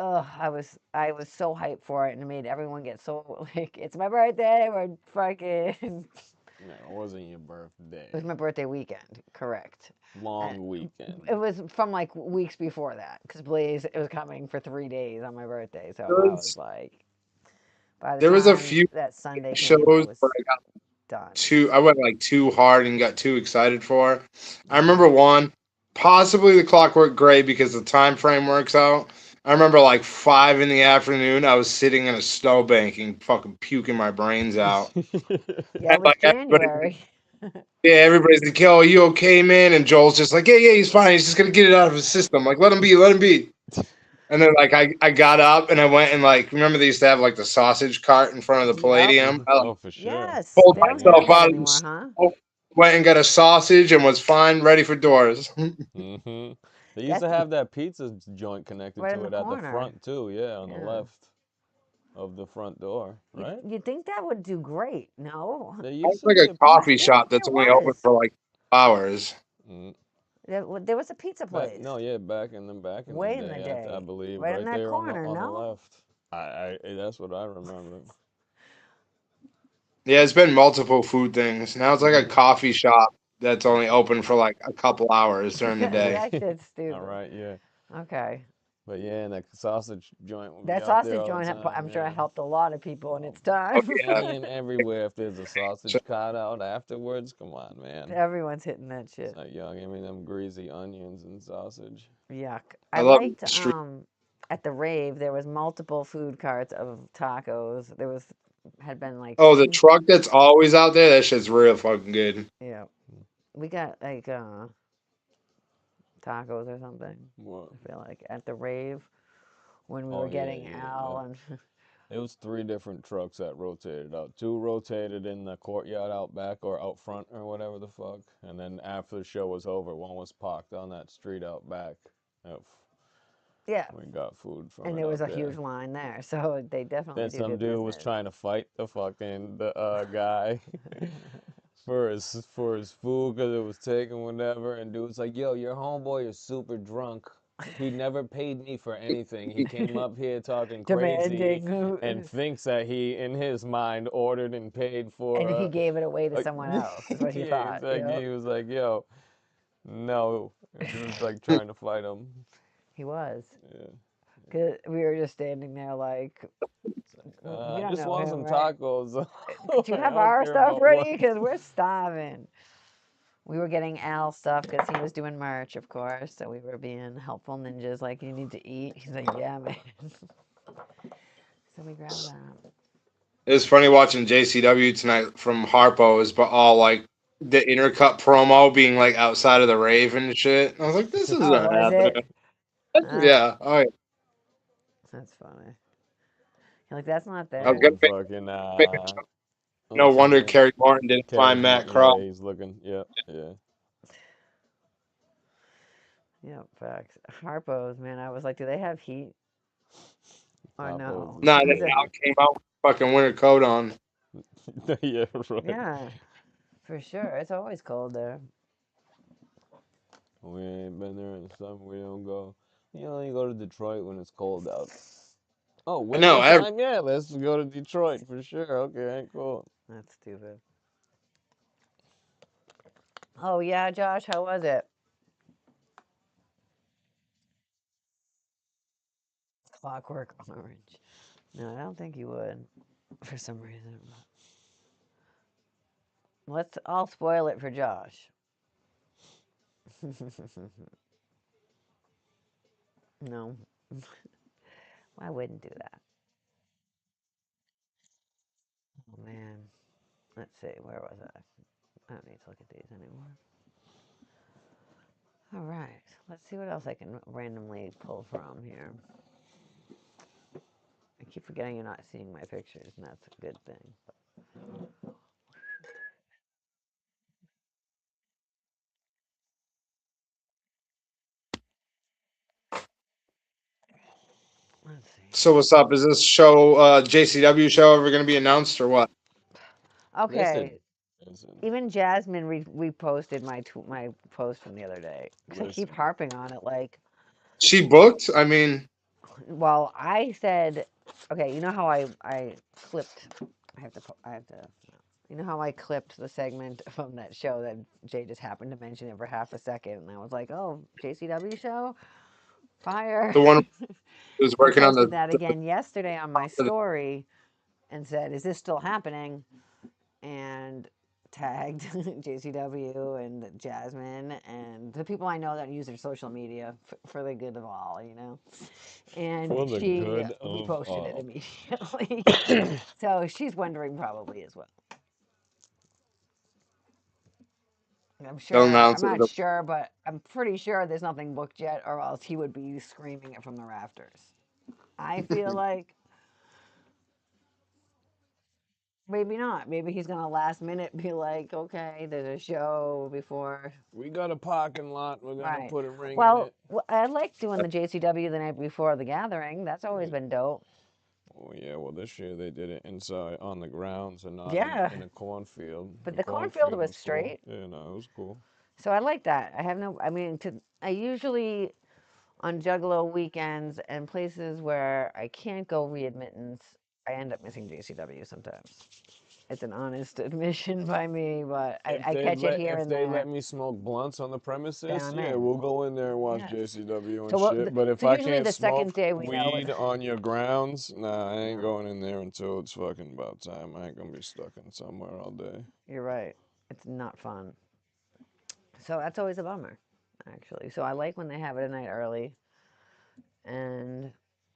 I was so hyped for it, and it made everyone get so like, it's my birthday. We're fucking. No, it wasn't your birthday. It was my birthday weekend, correct? Long weekend. It was from like weeks before that, because Blaze it was coming for 3 days on my birthday, so There I was was, like, by the there was a time few that Sunday came, I shows was where I got done. I went like too hard and got too excited for. I Mm-hmm. remember one, possibly the Clockwork Gray because the time frame works out. I remember like 5 in the afternoon. I was sitting in a snowbank and fucking puking my brains out. Yeah, And it was like everybody, January. yeah, everybody's like, "Yo, are you okay, man?" And Joel's just like, "Yeah, yeah, he's fine. He's just gonna get it out of his system. Like, let him be, let him be." And then like I got up and I went and like remember they used to have like the sausage cart in front of the Yep. Palladium. I like Oh, for sure. Yes, pulled they don't Yeah. have myself that out of the anymore, huh? snow, went and got a sausage and was fine, ready for doors. hmm They used That's to have that pizza joint connected right in to the it at the corner. front too. Yeah, on the Yeah. left of the front door, right? You'd think that would do great, no? There It's used to like be a a coffee pizza. shop that's There only open was. for like hours. Mm. There was a pizza Back, place no, yeah, back in the way in the day, I day, believe, right in right that there on the corner, no? left. That's what I remember. Yeah, it's been multiple food things. Now it's like a Mm. coffee shop that's only open for like a couple hours during the See, day. that shit's All stupid. right, yeah, Okay. but yeah, and that sausage joint would be That out there sausage all the joint, time. I'm sure, Yeah. helped a lot of people in Oh, its Oh time. yeah. man, everywhere if there's a So sausage cut out afterwards, come on, man. Everyone's hitting that It's shit. like, yo, give me them greasy onions and sausage. Yuck. I I love liked street. at the rave there was multiple food carts of tacos. There was had been like Oh, the two. truck that's always out there, that shit's real fucking good. Yeah. We got like tacos or something. What? I feel like at the rave when we Oh were yeah, getting yeah, Al yeah. and It was three different trucks that rotated out. Two rotated in the courtyard out back or out front or whatever the fuck. And then after the show was over, one was parked on that street out back. Yep. yeah, We got food from and it there was out a huge there. line there. So they definitely Then do some good dude was business. trying to fight the guy for his food because it was taken whatever. And dude was like, "Yo, your homeboy is super drunk. He never paid me for anything. He came up here talking crazy Demanding, and thinks that he, in his mind, ordered and paid for and he gave it away to a someone else. Is what he yeah, thought. Yep. he was like, yo, no. And dude was like trying to fight him. He was. Yeah. Cause we were just standing there like, It's like, You I don't just know want him, some right? tacos. Could you I have don't our care stuff about what. ready? Because we're starving. We were getting Al stuff because he was doing merch, of course. So we were being helpful ninjas, like, you need to eat. He's like, yeah, man. So we grabbed that. It was funny watching JCW tonight from Harpo's, but all like the intercut promo being like outside of the rave and shit. I was like, this Oh, isn't was happening. it? Uh, Yeah. Oh yeah. that's funny. You're like, that's not I was there. gonna And fucking make a joke. No what's his wonder name? Kerry Martin didn't Kerry find Matt Martin. Cross. Yeah, he's looking. Yeah, yeah. Yep, facts. Harpo's, man. I was like, do they have heat or Tacos no? is Nah, and then Is it? Al crazy. came out with a fucking winter coat on. Yeah, right. Yeah, for sure. It's always cold there. We ain't been there in the summer. We don't go. You only go to Detroit when it's cold out. Oh, I know. winter time? Yeah, let's go to Detroit for sure. Okay, cool. That's stupid. Oh yeah, Josh, how was it? Clockwork Orange. No, I don't think you would, for some reason. I'll spoil it for Josh. No, I wouldn't do that. Oh man. Let's see, where was I? I don't need to look at these anymore. All right, let's see what else I can randomly pull from here. I keep forgetting you're not seeing my pictures, and that's a good thing. Let's see. So what's up? Is this show JCW show ever going to be announced or what? Okay, Listen. even Jasmine reposted my post from the other day. 'Cause I keep Listen. harping on it. Like, She booked? I mean, well, I said, okay, you know how I clipped. I have to. You know how I clipped the segment from that show that Jay just happened to mention it for half a second, and I was like, "Oh, JCW show, fire!" the one who was I working on posted that again yesterday on my the story and said, "Is this still happening?" And tagged JCW and Jasmine and the people I know that use their social media for the good of all, you know. And For the she good of reposted it all. immediately. So she's wondering probably as well. I'm they'll sure, I'm announce not it. sure, but I'm pretty sure there's nothing booked yet, or else he would be screaming it from the rafters. I feel like maybe not. Maybe he's gonna last minute be like, okay, there's a show before. We got a parking lot. We're gonna Right. put a ring in Well, it. I like doing the JCW the night before the gathering. That's always been dope. Oh yeah, well this year they did it inside on the grounds and not Yeah. in a cornfield. But The the cornfield was was cool. straight. Yeah, no, it was cool. So I like that. I usually on Juggalo weekends and places where I can't go readmittance, I end up missing JCW sometimes. It's an honest admission by me, but I catch it here If and they there. let me smoke blunts on the Then premises, I'm yeah, in. we'll go in there and watch Yes. JCW So and shit. But if so I usually can't the second smoke day we know it. weed on your grounds, nah, I ain't No, going in there until it's fucking about time. I ain't gonna be stuck in somewhere all day. you're right. It's not fun. So that's always a bummer, actually. So I like when they have it a night early, and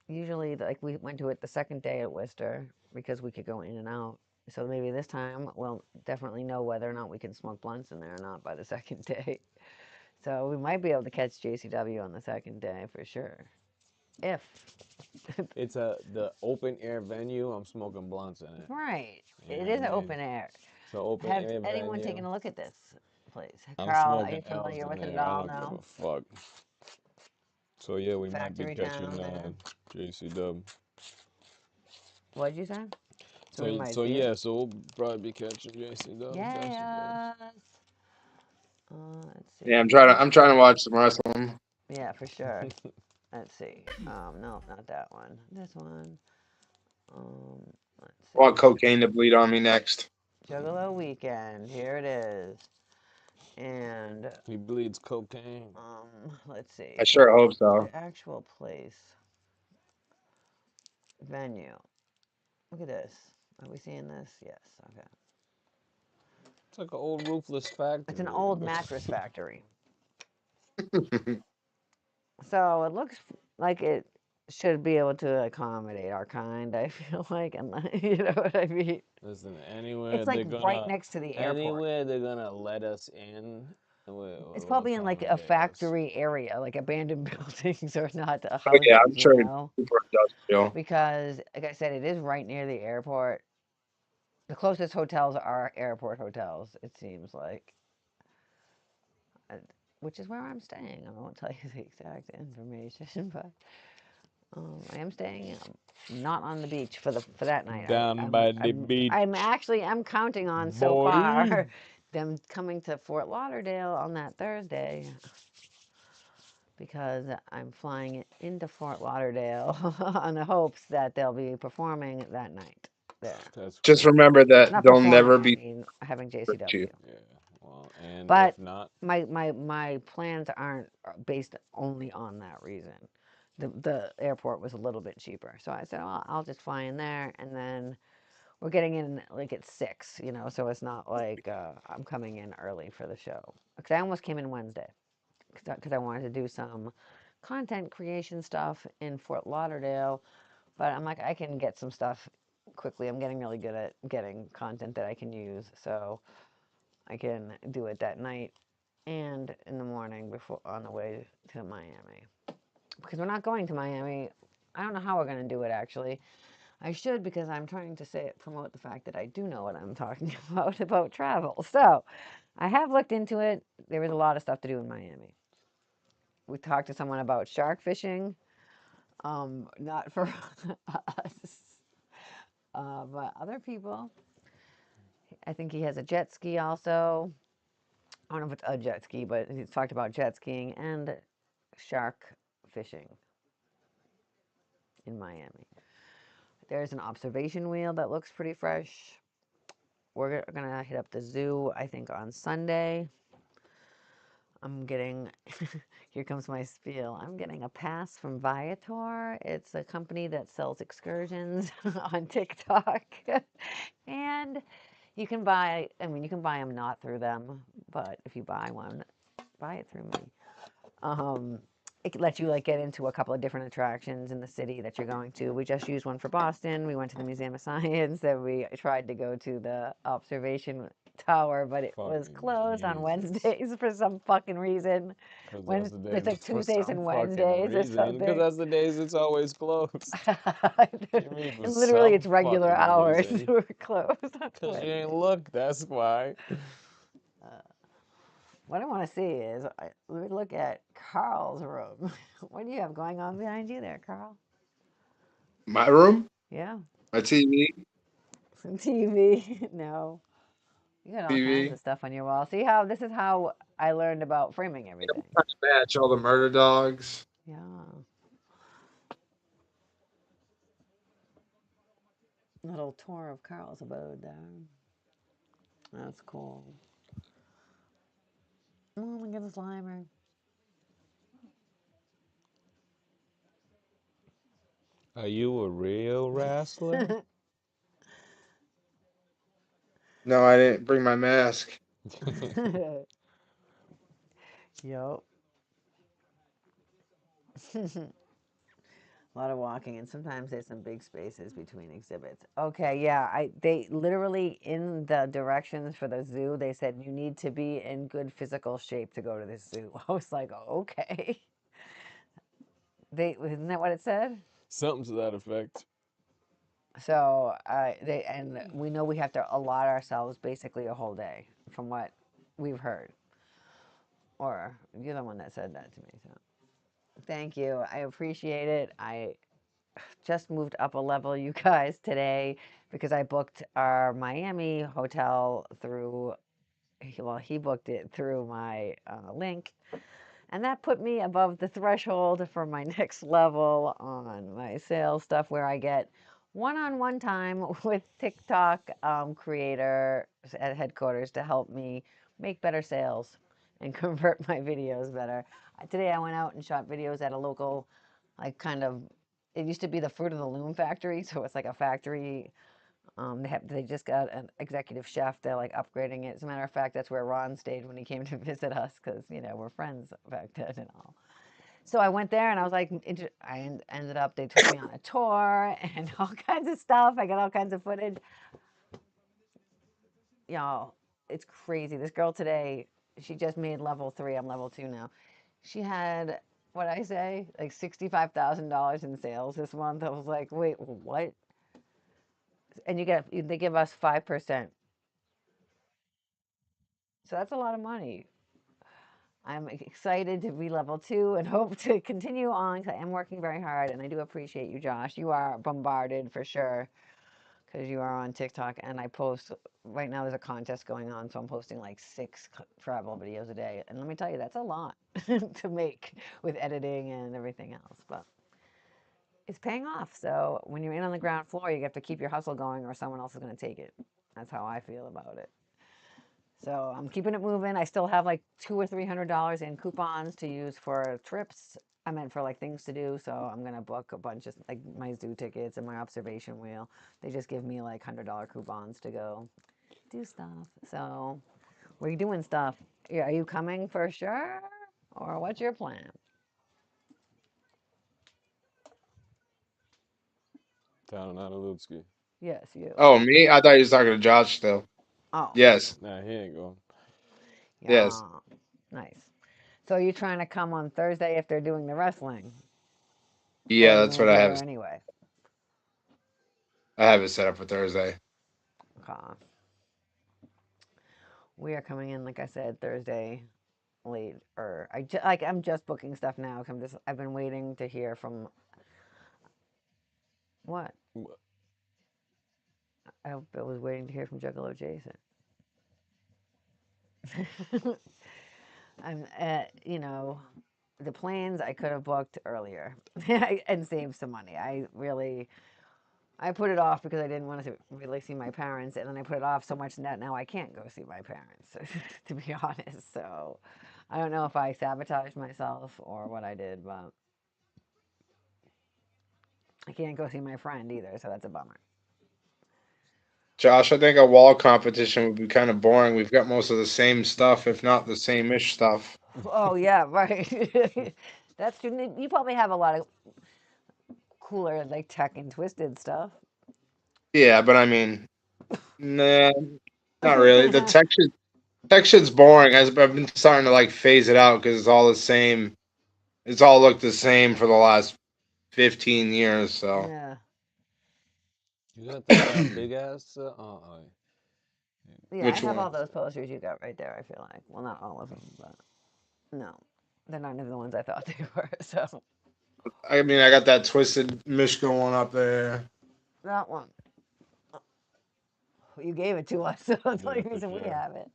usually like we went to it the second day at Worcester because we could go in and out. So maybe this time we'll definitely know whether or not we can smoke blunts in there or not by the second day. So we might be able to catch JCW on the second day for sure. If It's the open air venue. I'm smoking blunts in it. right, You know it what is I an mean? open air. So open Have air anyone venue. taken a look at this place? I'm Carl, are you smoking L's familiar in with it at there. I all don't give now? a fuck. So yeah, we might be Factory catching Town there. JC Dub. What'd you say? So we might So see it. yeah, so we'll probably be catching JC Dub face to face. Yes. Let's Yeah, see. I'm trying to watch some wrestling. Yeah, for sure. Let's see. No, not that one. This one. Um, let's I want see. cocaine to bleed on me next. Juggalo Weekend. Here it is. And He bleeds cocaine. let's see. I sure hope so. The actual place. Venue. Look at this. Are we seeing this? Yes. Okay. It's like an old roofless It's an factory. old mattress factory. So it looks like it should be able to accommodate our kind, I feel like, and you know what I mean? Listen, It's like right next to the airport. anywhere they're gonna let us in, It's will probably in like a accommodate us. factory area, like abandoned buildings or not Oh yeah, houses, I'm you sure it's know? super industrial. Because, like I said, it is right near the airport. The closest hotels are airport hotels, it seems like, uh, which is where I'm staying. I won't tell you the exact information, but I am staying not on the beach for that night. Down by the beach, I'm counting on so boy. far them coming to Fort Lauderdale on that Thursday. because I'm flying into Fort Lauderdale on the hopes that they'll be performing that night there. That's Just cool. remember that Not they'll performing, never I be mean having with JCW. you. Yeah. Well, and But if not, my plans aren't based only on that reason. The airport was a little bit cheaper, so I said, well, I'll just fly in there, and then we're getting in like at 6, so it's not like I'm coming in early for the show. Because I almost came in Wednesday because I wanted to do some content creation stuff in Fort Lauderdale, but I'm like, I can get some stuff quickly. I'm getting really good at getting content that I can use, so I can do it that night and in the morning before on the way to Miami. Because we're not going to Miami. I don't know how we're going to do it actually. I should, because I'm trying to promote the fact that I do know what I'm talking about travel. So I have looked into it. There is a lot of stuff to do in Miami. We talked to someone about shark fishing. Not for us, but other people. I think he has a jet ski also. I don't know if it's a jet ski, but he's talked about jet skiing and shark fishing in Miami. There's an observation wheel that looks pretty fresh. We're gonna hit up the zoo, I think, on Sunday. I'm getting, here comes my spiel. I'm getting a pass from Viator. It's a company that sells excursions on TikTok. And you can buy, you can buy them not through them, but if you buy one, buy it through me. It lets you like get into a couple of different attractions in the city that you're going to. We just used one for Boston. We went to the Museum of Science, and we tried to go to the observation tower, but it was fucking closed on Jesus. Wednesdays for some fucking reason. Because When that's the it's days like for Tuesdays some and fucking Wednesdays or reason. Because something. that's the days it's always closed. You mean for And literally, some it's regular fucking hours. reason? We're closed on Because you ain't Wednesdays. look, that's why. What I want to see is, let me look at Carl's room. What do you have going on behind you there, Carl? My room, Yeah, my TV, some TV. No, you got all kinds TV. of stuff on your wall. See how this is how I learned about framing everything. Trying to match all the murder dogs. Yeah, little tour of Carl's abode there. That's cool. Oh, look at the Slimer. Are you a real wrestler? No, I didn't bring my mask. Yup. A lot of walking, and sometimes there's some big spaces between exhibits. Okay, yeah, they literally in the directions for the zoo, they said you need to be in good physical shape to go to this zoo. I was like, okay. Isn't that what it said? Something to that effect. So we know we have to allot ourselves basically a whole day, from what we've heard. Or you're the one that said that to me. So thank you. I appreciate it. I just moved up a level, you guys, today because I booked our Miami hotel through, well, he booked it through my link. And that put me above the threshold for my next level on my sales stuff, where I get one-on-one time with TikTok creators at headquarters to help me make better sales and convert my videos better. Today I went out and shot videos at a local, like kind of, it used to be the Fruit of the Loom factory, so it's like a factory. They just got an executive chef. They're like upgrading it. As a matter of fact, that's where Ron stayed when he came to visit us, because we're friends back then and all. So I went there and I was like, ended up. They took me on a tour and all kinds of stuff. I got all kinds of footage. Y'all, it's crazy. This girl today, she just made level 3. I'm level 2 now. She had, what I say, like $65,000 in sales this month. I was like, wait, what? And they give us 5%. So that's a lot of money. I'm excited to be level 2 and hope to continue on, because I am working very hard, and I do appreciate you, Josh. You are bombarded for sure. because you are on TikTok, and I post right now. There's a contest going on, so I'm posting like 6 travel videos a day. And let me tell you, that's a lot to make with editing and everything else. But it's paying off. So when you're in on the ground floor, you have to keep your hustle going, or someone else is going to take it. That's how I feel about it. So I'm keeping it moving. I still have like $200 or $300 in coupons to use for trips. I meant for like things to do. So I'm gonna book a bunch of like my zoo tickets and my observation wheel. They just give me like $100 coupons to go do stuff. So we're doing stuff. Yeah, are you coming for sure, or what's your plan? Down in Analutski. Yes, you. Oh, me? I thought you was talking to Josh still. Oh, Yes. Nah, he ain't going. Yes. yeah, nice. So you're trying to come on Thursday if they're doing the wrestling, or Yeah, are you that's gonna what I be have. there anyway? I have it set up for Thursday. Okay. We are coming in, like I said, Thursday late. Or I'm just booking stuff now. 'Cause I've been waiting to hear from what I was waiting to hear from Juggalo Jason. I'm, the plans I could have booked earlier and saved some money. I put it off because I didn't want to really see my parents, and then I put it off so much that now I can't go see my parents, to be honest. So I don't know if I sabotaged myself or what I did, but I can't go see my friend either, so that's a bummer. Josh, I think a wall competition would be kind of boring. We've got most of the same stuff, if not the same-ish stuff. Oh yeah, right. That's true. You probably have a lot of cooler like tech and twisted stuff. Yeah, but I mean, nah, not really. The tech shit's boring. I've been starting to like phase it out because it's all the same. It's all looked the same for the last 15 years. So Yeah, You got that big ass. yeah. I which have one? all those posters you got right there. I feel like, well, not all of them, but no, they're not even the ones I thought they were. So I mean, I got that twisted Mishka one up there. that one, you gave it to us, so that's the Yeah, only for reason we sure. have it.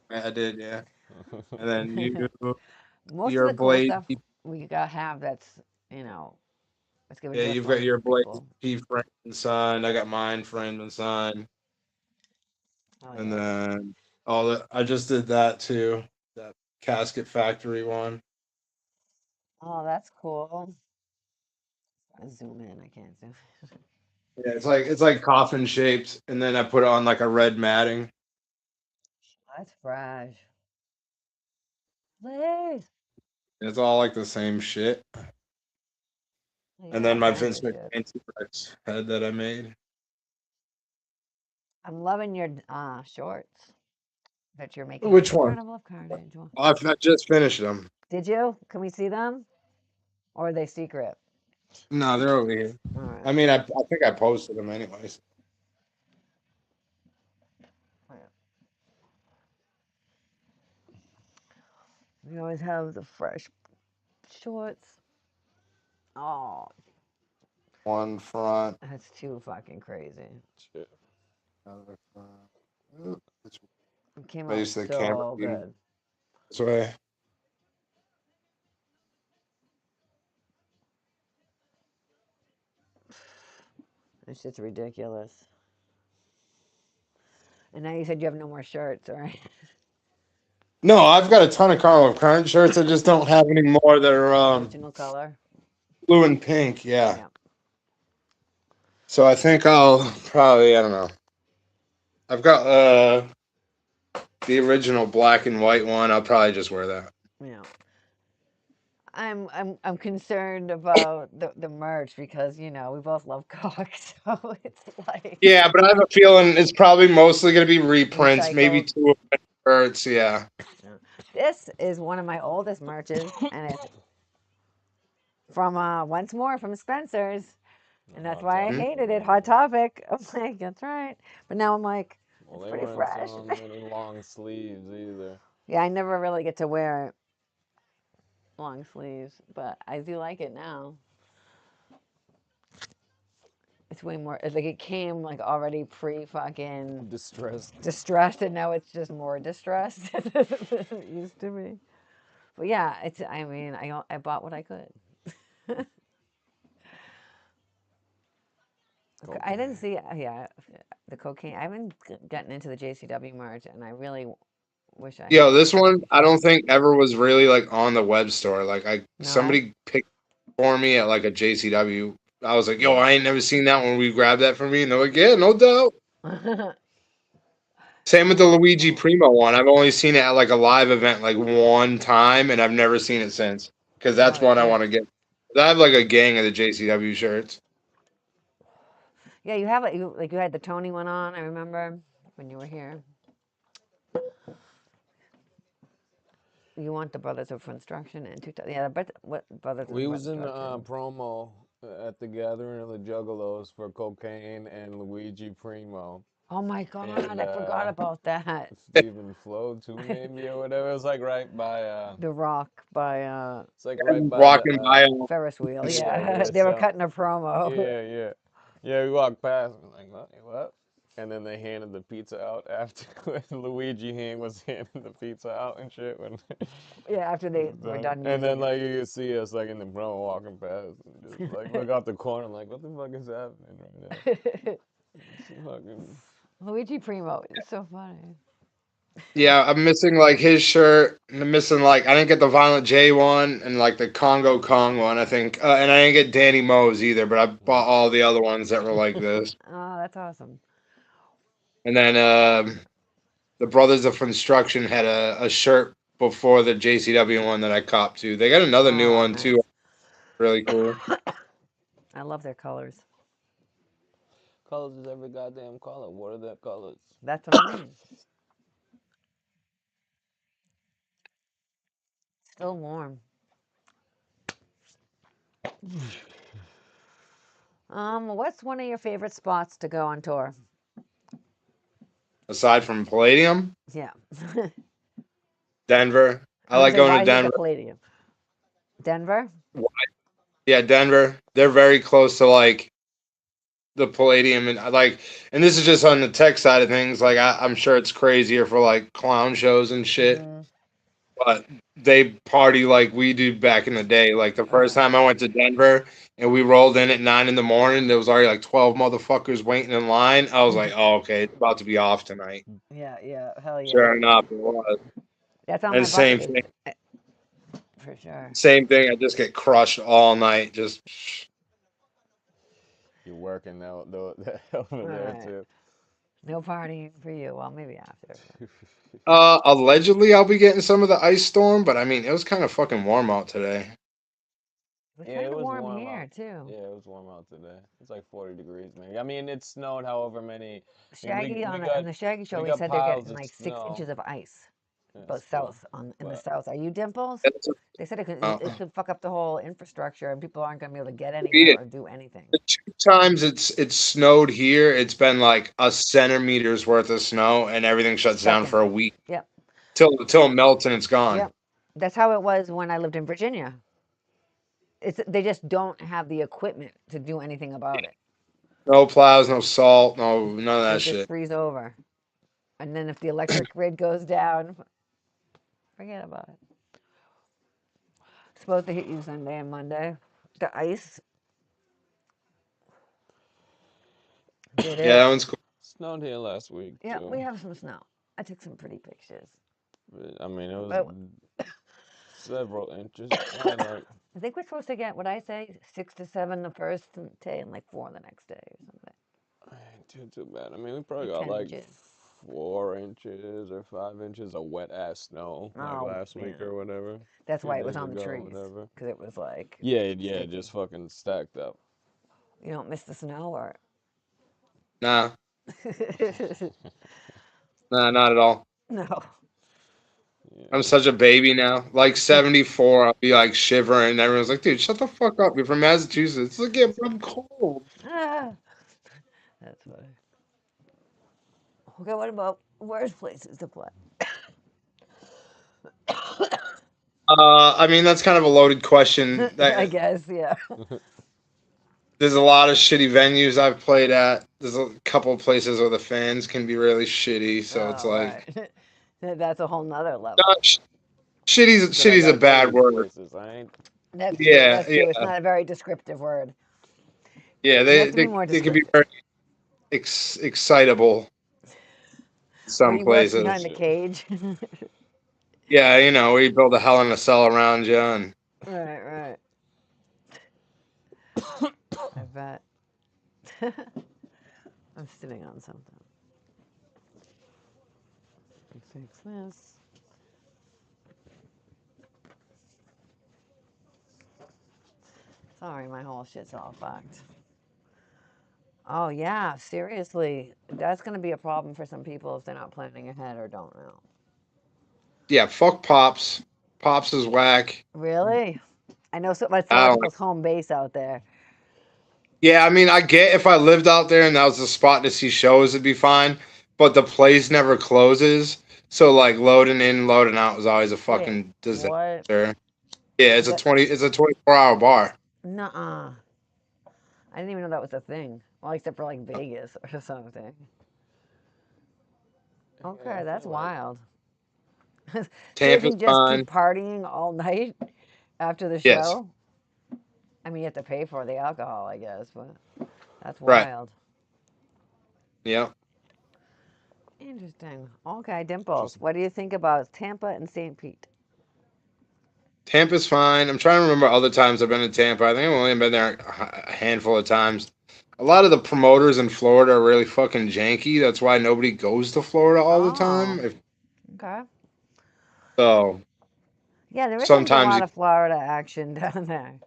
I did, yeah. And then Most of your the cool Blade. stuff we got have that's you know, let's give it Yeah, to a you've got fun your Blade people. P framed and signed. I got mine framed and signed. Oh And yeah. then all that I just did that too. That Casket Factory one. Oh, that's cool. I zoom in. I can't zoom. Yeah, it's like coffin shaped, and then I put it on like a red matting. That's fresh. Please. It's all like the same shit. You And got then all my kinds Vince of shit. McMahon T-Rex head that I made. I'm loving your shorts that you're making with Which the one? Carnival of Carnage. I just finished them. Did you? Can we see them? Or are they secret? No, they're over here. All right. I mean, I think I posted them anyways. We always have the fresh shorts. Oh, One front, that's too fucking crazy. Shit. another front. Ooh, it's It came out face the camera so view good. this way. It's just ridiculous. And now you said you have no more shirts, right? No, I've got a ton of Carl of Current shirts. I just don't have any more that are Original color. blue and pink. Yeah. Yeah. So I think I'll probably, I don't know. I've got the original black and white one. I'll probably just wear that. Yeah. I'm concerned about the merch because we both love cock, so it's like Yeah, but I have a feeling it's probably mostly going to be reprints, maybe recycled. two of my shirts. Yeah. Yeah. This is one of my oldest merches, and it's from once more from Spencer's, and that's Hot why I topic. hated it. Hot Topic. I'm like, that's right, but now I'm like, Well, it's they pretty weren't fresh. selling them in long sleeves either. Yeah, I never really get to wear it long sleeves, but I do like it now. It's way more. It's like it came like already pre-fucking Distressed. distressed, and now it's just more distressed than it used to be. But yeah, it's. I mean, I bought what I could. I didn't see. Yeah, the cocaine. I haven't gotten into the JCW merch, and I really wish I Yo, had. this one I don't think ever was really like on the web store. Like No. somebody picked for me at like a JCW. I was like, yo, I ain't never seen that one. We grabbed that for me, and they're like, yeah, no doubt. Same with the Luigi Primo one. I've only seen it at like a live event like one time, and I've never seen it since. Because that's Oh one I shit. want to get. I have like a gang of the JCW shirts. Yeah, you have it. You had the Tony one on. I remember when you were here. You want the Brothers of Construction and 2000. Yeah, but what Brothers of We was in Construction? promo at the gathering of the Juggalos for Cocaine and Luigi Primo. Oh my God, And I forgot about that. Stephen Flo too, maybe, or whatever. It was like right by The Rock by it's like right by the Walking by them. Ferris wheel. yeah, Yeah, yeah. they were So cutting a promo. yeah. Yeah, we walked past and we're like, what? And then they handed the pizza out after when Luigi hand was handing the pizza out and shit. When Yeah, after they were done and using then it. like you could see us like in the promo walking past and just like look out the corner like what the fuck is happening right now? It's fucking Luigi Primo is so funny. Yeah, I'm missing like his shirt. And I'm missing like I didn't get the Violent J one and like the Congo Kong one. I think, and I didn't get Danny Moe's either. But I bought all the other ones that were like this. Oh, that's awesome. And then the Brothers of Construction had a shirt before the JCW one that I copped too. They got another new Oh, one too. nice. Really cool. I love their colors. colors is every goddamn color. What are their colors? That's what I mean. Still warm. What's one of your favorite spots to go on tour? Aside from Palladium, Yeah. Denver. I I would like say, going why to is it the Denver. Palladium? Denver? Yeah, Denver. They're very close to like the Palladium, and I like, and this is just on the tech side of things. Like I'm sure it's crazier for like clown shows and shit, Mm-hmm. but they party like we do back in the day. Like the Oh, first yeah. time I went to Denver and we rolled in at 9 in the morning, there was already like 12 motherfuckers waiting in line. I was like, oh, okay, it's about to be off tonight. Yeah. Hell yeah. Sure enough, it was. That's on And my bucket list. For sure. same thing. I just get crushed all night. Just You're working out over All there right. too. No partying for you. Well, maybe after. allegedly, I'll be getting some of the ice storm, but I mean, it was kind of fucking warm out today. It's Yeah, kind it of was warm warm here out. too. Yeah, it was warm out today. It's like 40 degrees, maybe. I mean, it snowed however many. I mean, Shaggy we on got the Shaggy show, we he got said they're piles getting of like 6 inches snow. of ice. That's Both cool. south in the But south. Are you Dimples? It's, They said uh, it could fuck up the whole infrastructure and people aren't going to be able to get beat anywhere it. or do anything. The two times it's snowed here, it's been like a centimeter's worth of snow, and everything shuts down Second. for a week Yep. till it melts and it's gone. Yep. That's how it was when I lived in Virginia. They just don't have the equipment to do anything about it. No plows, no salt, no none of They that just shit. freeze over. And then if the electric grid goes down, forget about it. It's supposed to hit you Sunday and Monday. The ice. Did Yeah, it? that one's cool. snowed here last week Yeah, too. we have some snow. I took some pretty pictures. I mean, it was But several inches. I like I think we're supposed to get what I say 6 to 7 the first day and like 4 the next day or something. ain't too bad. I mean, we probably Like got 10 like inches. 4 inches or 5 inches of wet ass snow like Oh, last week man. or whatever. A That's few why it was days on the ago, trees. whatever. Because it was like Yeah, sticky. just fucking stacked up. You don't miss the snow or. Nah, nah, not at all. No. I'm Yeah. such a baby now. Like 74, I'll be like shivering, and everyone's like, "Dude, shut the fuck up. You're from Massachusetts." Look, yeah, but I'm cold. Ah, that's funny. Okay, what about worst places to play? I mean, that's kind of a loaded question. I That guess, yeah. There's a lot of shitty venues I've played at. There's a couple of places where the fans can be really shitty, so it's Oh, like right. That's a whole nother level. not shitty's Said I shitty's a gotta go to bad these word. places. I ain't. That's true. Yeah, That's true. It's yeah, not a very descriptive word. yeah. You They have to be they, more they can be descriptive. very excitable in Where some you work For behind places. the sure. cage. Yeah, we build a hell in a cell around you, and Right, right. I bet. I'm sitting on something. Fix this. Sorry, my whole shit's all fucked. Oh yeah, seriously, that's gonna be a problem for some people if they're not planning ahead or don't know. yeah, fuck pops. Pops is whack. Really? I know so that's a I lot of don't like. people's home base out there. Yeah, I mean, I get if I lived out there and that was the spot to see shows, it'd be fine. But the place never closes, so like loading in, loading out was always a Wait, fucking what? disaster. Yeah, That, it's a 24-hour bar. nuh-uh. I didn't even know that was a thing. Well, except for like Vegas or something. Yeah, I Okay, that's feel like wild. So you Tampa's can just keep fine. partying all night after the Yes, show? I mean, you have to pay for the alcohol, I guess, but that's right. wild. Yeah. Interesting. Okay, Dimples. just What do you think about Tampa and St. Pete? Tampa's fine. I'm trying to remember other times I've been in Tampa. I think I've only been there a handful of times. A lot of the promoters in Florida are really fucking janky. That's why nobody goes to Florida all the time. Oh, okay. So Yeah, there isn't a sometimes lot of Florida action down there.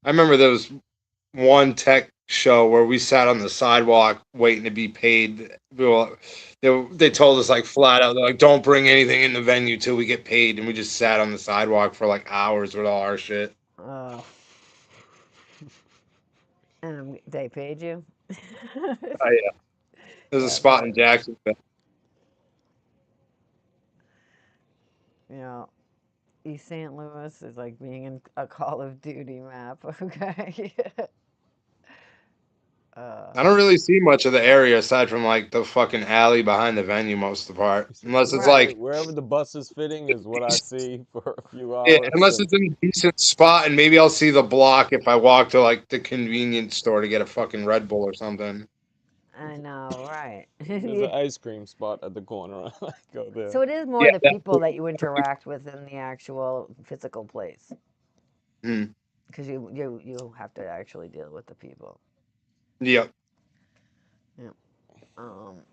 I remember there was one tech show where we sat on the sidewalk waiting to be paid. They told us like flat out, they're like, don't bring anything in the venue till we get paid. And we just sat on the sidewalk for like hours with all our shit. Oh, and they paid you? Oh, yeah. There's a That's spot in good. Jacksonville. You know, East St. Louis is like being in a Call of Duty map, okay? uh, I don't really see much of the area aside from like the fucking alley behind the venue most of the part. Unless it's right. like, wherever the bus is fitting is what I see for a few yeah, hours, unless and it's in a decent spot and maybe I'll see the block if I walk to like the convenience store to get a fucking Red Bull or something. I know, right. there's an ice cream spot at the corner. I go there. So it is more Yeah, the people that you interact with in the actual physical place, mm, because you have to actually deal with the people. yep. Yeah. Um,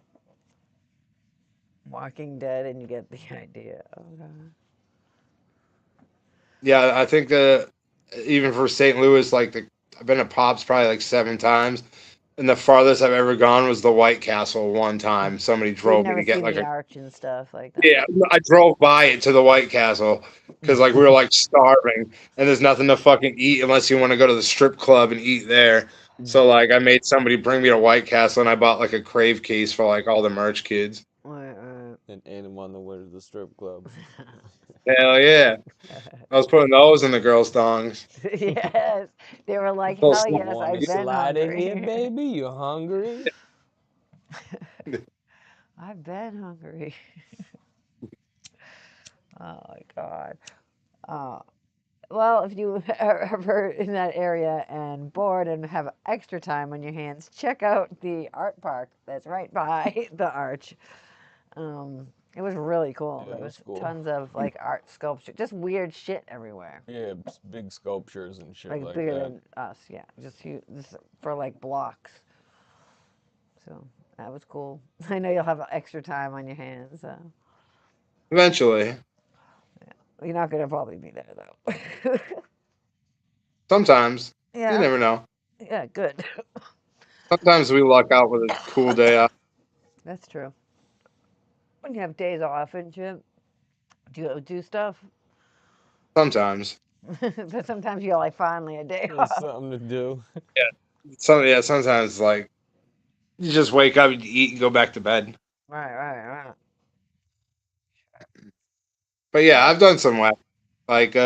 Walking Dead, and you get the idea. Okay. Yeah, I think even for St. Louis, I've been to Pops probably like 7 times, and the farthest I've ever gone was the White Castle one time. Somebody So you've drove me never to get seen like the a arch and stuff like that. yeah. I drove by it to the White Castle because like we were like starving, and there's nothing to fucking eat unless you want to go to the strip club and eat there. So like I made somebody bring me to White Castle, and I bought like a Crave case for like all the merch kids. Right, And anyone that went to the strip club. Hell yeah, I was putting those in the girls' thongs. right. Yes, they were like, Those hell You yes, want to I've been slide in here, hungry. baby? You hungry? I've been hungry. Oh my god. Uh, well, if you are ever in that area and bored and have extra time on your hands, check out the art park that's right by the arch. It was really cool. Yeah, There it was was cool. tons of like art sculpture, just weird shit everywhere. Yeah, big sculptures and shit Like like bigger that. than us, yeah. Just huge, just for like blocks. So that was cool. I know you'll have extra time on your hands. So Eventually, you're not gonna probably be there though. sometimes you Yeah, never know. yeah, good. Sometimes we luck out with a cool day out. That's true. When you have days off and shit, do you do stuff? Sometimes, But sometimes you're like, finally a day There's off. something to do. yeah. Sometimes like you just wake up, you eat, and go back to bed. Right, right, right. But yeah, Well, I've done some whack. Like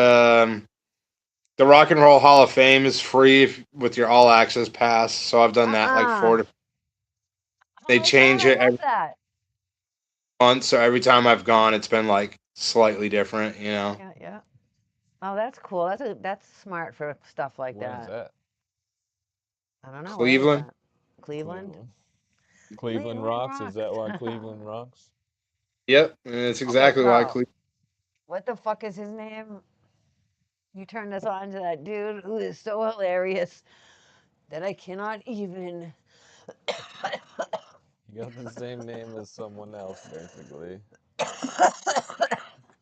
The Rock and Roll Hall of Fame is free with your All Access pass. So I've done that like Uh-uh. 4 They Oh God, change I it love every that. month, so every time I've gone, it's been like slightly different. You know. Yeah, yeah. Oh, that's cool. That's smart for stuff like Where's that. that? I don't know. Where is Cleveland. that? Cleveland? Cleveland. Cleveland Cleveland rocks. Is that why rocks. Cleveland rocks? Yep, and it's Okay, exactly why bro. Cleveland. What the fuck is his name? You turned us on to that dude who is so hilarious that I cannot even. You got the same name as someone else, basically.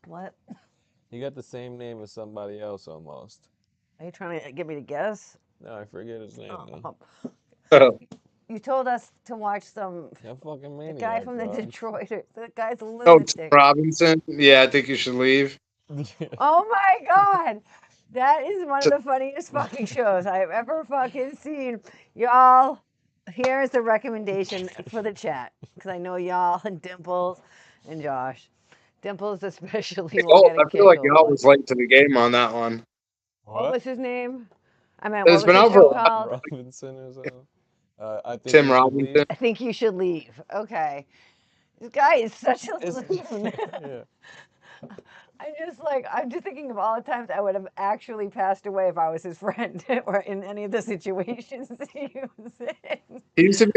What? You got the same name as somebody else almost. Are you trying to get me to guess? No, I forget his name now. Oh, you told us to watch some. That fucking The guy maniac, from the dog. Detroiter. The guy's a Oh, Tim lunatic. Robinson. Yeah, I think you should leave. Oh my god! That is one of the funniest fucking shows I've ever fucking seen. Y'all, here is the recommendation for the chat. Because I know y'all and Dimples and Josh. Dimples especially will Oh, get a I feel kick like of y'all what? was late to the game on that one. What What? was his name? I mean, what It's was been the out for a show while. called? Robinson or something? I think Tim you should Robinson. leave. I think you should leave. Okay. This guy is such a It's, loon. yeah. I'm just thinking of all the times I would have actually passed away if I was his friend or in any of the situations he was in. He used to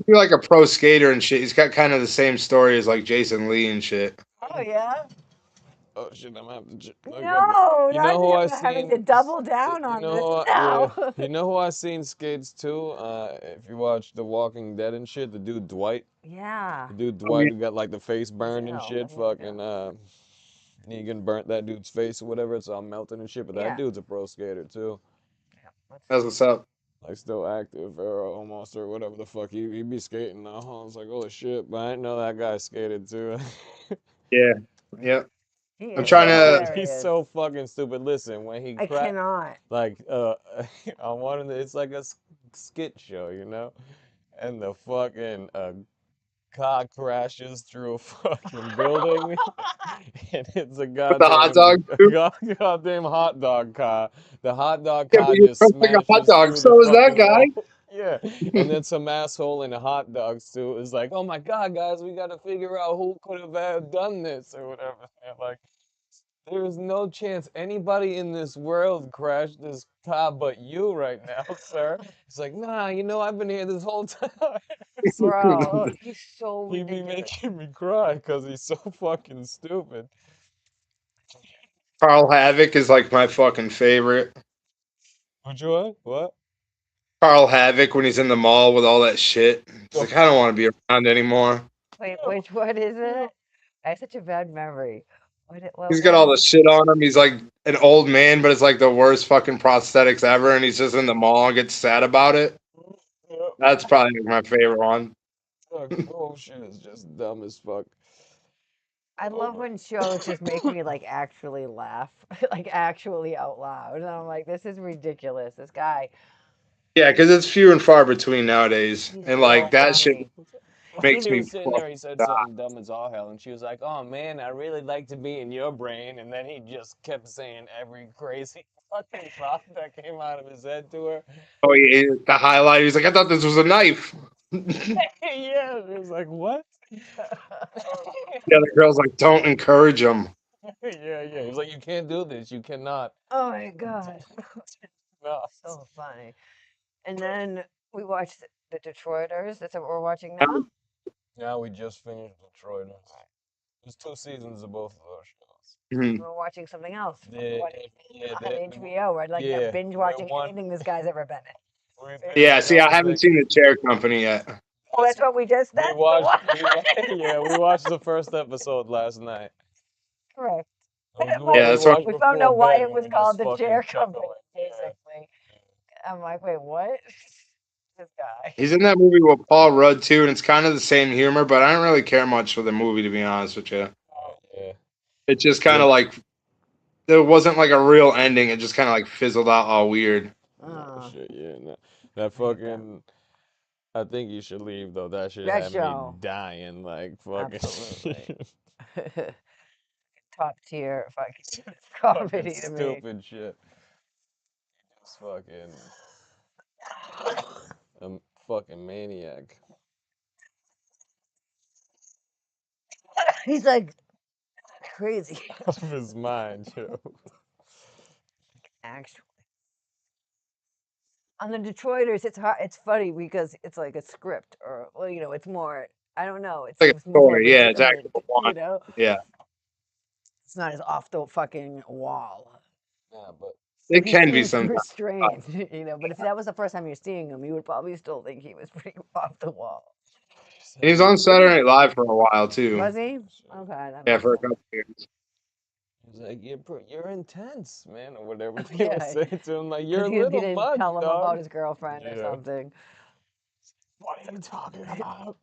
be like a pro skater and shit. He's got kind of the same story as like Jason Lee and shit. Oh yeah. Oh shit, I'm gonna have to look up. No, You know not who I having seen? to double down You on know this. who? Yeah. No. You know who I seen skates too? If you watch The Walking Dead and shit, the dude Dwight. Yeah. The dude Oh, yeah. Dwight who got like the face burned and Ew, shit. ew. Fucking Negan burnt that dude's face or whatever. It's all melting and shit. But that Yeah. dude's a pro skater too. Let's That's see. what's up. Like still active or almost or whatever the fuck. He be skating now. I was like, holy shit. But I didn't know that guy skated too. Yeah. Yep. He I'm is trying so to. He's hilarious. so fucking stupid. Listen, when he I cracked, cannot. like, on one of the, it's like a skit show, you know? And the fucking car crashes through a fucking building, and it's a With the hot dog, too. goddamn hot dog car. The hot dog Yeah, but car you're just dressed like a hot smashes dog. through the So is that fucking guy. wall. Yeah, and then some asshole in the hot dog suit is like, "Oh my god, guys, we gotta figure out who could have done this or whatever." And like, there is no chance anybody in this world crashed this car but you right now, sir. It's like, nah, I've been here this whole time. It's like, Bro, God, he's so he be ridiculous. making me cry because he's so fucking stupid. Carl Havoc is like my fucking favorite. Which one? What? Carl Havoc when he's in the mall with all that shit. He's like, I don't want to be around anymore. Wait, which one is it? I have such a bad memory. He's got What all is the it? shit on him. He's like an old man, but it's like the worst fucking prosthetics ever. And he's just in the mall and gets sad about it. Yep. That's probably my favorite one. Oh shit, it's just dumb as fuck. I Oh love my. when shows just make me like actually laugh, like actually out loud. And I'm like, this is ridiculous. This guy, Yeah, because it's few and far between nowadays. he's And so like that shit funny. makes He me was sitting fucking there, he said die. something dumb as all hell, and she was like, "Oh man, I really like to be in your brain." And then he just kept saying every crazy fucking thought that came out of his head to her. Oh, yeah, the highlight. He's like, I thought this was a knife. Yeah, it was like, what? The other girl's like, don't encourage him. Yeah, yeah. He was like, you can't do this. You cannot. Oh my God. No. So funny. And then we watched the Detroiters. That's what we're watching now. Now we just finished Detroit. There's 2 seasons of both of those shows. Mhm. We're watching something else. Yeah, What yeah, on HBO? We're like yeah. binge We're watching one. anything this guy's ever been in. We Yeah, finished see, I haven't everything. seen the chair company yet. Oh, that's what we just. We That's the watched. one. Yeah, we watched the first episode last night. Correct. Yeah, We that's what. watched We before found out why bed, it and was we called just the fucking chair chuckled. company, Yeah. basically. I'm like, wait, what? This guy. He's in that movie with Paul Rudd too, and it's kind of the same humor, but I don't really care much for the movie, to be honest with you. Yeah. It just kind Yeah. of like there wasn't like a real ending. It just kind of like fizzled out all weird. Oh, Oh, shit, yeah. No. That I hate that. fucking. I think you should leave though. That shit That had me show. dying. Like fucking. Absolutely. Top tier fucking Fucking comedy to me. stupid shit. It's fucking a fucking maniac He's like crazy, of his mind, yo. actually. On the Detroiters, it's hard. It's funny because it's like a script, or well, it's more. I don't know. It Like a seems more story, yeah, it's legitimate. actual plot. Yeah, It's not as off the fucking wall. Yeah, but So it he can be seems sometimes. restrained, But if that was the first time you're seeing him, you would probably still think he was pretty off the wall. And he was on Saturday Night Live for a while too. Was he? Okay, that Yeah, makes for a sense. couple years. he's like, you're intense, man, or whatever they Yeah, would say to him. Like, you're because a he little didn't much, tell him dog. about his girlfriend or Yeah. something. What are you talking about?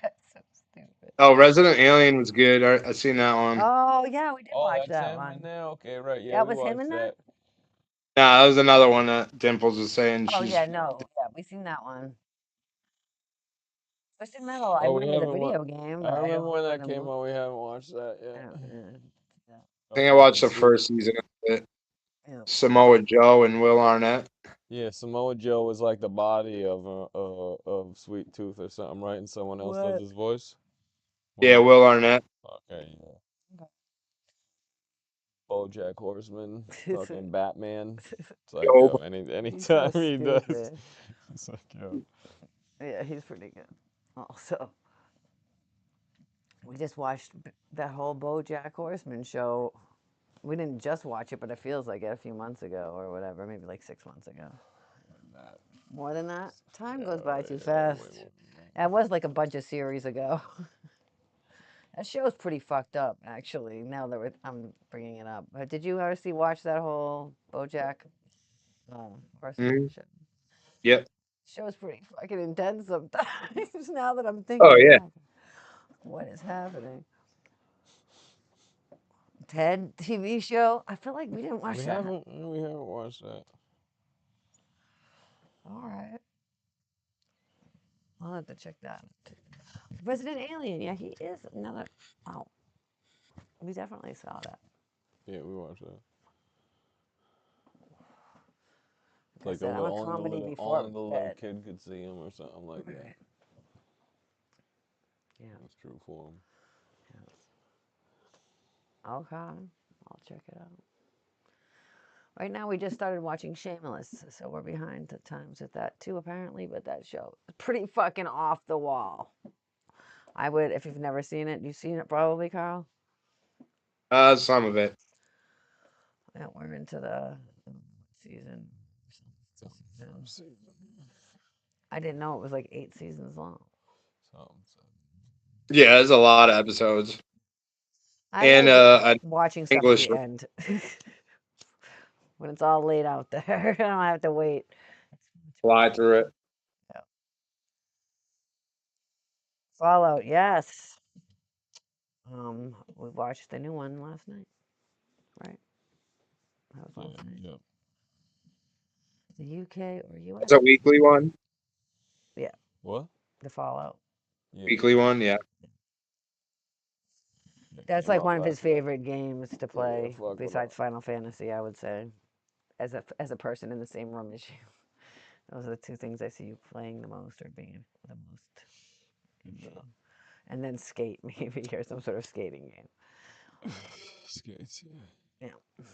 That's so stupid. Oh, Resident Alien was good. I seen that one. Oh yeah, we did Oh, watch that's that him in one. there? Okay, right. Yeah, That we was him in watched that? that. Nah, that was another one that Dimples was saying. Oh She's yeah, no, yeah, we seen that one. Twisted Metal, I Oh, we remember the haven't wa- video game, but I I remember don't when remember that the came movie. out. We haven't watched that I yet. don't, yeah. I think I watched the first season of it. Yeah. Samoa Joe and Will Arnett. Yeah, Samoa Joe is like the body of Sweet Tooth or something, right? And someone else does What? his voice. Yeah, One- Will Arnett. Okay, yeah. BoJack Horseman, fucking Batman. It's like, Job. yo, He's so anytime he does, stupid. it's like, yo. Yeah, he's pretty good. Also, we just watched that whole BoJack Horseman show. We didn't just watch it, but it feels like it a few months ago or whatever, maybe like 6 months ago. More than that? Time goes by too fast. That was like a bunch of series ago. That show's pretty fucked up, actually. Now that I'm bringing it up, did you ever watch that whole BoJack Horseman Mhm. show? Yep. Show's pretty fucking intense sometimes. Now that I'm Oh thinking yeah. back, what is happening? Ted TV show. I feel like we didn't watch We that. haven't watched that. All right, I'll have to check that. Resident Alien. Yeah, he is another. Oh, we definitely saw that. Yeah, we watched that. It's Like I like said, I'm a comedy before only the little bed. kid could see him or something like that. Right. Yeah. That's true for him. Okay, I'll check it out. Right now, we just started watching Shameless, so we're behind the times with that too, apparently. But that show is pretty fucking off the wall. I would, if you've never seen it, you've seen it probably, Carl. Some of it. Yeah, we're into the season. I didn't know it was like 8 seasons long. Yeah, there's a lot of episodes. I And like watching stuff English. at the end when it's all laid out there. I don't have to wait. Fly through it. Yeah. Fallout, yes. We watched the new one last night, right? That was last night. Yeah. The UK or US? It's a weekly one. Yeah. What? The Fallout. Yeah. Weekly one, yeah. That's Came like out one of his last night. favorite games to play, fuck with besides that. Final Fantasy, I would say, as a person in the same room as you. Those are the two things I see you playing the most or being the most. Yeah. And then skate maybe or some sort of skating game. Skates, yeah. Yeah.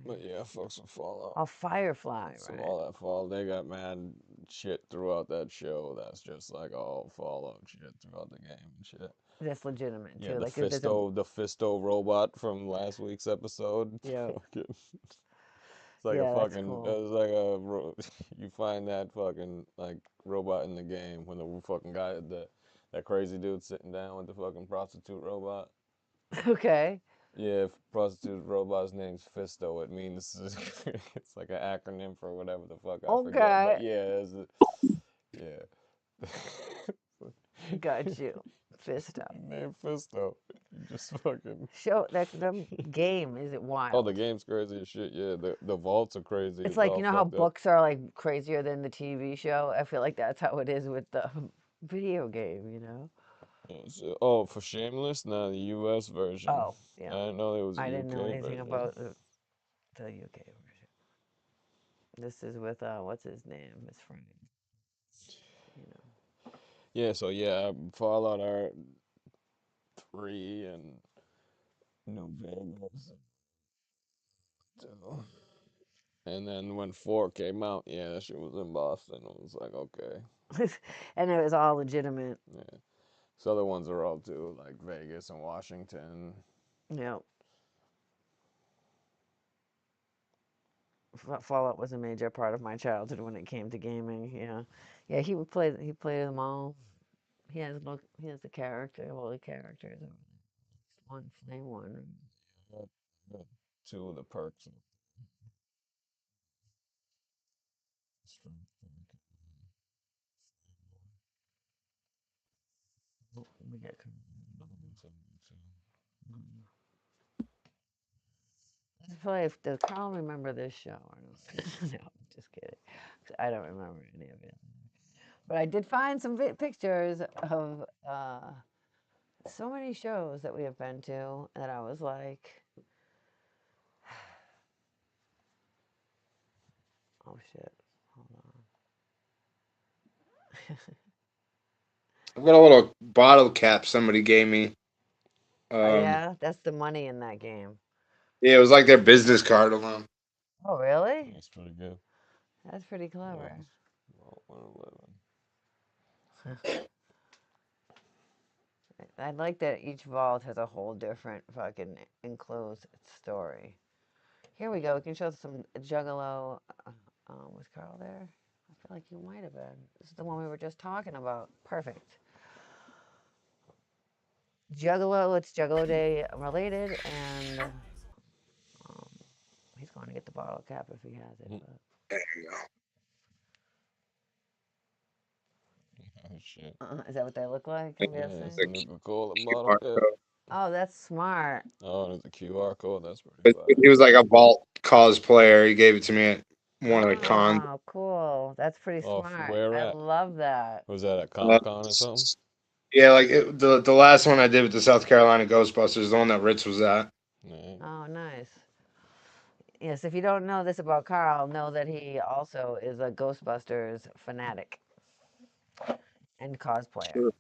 But yeah, fuck some Fallout. Oh, Firefly, Some right? all that Fallout. They got mad shit throughout that show. That's just like all Fallout shit throughout the game and shit. That's legitimate too. Yeah, the Like if there's a Fisto robot from last week's episode. Yeah. It's like Yeah, a that's fucking. cool. It's like a. You find that fucking like robot in the game when the fucking guy that crazy dude sitting down with the fucking prostitute robot. Okay. Yeah, if prostitute robot's name's Fisto, it means it's like an acronym for whatever the fuck I forget. But Okay. yeah, yeah. Got you. Fisto. Name Fisto. You just fucking. Show that the game is it wild? Oh, the game's crazy as shit. Yeah, the vaults are crazy. It's like all you know how fucked up. books are like crazier than the TV show. I feel like that's how it is with the video game. Oh, for Shameless? No, the U.S. version. Oh, I yeah. didn't know there was a I didn't know UK anything version. about the UK version. This is with what's his name? His friend. You know. Yeah, so yeah, Fallout Art 3 and New Vegas. So, and then when 4 came out, yeah, that shit was in Boston. It was like, okay. And it was all legitimate. Yeah. So other ones are all too, like Vegas and Washington. Yeah. Fallout was a major part of my childhood when it came to gaming. Yeah. Yeah, he played them all. He has the character, all the characters. One flame one. Got two of the perks. We get play if does Carl remember this show or not? No, just kidding. I don't remember any of it. But I did find some pictures of so many shows that we have been to that I was like, oh shit, hold on. I've got a little bottle cap somebody gave me. Oh yeah, that's the money in that game. Yeah, it was like their business card alone. Oh really? That's pretty good. That's pretty clever. Well, 111. I like that each vault has a whole different fucking enclosed story. Here we go. We can show some Juggalo. Was Carl there? I feel like you might have been. This is the one we were just talking about. Perfect. Juggalo. It's Juggalo Day related, and um, he's going to get the bottle cap if he has it. But. There you go. Oh shit. Is that what they look like? I'm Yeah, it's guessing. a Nuka-Cola bottle QR cap. code. Oh, that's smart. Oh, there's a QR code. That's pretty But fire. he was like a vault cosplayer. He gave it to me at one of the cons. Oh, cool. That's pretty Oh, smart. where I at? love that. Was that at Uh, Comic Con or something? yeah, like the last one I did with the South Carolina Ghostbusters, the one that Ritz was at. Yeah. Oh, nice. Yes, if you don't know this about Carl, know that he also is a Ghostbusters fanatic and cosplayer, Sure.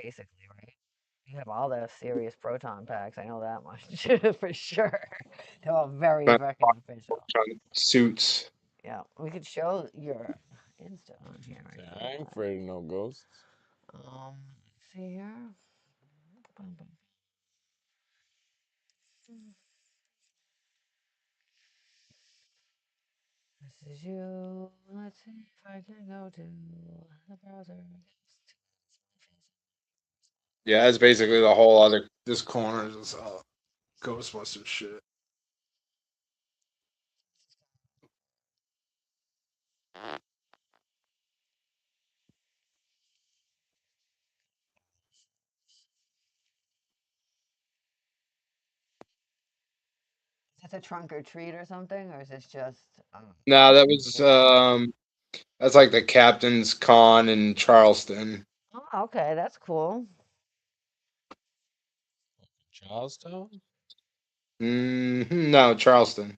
basically, right? You have all the serious proton packs. I know that much for sure. They're all very Not fucking official. suits. Yeah, we could show your Insta on here. I Yeah, feel I ain't like. afraid of no ghosts. Let's see here. Boom, boom. This is you. Let's see if I can go to the browser. Yeah, that's basically the whole other. This corner is Ghostbusters shit. Is this a trunk or treat or something, or is this just No, that was gift card? that's like the Captain's Con in Charleston. Oh, okay, that's cool. Charlestown? No, Charleston.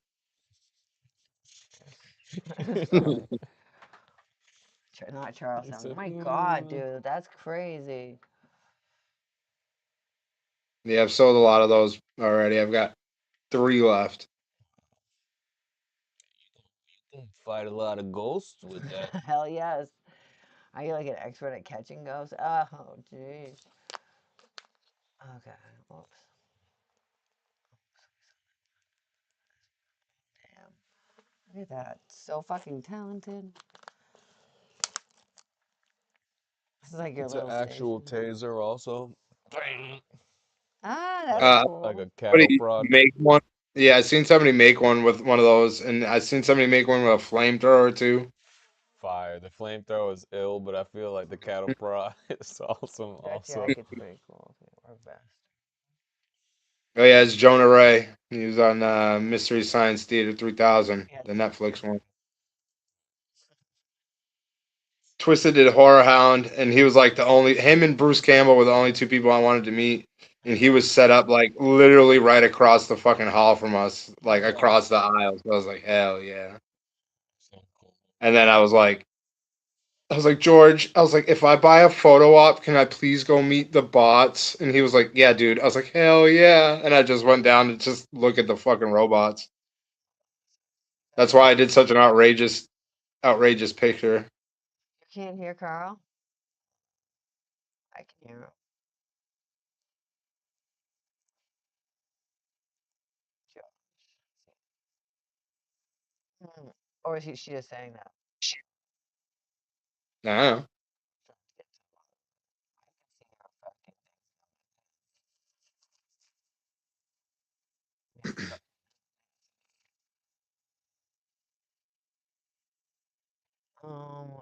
Not He Charlestown. said, My God, dude, that's crazy. Yeah, I've sold a lot of those already. I've got 3 left. fight a lot of ghosts with that. Hell yes. Are you like an expert at catching ghosts? Oh, jeez. Okay. Oops. Damn. Look at that. So fucking talented. This is like your It's an little actual station. taser, also. Ah, that's Like Uh, like cool. a cattle somebody prod. make one. Yeah, I seen somebody make one with one of those, and I seen somebody make one with a flamethrower too. Fire. The flamethrower is ill, but I feel like the cattle prod is awesome, That also. jacket's pretty cool. We're best. Oh yeah, it's Jonah Ray. He was on Mystery Science Theater 3000, Yeah, the Netflix one. Twisted did Horror Hound, and he was like him and Bruce Campbell were the only two people I wanted to meet. And he was set up like literally right across the fucking hall from us, like across the aisle. So I was like, hell yeah. And then I was like, George, I was like, if I buy a photo op, can I please go meet the bots? And he was like, yeah, dude. I was like, hell yeah. And I just went down to just look at the fucking robots. That's why I did such an outrageous picture. You can't hear Carl? I can hear him. Or is she just saying that? Nah.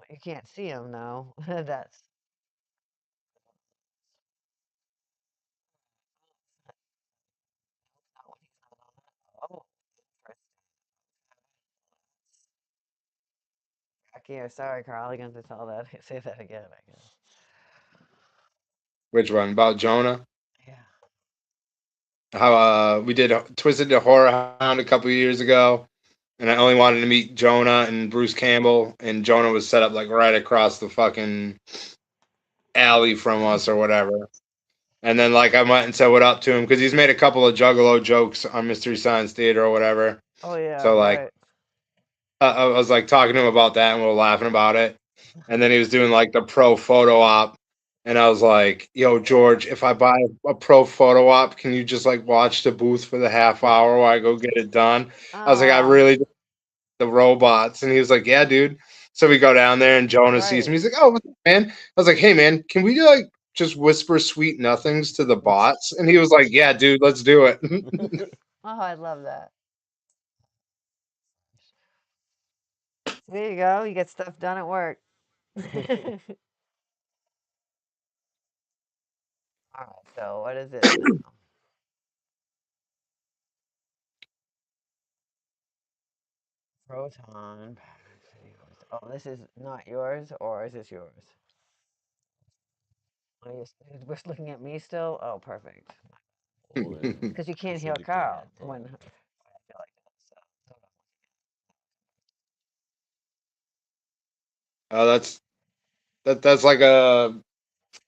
You can't see him though. That's oh, okay. Sorry, Carl. I'm gonna tell that. Say that again. I guess. Which one? About Jonah? Yeah. How we did Twisted the Horror Hound a couple of years ago, and I only wanted to meet Jonah and Bruce Campbell, and Jonah was set up like right across the fucking alley from us or whatever. And then like I went and said what up to him because he's made a couple of Juggalo jokes on Mystery Science Theater or whatever. Oh yeah. So like Right. I was like talking to him about that, and we were laughing about it. And then he was doing like the pro photo op. And I was like, yo, George, if I buy a pro photo op, can you just like watch the booth for the half hour while I go get it done? I was like, I Oh, really the robots. And he was like, yeah, dude. So we go down there and Jonah sees right. me. He's like, oh, what's up, man? I was like, hey, man, can we like just whisper sweet nothings to the bots? And he was like, yeah, dude, let's do it. Oh, I love that. There you go. You get stuff done at work. All right. So what is this now? Proton. Oh, this is not yours, or is this yours? Are you we're looking at me still? Oh, perfect. Because you can't hear Carl when I feel like that. Oh, that's like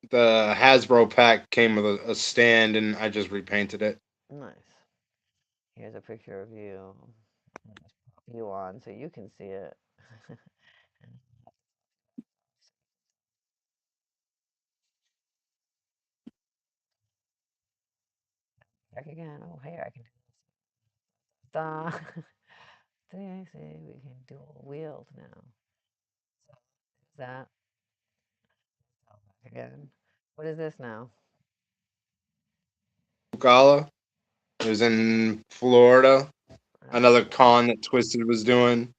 the Hasbro pack came with a stand, and I just repainted it. So nice. Here's a picture of you. You on so you can see it. Back again. Oh, here I can do this. They say we can dual wield now. Is that again? What is this now? Gala. It was in Florida. Another con that Twisted was doing,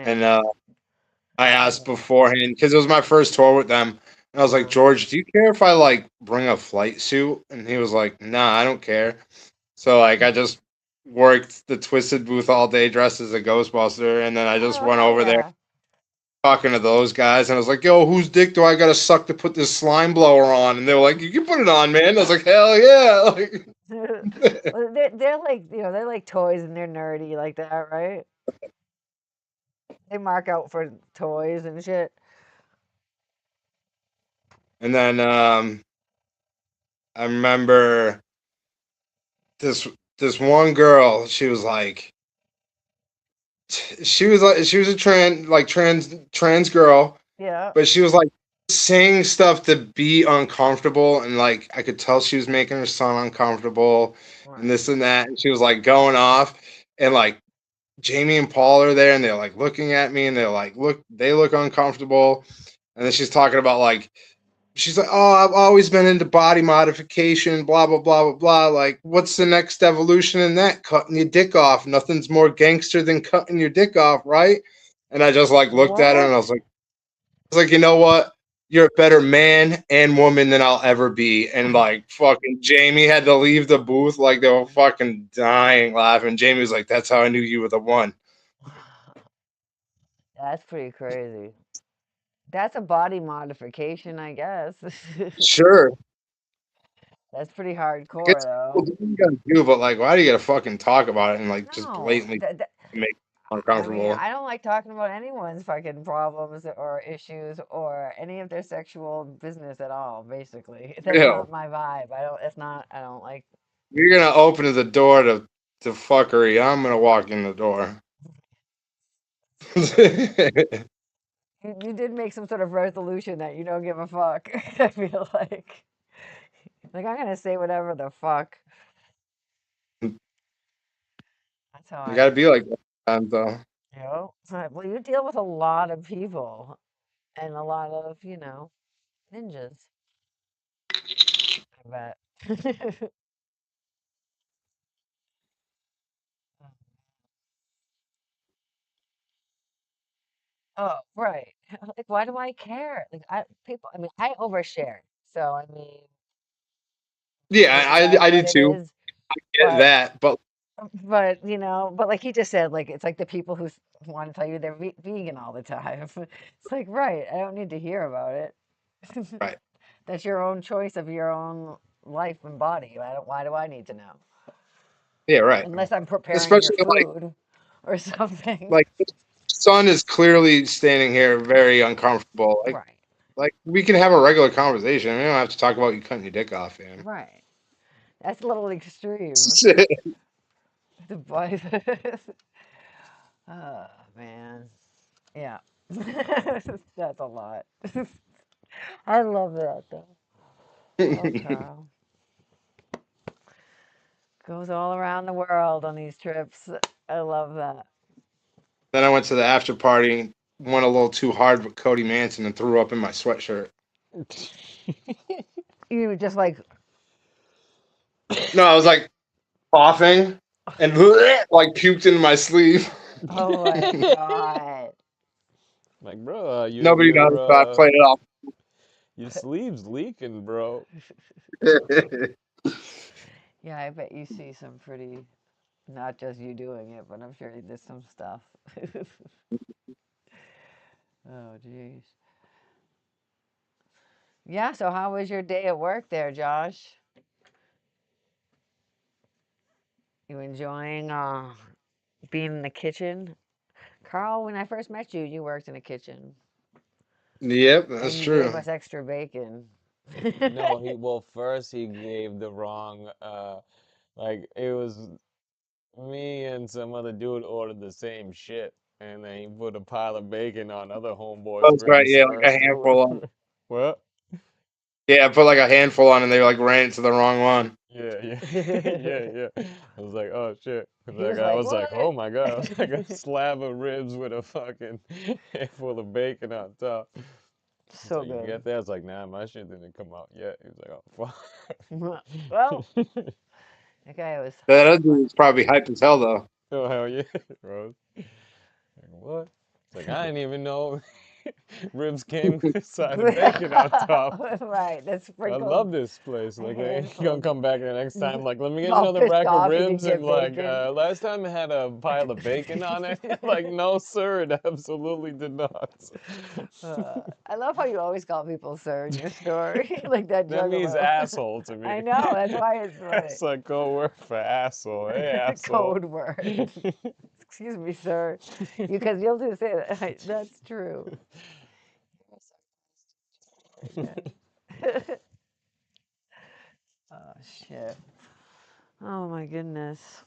and Nice. I asked beforehand because it was my first tour with them. And I was like, Uh-huh. George, do you care if I like bring a flight suit? And he was like, Nah, I don't care. So like I just worked the Twisted booth all day dressed as a Ghostbuster, and then I just Oh, went hell over there yeah. talking to those guys, and I was like, Yo, whose dick do I gotta suck to put this slime blower on? And they were like, You can put it on, man. I was like, Hell yeah. Like, Well, they're like they're like toys and they're nerdy like that, right? They mark out for toys and shit. and then I remember this this one girl, she was a trans girl, Yeah. but she was like saying stuff to be uncomfortable, and like I could tell she was making her son uncomfortable and Right. this and that, and she was like going off, and like Jamie and Paul are there, and they're like looking at me, and they're like they look uncomfortable, and then she's talking about like she's like, "Oh, I've always been into body modification, blah blah blah blah blah. Like, what's the next evolution in that? Cutting your dick off. Nothing's more gangster than cutting your dick off, right?" And I just like looked at her and What? I was like, you know what? You're a better man and woman than I'll ever be. And like fucking Jamie had to leave the booth like they were fucking dying laughing. Jamie was like, "That's how I knew you were the one." That's pretty crazy. That's a body modification, I guess. Sure. That's pretty I hardcore, guess people though. do what you gotta do, but like, why do you gotta fucking talk about it and like just No, blatantly make it I mean, uncomfortable? I don't like talking about anyone's fucking problems or issues or any of their sexual business at all, basically. That's Ew. not my vibe. I don't, it's not, I don't like, You're gonna open the door to fuckery. I'm gonna walk in the door. you did make some sort of resolution that you don't give a fuck. I feel like I'm gonna say whatever the fuck. That's how You I gotta am. be like that sometimes, though. Well, you deal with a lot of people and a lot of, ninjas, I bet. Oh, right. Like, why do I care? Like, I mean, I overshare. So, I mean, Yeah, is I that I what do it too. is? Get But, that, but but like he just said, like, it's like the people who want to tell you they're vegan all the time. It's like, right. I don't need to hear about it. right. That's your own choice of your own life and body. Why do I need to know? Yeah, right. Unless I'm preparing your Especially food or something. like the sun is clearly standing here very uncomfortable. Right. Like we can have a regular conversation. We don't have to talk about you cutting your dick off, man. Right. That's a little extreme. The boys. Oh, man. Yeah. That's a lot. I love that, though. Oh, Then Carl. Goes all around the world on these trips. I love that. I went to the after party, went a little too hard with Cody Manson and threw up in my sweatshirt. You were just like, No, I was like coughing and like puked in my sleeve. oh my God. Like, bro, Nobody knows, but I played it off. your sleeve's leaking, bro. Yeah, I bet you see some pretty, not just you doing it, but I'm sure you did some stuff. Oh, jeez. Yeah, so how was your day at work there, Josh? You enjoying being in the kitchen? Carl, when I first met you, you worked in a kitchen Yep, and that's you gave true. us extra bacon. No, well, first he gave the wrong, like, it was me and some other dude ordered the same shit, and then he put a pile of bacon on other homeboys That's for right. his Yeah, like a first handful food. on. What? Yeah, I put like a handful on, and they like ran into the wrong one. Yeah, yeah, yeah, yeah. I was like, oh shit. He was I like, was like, "What?" oh my God. I was like a slab of ribs with a fucking handful of bacon on top. He's So like, you good. get that? I was like, nah, my shit didn't come out yet. He was like, oh Well, fuck. that guy was That other dude funny. was probably hyped as hell though. Oh hell yeah, bro. Like, what? It's like I didn't even know ribs came with a side of bacon on top. Right, that's I sprinkled love this place. a Like, you gonna handful. come back the next time? Like, let me get All another pissed rack of off he didn't ribs. And get like, bacon. last time it had a pile of bacon on it. Like, no, sir, it absolutely did not. I love how you always call people sir in your story, like that That means juggalo. asshole to me. I know, that's why it's funny. That's a code word for asshole. Hey, It's a asshole. code word. Excuse me, sir. Because you'll just say that. That's true. Yeah. Oh, shit. Oh, my goodness.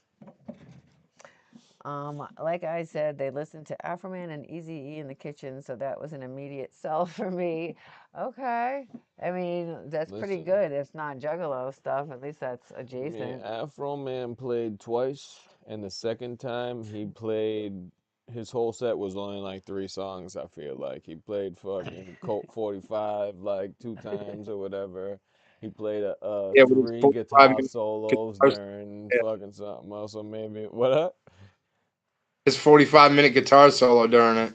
Like I said, they listened to Afroman and Easy E in the kitchen, so that was an immediate sell for me. Okay. I mean, that's pretty Listen, good. It's not Juggalo stuff. At least that's me, adjacent. Afro Man played twice, and the second time he played, his whole set was only like 3 songs. I feel like he played fucking Colt 45 like 2 times or whatever. He played Yeah, but it's three 45 guitar minutes. solos Guitar, during yeah. fucking something else, or maybe what up? His 45-minute guitar solo during it.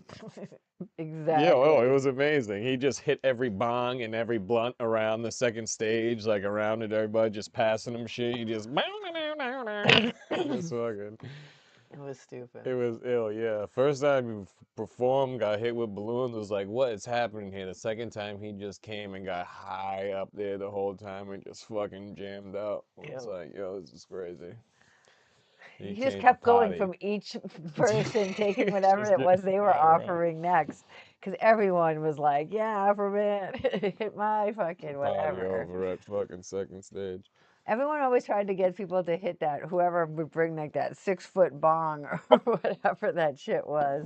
Yeah, well, it Exactly. was amazing. He just hit every bong and every blunt around the second stage, like around it, everybody just passing him shit. He just just fucking. It was stupid. It was ill, yeah. First time he performed, got hit with balloons, was like, what is happening here? The second time he just came and got high up there the whole time and just fucking jammed out. I was Ew. like, yo, this is crazy. He He just came to kept going party. from each person, taking whatever Just it was they were all right. offering next. Because everyone was like, yeah, Afro-Man, hit my fucking Party whatever. over at fucking second stage. Everyone always tried to get people to hit that, whoever would bring like that 6-foot bong or whatever that shit was,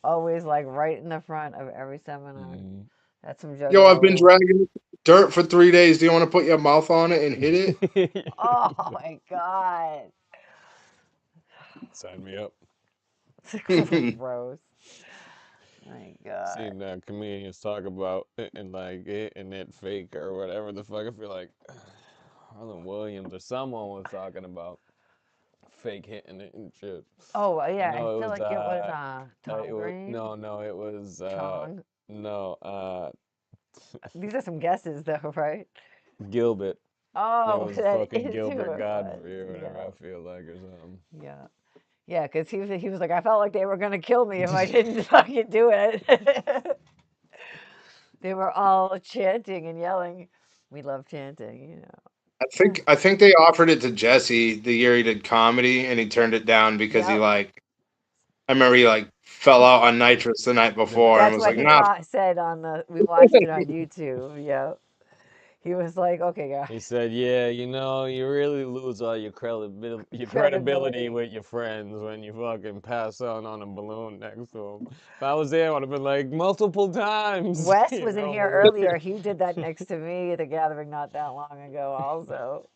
always like right in the front of every seminar. Mhm. That's some Yo, I've been juggalo. dragging dirt for 3 days. Do you want to put your mouth on it and hit it? Oh my God. Sign me up. Gross. My God. Seen comedians talk about it and like it and it fake or whatever the fuck. I feel like Harlan Williams or someone was talking about fake hitting it and shit. Oh, I yeah, I know it feel was like Tom it was Green, no it was Chong. no These are some guesses, though, right? Gilbert. It Oh, was that fucking is who Gilbert it was. Godfrey or whatever Yeah, I feel like or something. yeah, yeah. Because he was like, I felt like they were gonna kill me if I didn't fucking do it. They were all chanting and yelling. We love chanting, you know. I think they offered it to Jesse the year he did comedy, and he turned it down because he Yep. like. I remember he like fell out on nitrous the night before and That's was what like, he "Nah." said on the. We watched it on YouTube. Yep. He was like, okay, guys, He said, "Yeah, you know, you really lose all your credibility credibility. with your friends when you fucking pass out on a balloon next to him." If I was there, I would have been like multiple times, Wes you was in know. here earlier. He did that next to me at the gathering not that long ago, also.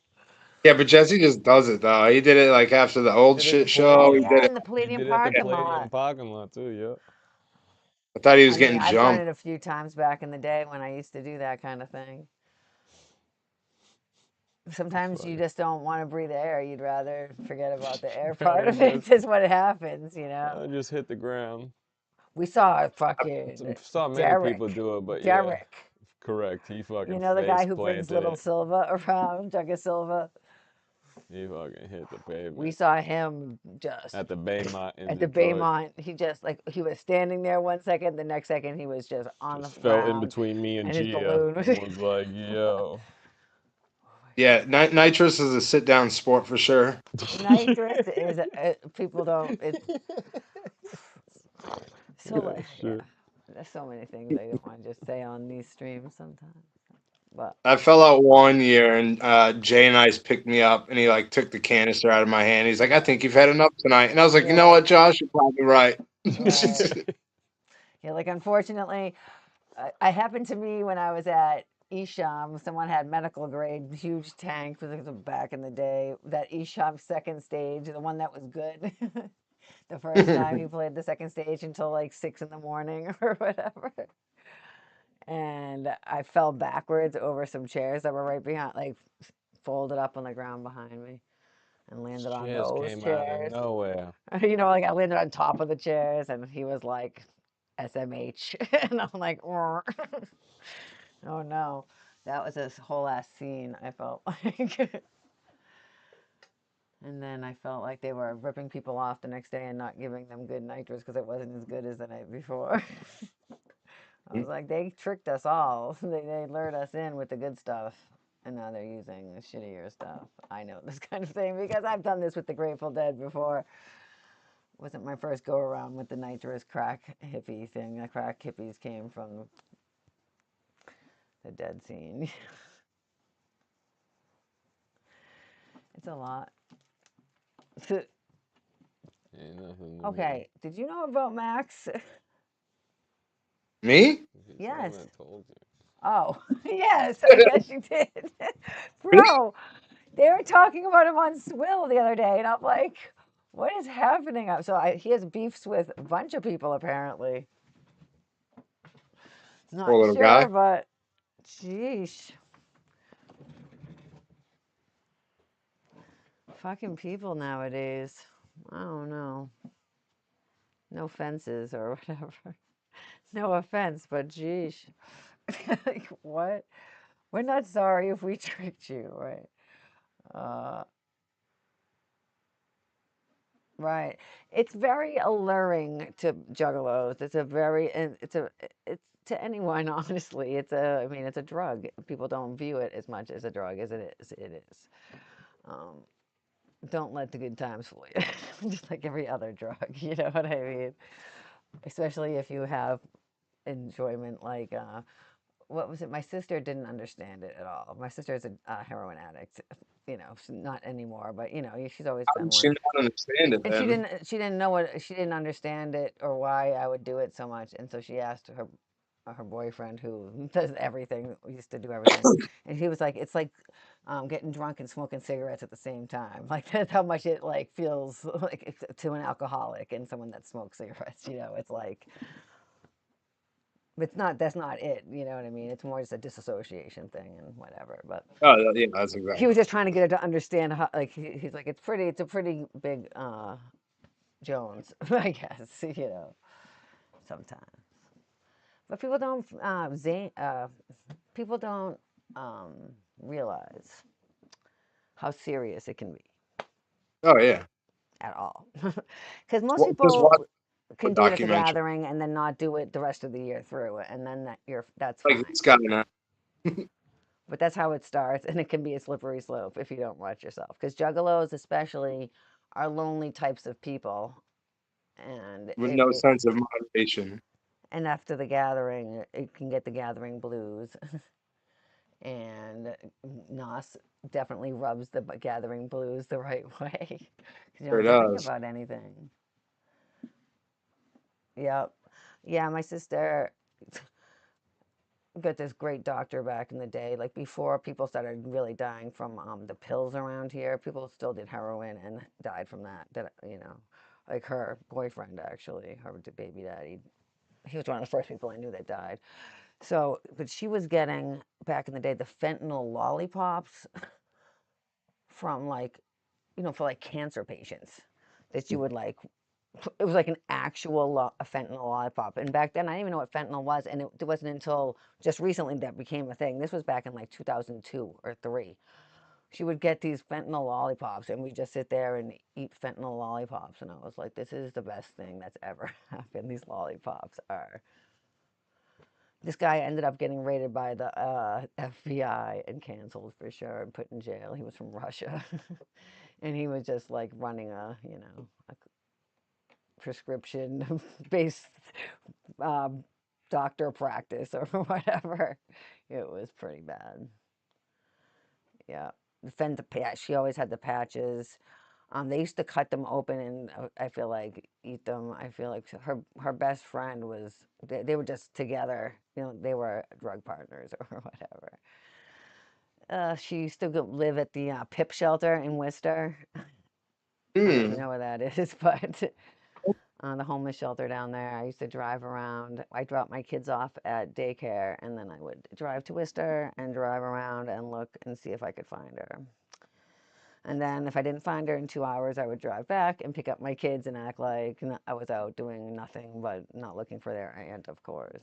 Yeah, but Jesse just does it though. He did it like after the old Did it at the shit show. Oh, He Palladium. yeah, did it. in the He Palladium did it at the parking Palladium lot. parking lot too. Yeah, I thought he was I mean, getting I've done jumped. it a few times back in the day when I used to do that kind of thing. it's Sometimes you funny. just don't want to breathe air. You'd rather forget about the air part Rather of it. It's just what happens, you know. just hit the ground. We saw fucking Saw many people Derek. do it, but yeah, Derek. correct. He You fucking know the guy face who brings planted little it. Silva around, Jugga Silva? He fucking hit the We pavement saw him just at the Baymont in at the Detroit. Baymont. He just like he was standing there one second, the next second he was just on the Just fell in ground, between me and and his Gia balloon was. and was like, "Yo." Yeah, nitrous is a sit down sport for sure. Nitrous is people don't. It's so Yeah, like yeah. shit. There's so many things I don't want to just say on these streams sometimes. But I fell out one year, and Jay and Ice picked me up, and he like took the canister out of my hand. He's like, "I think you've had enough tonight," and I was like, "You know yeah, what, Josh? You're probably right." right. Yeah, like unfortunately, I happened to me when I was at Isham. Someone had medical grade huge tank. It was back in the day. That Isham second stage, the one that was good. The first time he played the second stage until like 6 in the morning or whatever. And I fell backwards over some chairs that were right behind, like folded up on the ground behind me, and landed on Chairs those came out of chairs. nowhere. Like I landed on top of the chairs, and he was like, SMH. And I'm like, oh no. That was this whole ass scene, I felt like. And then I felt like they were ripping people off the next day and not giving them good nitrous because it wasn't as good as the night before. I was like, they tricked us all. They lured us in with the good stuff. And now they're using the shittier stuff. I know this kind of thing because I've done this with the Grateful Dead before. It wasn't my first go around with the nitrous crack hippie thing. The crack hippies came from the Dead scene. It's a lot. Ain't nothing to me. Okay, did you know about Max? Me? Yes. Someone told you. Oh, yes, I guess you did. Bro, they were talking about him on Swill the other day, and I'm like, what is happening? He has beefs with a bunch of people, apparently. Poor Not little sure, guy. but sheesh. Fucking people nowadays. I don't know. No fences or whatever. No offense, but geesh. Like, what? We're not sorry if we tricked you, right? Uh, Right. It's very alluring to juggalos. It's a very, and it's to anyone, honestly. I mean, it's a drug. People don't view it as much as a drug as it is. It is. Um, don't let the good times fool you. Just like every other drug, you know what I mean? Especially if you have enjoyment, like, what was it? My sister didn't understand it at all. My sister is a heroin addict, she's not anymore, but she's always How been did she one. not understand it And she then? didn't know she didn't understand it or why I would do it so much. And so she asked her boyfriend, who does everything, used to do everything, and he was like, it's like getting drunk and smoking cigarettes at the same time. Like that's how much it like feels like to an alcoholic and someone that smokes cigarettes. It's like it's not that's not it. You know what I mean? It's more just a disassociation thing and whatever. But Oh, yeah, that's he exactly. was just trying to get her to understand how like he's like it's a pretty big Jones, I guess, sometimes. But people don't um, realize how serious it can be Oh yeah. at all. Because most Just watch people a can do it at the documentary. gathering and then not do it the rest of the year through, and then that's Like fine. this guy now. But that's how it starts, and it can be a slippery slope if you don't watch yourself. Because juggalos, especially, are lonely types of people, and With no sense of moderation. after the gathering, it can get the gathering blues. And Nos definitely rubs the gathering blues the right way because you don't Sure have to think does. about anything. Yep. Yeah, my sister got this great doctor back in the day. Like before people started really dying from the pills around here, people still did heroin and died from that. Like her boyfriend, actually, her baby daddy. He was one of the first people I knew that died. So, but she was getting back in the day the fentanyl lollipops from like, for like cancer patients that you would like. It was like an actual a fentanyl lollipop. And back then, I didn't even know what fentanyl was. And it wasn't until just recently that became a thing. This was back in like 2002 or three. She would get these fentanyl lollipops, and we just sit there and eat fentanyl lollipops. And I was like, this is the best thing that's ever happened. These lollipops are. This guy ended up getting raided by the FBI and canceled for sure and put in jail. He was from Russia. And he was just like running a prescription based um, doctor practice or whatever. It was pretty bad. Yeah. The patch. She always had the patches. They used to cut them open and I feel like eat them. I feel like her best friend was they were just together. They were drug partners or whatever. She used to live at the PIP shelter in Worcester. I don't know if you Hmm. know where that is, but the homeless shelter down there. I used to drive around. I dropped my kids off at daycare, and then I would drive to Worcester and drive around and look and see if I could find her. And then if I didn't find her in 2 hours, I would drive back and pick up my kids and act like I was out doing nothing but not looking for their aunt, of course.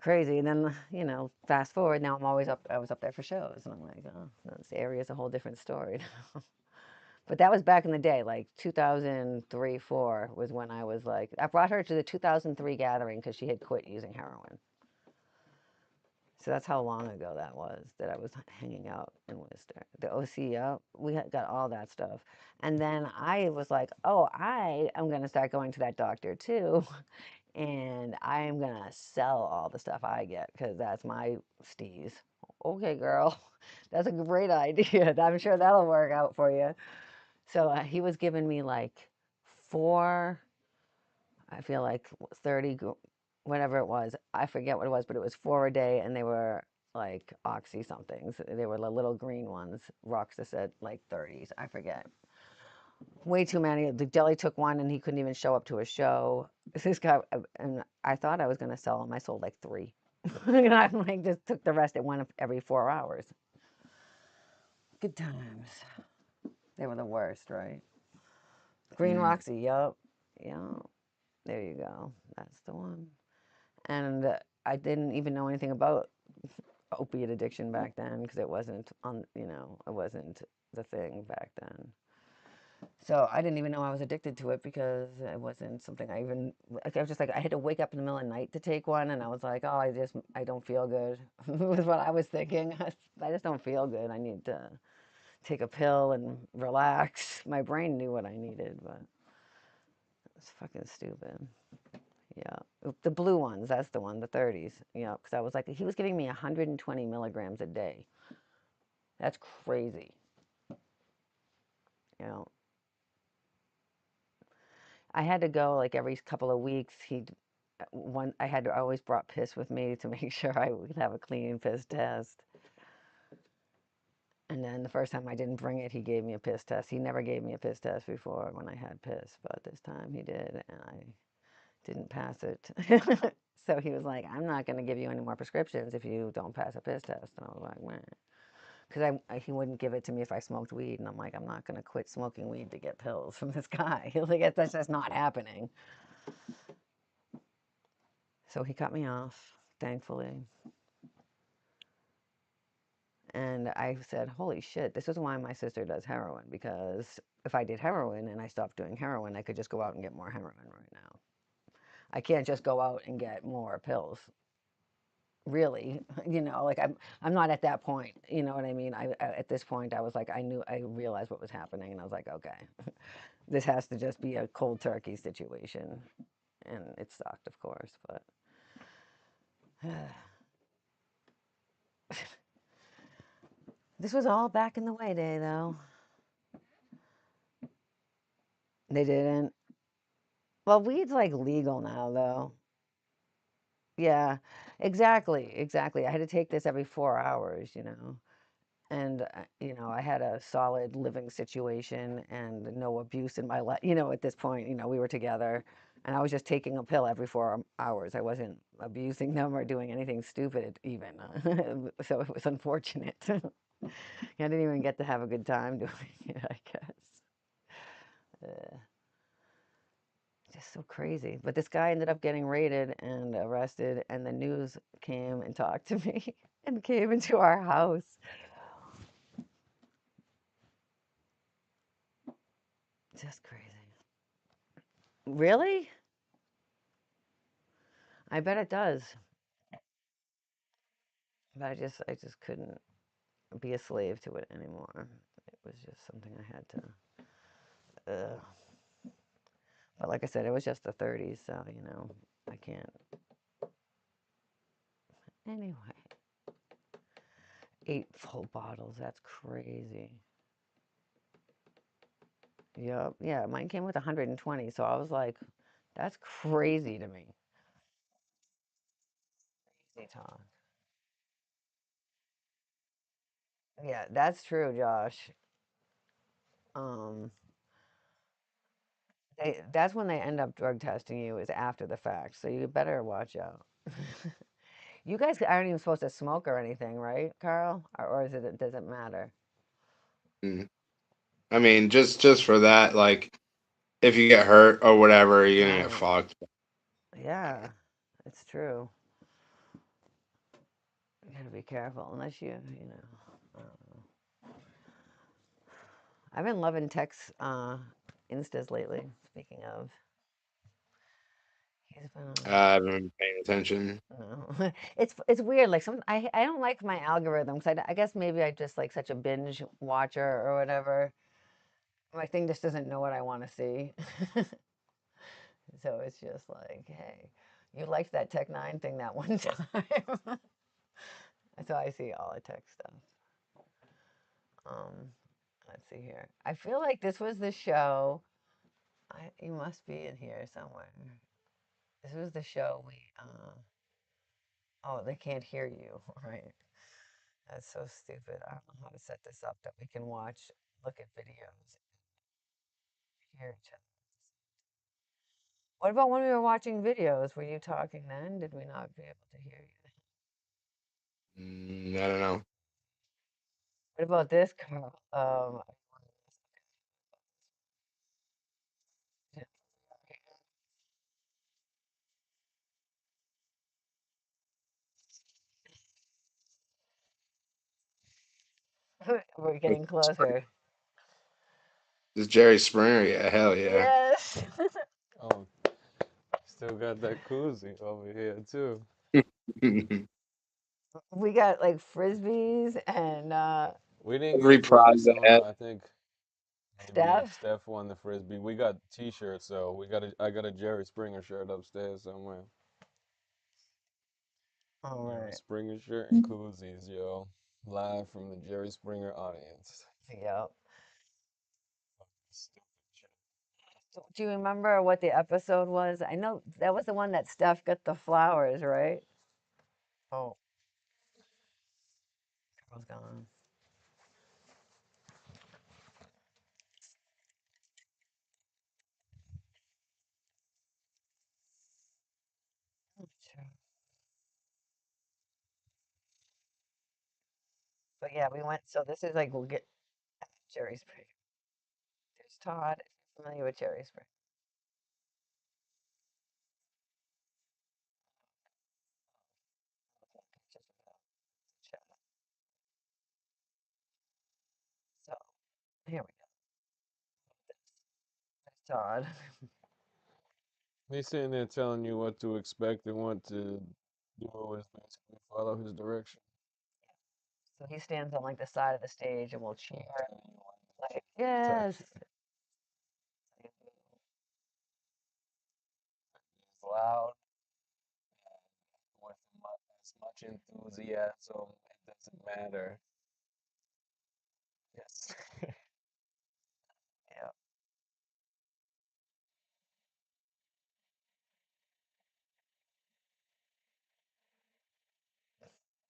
Crazy. And then, fast forward, now I was up there for shows. And I'm like, oh, this area is a whole different story. But that was back in the day, like 2003, 4 was when I was like, I brought her to the 2003 gathering because she had quit using heroin. So that's how long ago that was that I was hanging out in Worcester. The OC, yeah, we got all that stuff. And then I was like, oh, I am going to start going to that doctor too. And I am going to sell all the stuff I get because that's my steez. Okay, girl, that's a great idea. I'm sure that'll work out for you. So he was giving me like four, I feel like 30, whatever it was. I forget what it was, but it was four a day, and they were like Oxy somethings. They were the little green ones. Roxa said like 30s. I forget. Way too many. The deli took one, and he couldn't even show up to a show. This guy, and I thought I was going to sell them. I sold like three. And I'm like, just took the rest at one every 4 hours. Good times. They were the worst, right? Green Hmm. Roxy, yup. Yeah. There you go. That's the one. And I didn't even know anything about opiate addiction back then because it wasn't it wasn't the thing back then. So I didn't even know I was addicted to it because it wasn't something I even, like, I was just like, I had to wake up in the middle of the night to take one. And I was like, oh, I don't feel good, was what I was thinking. I just don't feel good. I need to take a pill and relax. My brain knew what I needed, but it's fucking stupid. Yeah. The blue ones, that's the one, the 30s. Yeah. Because I was like, he was giving me 120 milligrams a day. That's crazy. You know, I had to go like every couple of weeks. I had to always brought piss with me to make sure I would have a clean piss test. And then the first time I didn't bring it, he gave me a piss test. He never gave me a piss test before when I had piss, but this time he did, and I didn't pass it. So he was like, "I'm not going to give you any more prescriptions if you don't pass a piss test." And I was like, "Man," because he wouldn't give it to me if I smoked weed, and I'm like, "I'm not going to quit smoking weed to get pills from this guy." He was like, "That's just not happening." So he cut me off, thankfully. And I said, holy shit, this is why my sister does heroin, because if I did heroin and I stopped doing heroin, I could just go out and get more heroin right now. I can't just go out and get more pills. Really, like I'm not at that point. You know what I mean? At this point, I was like, I realized what was happening, and I was like, okay, this has to just be a cold turkey situation, and it sucked, of course, but this was all back in the way day, though. They didn't. Well, weed's like legal now, though. Yeah, exactly, exactly. I had to take this every 4 hours. And, I had a solid living situation and no abuse in my life. At this point, we were together and I was just taking a pill every 4 hours. I wasn't abusing them or doing anything stupid, even. So it was unfortunate. I didn't even get to have a good time doing it, I guess. Uh, just so crazy. But this guy ended up getting raided and arrested, and the news came and talked to me and came into our house. Just crazy. Really? I bet it does. But I just couldn't be a slave to it anymore. It was just something I had to. But like I said, it was just the 30s, so I can't. Anyway, 8 full bottles. That's crazy. Yep. Yeah, mine came with 120, so I was like, that's crazy to me. Crazy talk. Yeah, that's true, Josh. Um, that's when they end up drug testing you is after the fact, so you better watch out. You guys aren't even supposed to smoke or anything, right, Carl? Or does it matter? Mm. I mean, just for that, like if you get hurt or whatever, you're gonna get Oh, fucked. yeah, it's true. You gotta be careful unless I don't know. I've been loving text instas lately. Speaking of, he's been on. I haven't been paying attention. No. It's weird. Like I don't like my algorithm because I guess maybe I just like such a binge watcher or whatever. My thing just doesn't know what I want to see. So it's just like, hey, you liked that Tech Nine thing that one time. So I see all the tech stuff. Um, let's see here. I feel like this was the show. You must be in here somewhere. This was the show we. Oh, they can't hear you, right? That's so stupid. I don't know how to set this up that we can watch, look at videos, hear each other. What about when we were watching videos? Were you talking then? Did we not be able to hear you? I don't know. What about this, Carl? We're getting closer. This Jerry Springer, yeah, hell yeah. Yes. Oh, still got that koozie over here too. We got like frisbees and We didn't Every get prize frisbees. I had. I think maybe stuff. Steph won the frisbee. We got T-shirts, so I got a Jerry Springer shirt upstairs somewhere. All Jerry right. Springer shirt and koozies, yo. Live from the Jerry Springer audience. Yep. Stupid shit. Do you remember what the episode was? I know that was the one that Steph got the flowers, right? Oh, Carol's gone. Sure. But yeah, we went. So this is like we'll get Jerry Springer. There's Todd. If you're familiar with Jerry Springer. Pictures of him. Chat. So here we go. There's Todd. He's sitting there telling you what to expect and what to do is basically follow his direction. So he stands on like the side of the stage and we'll cheer. Like, Type yes. shit. He's loud with as much enthusiasm. It doesn't matter. Yes. Yeah.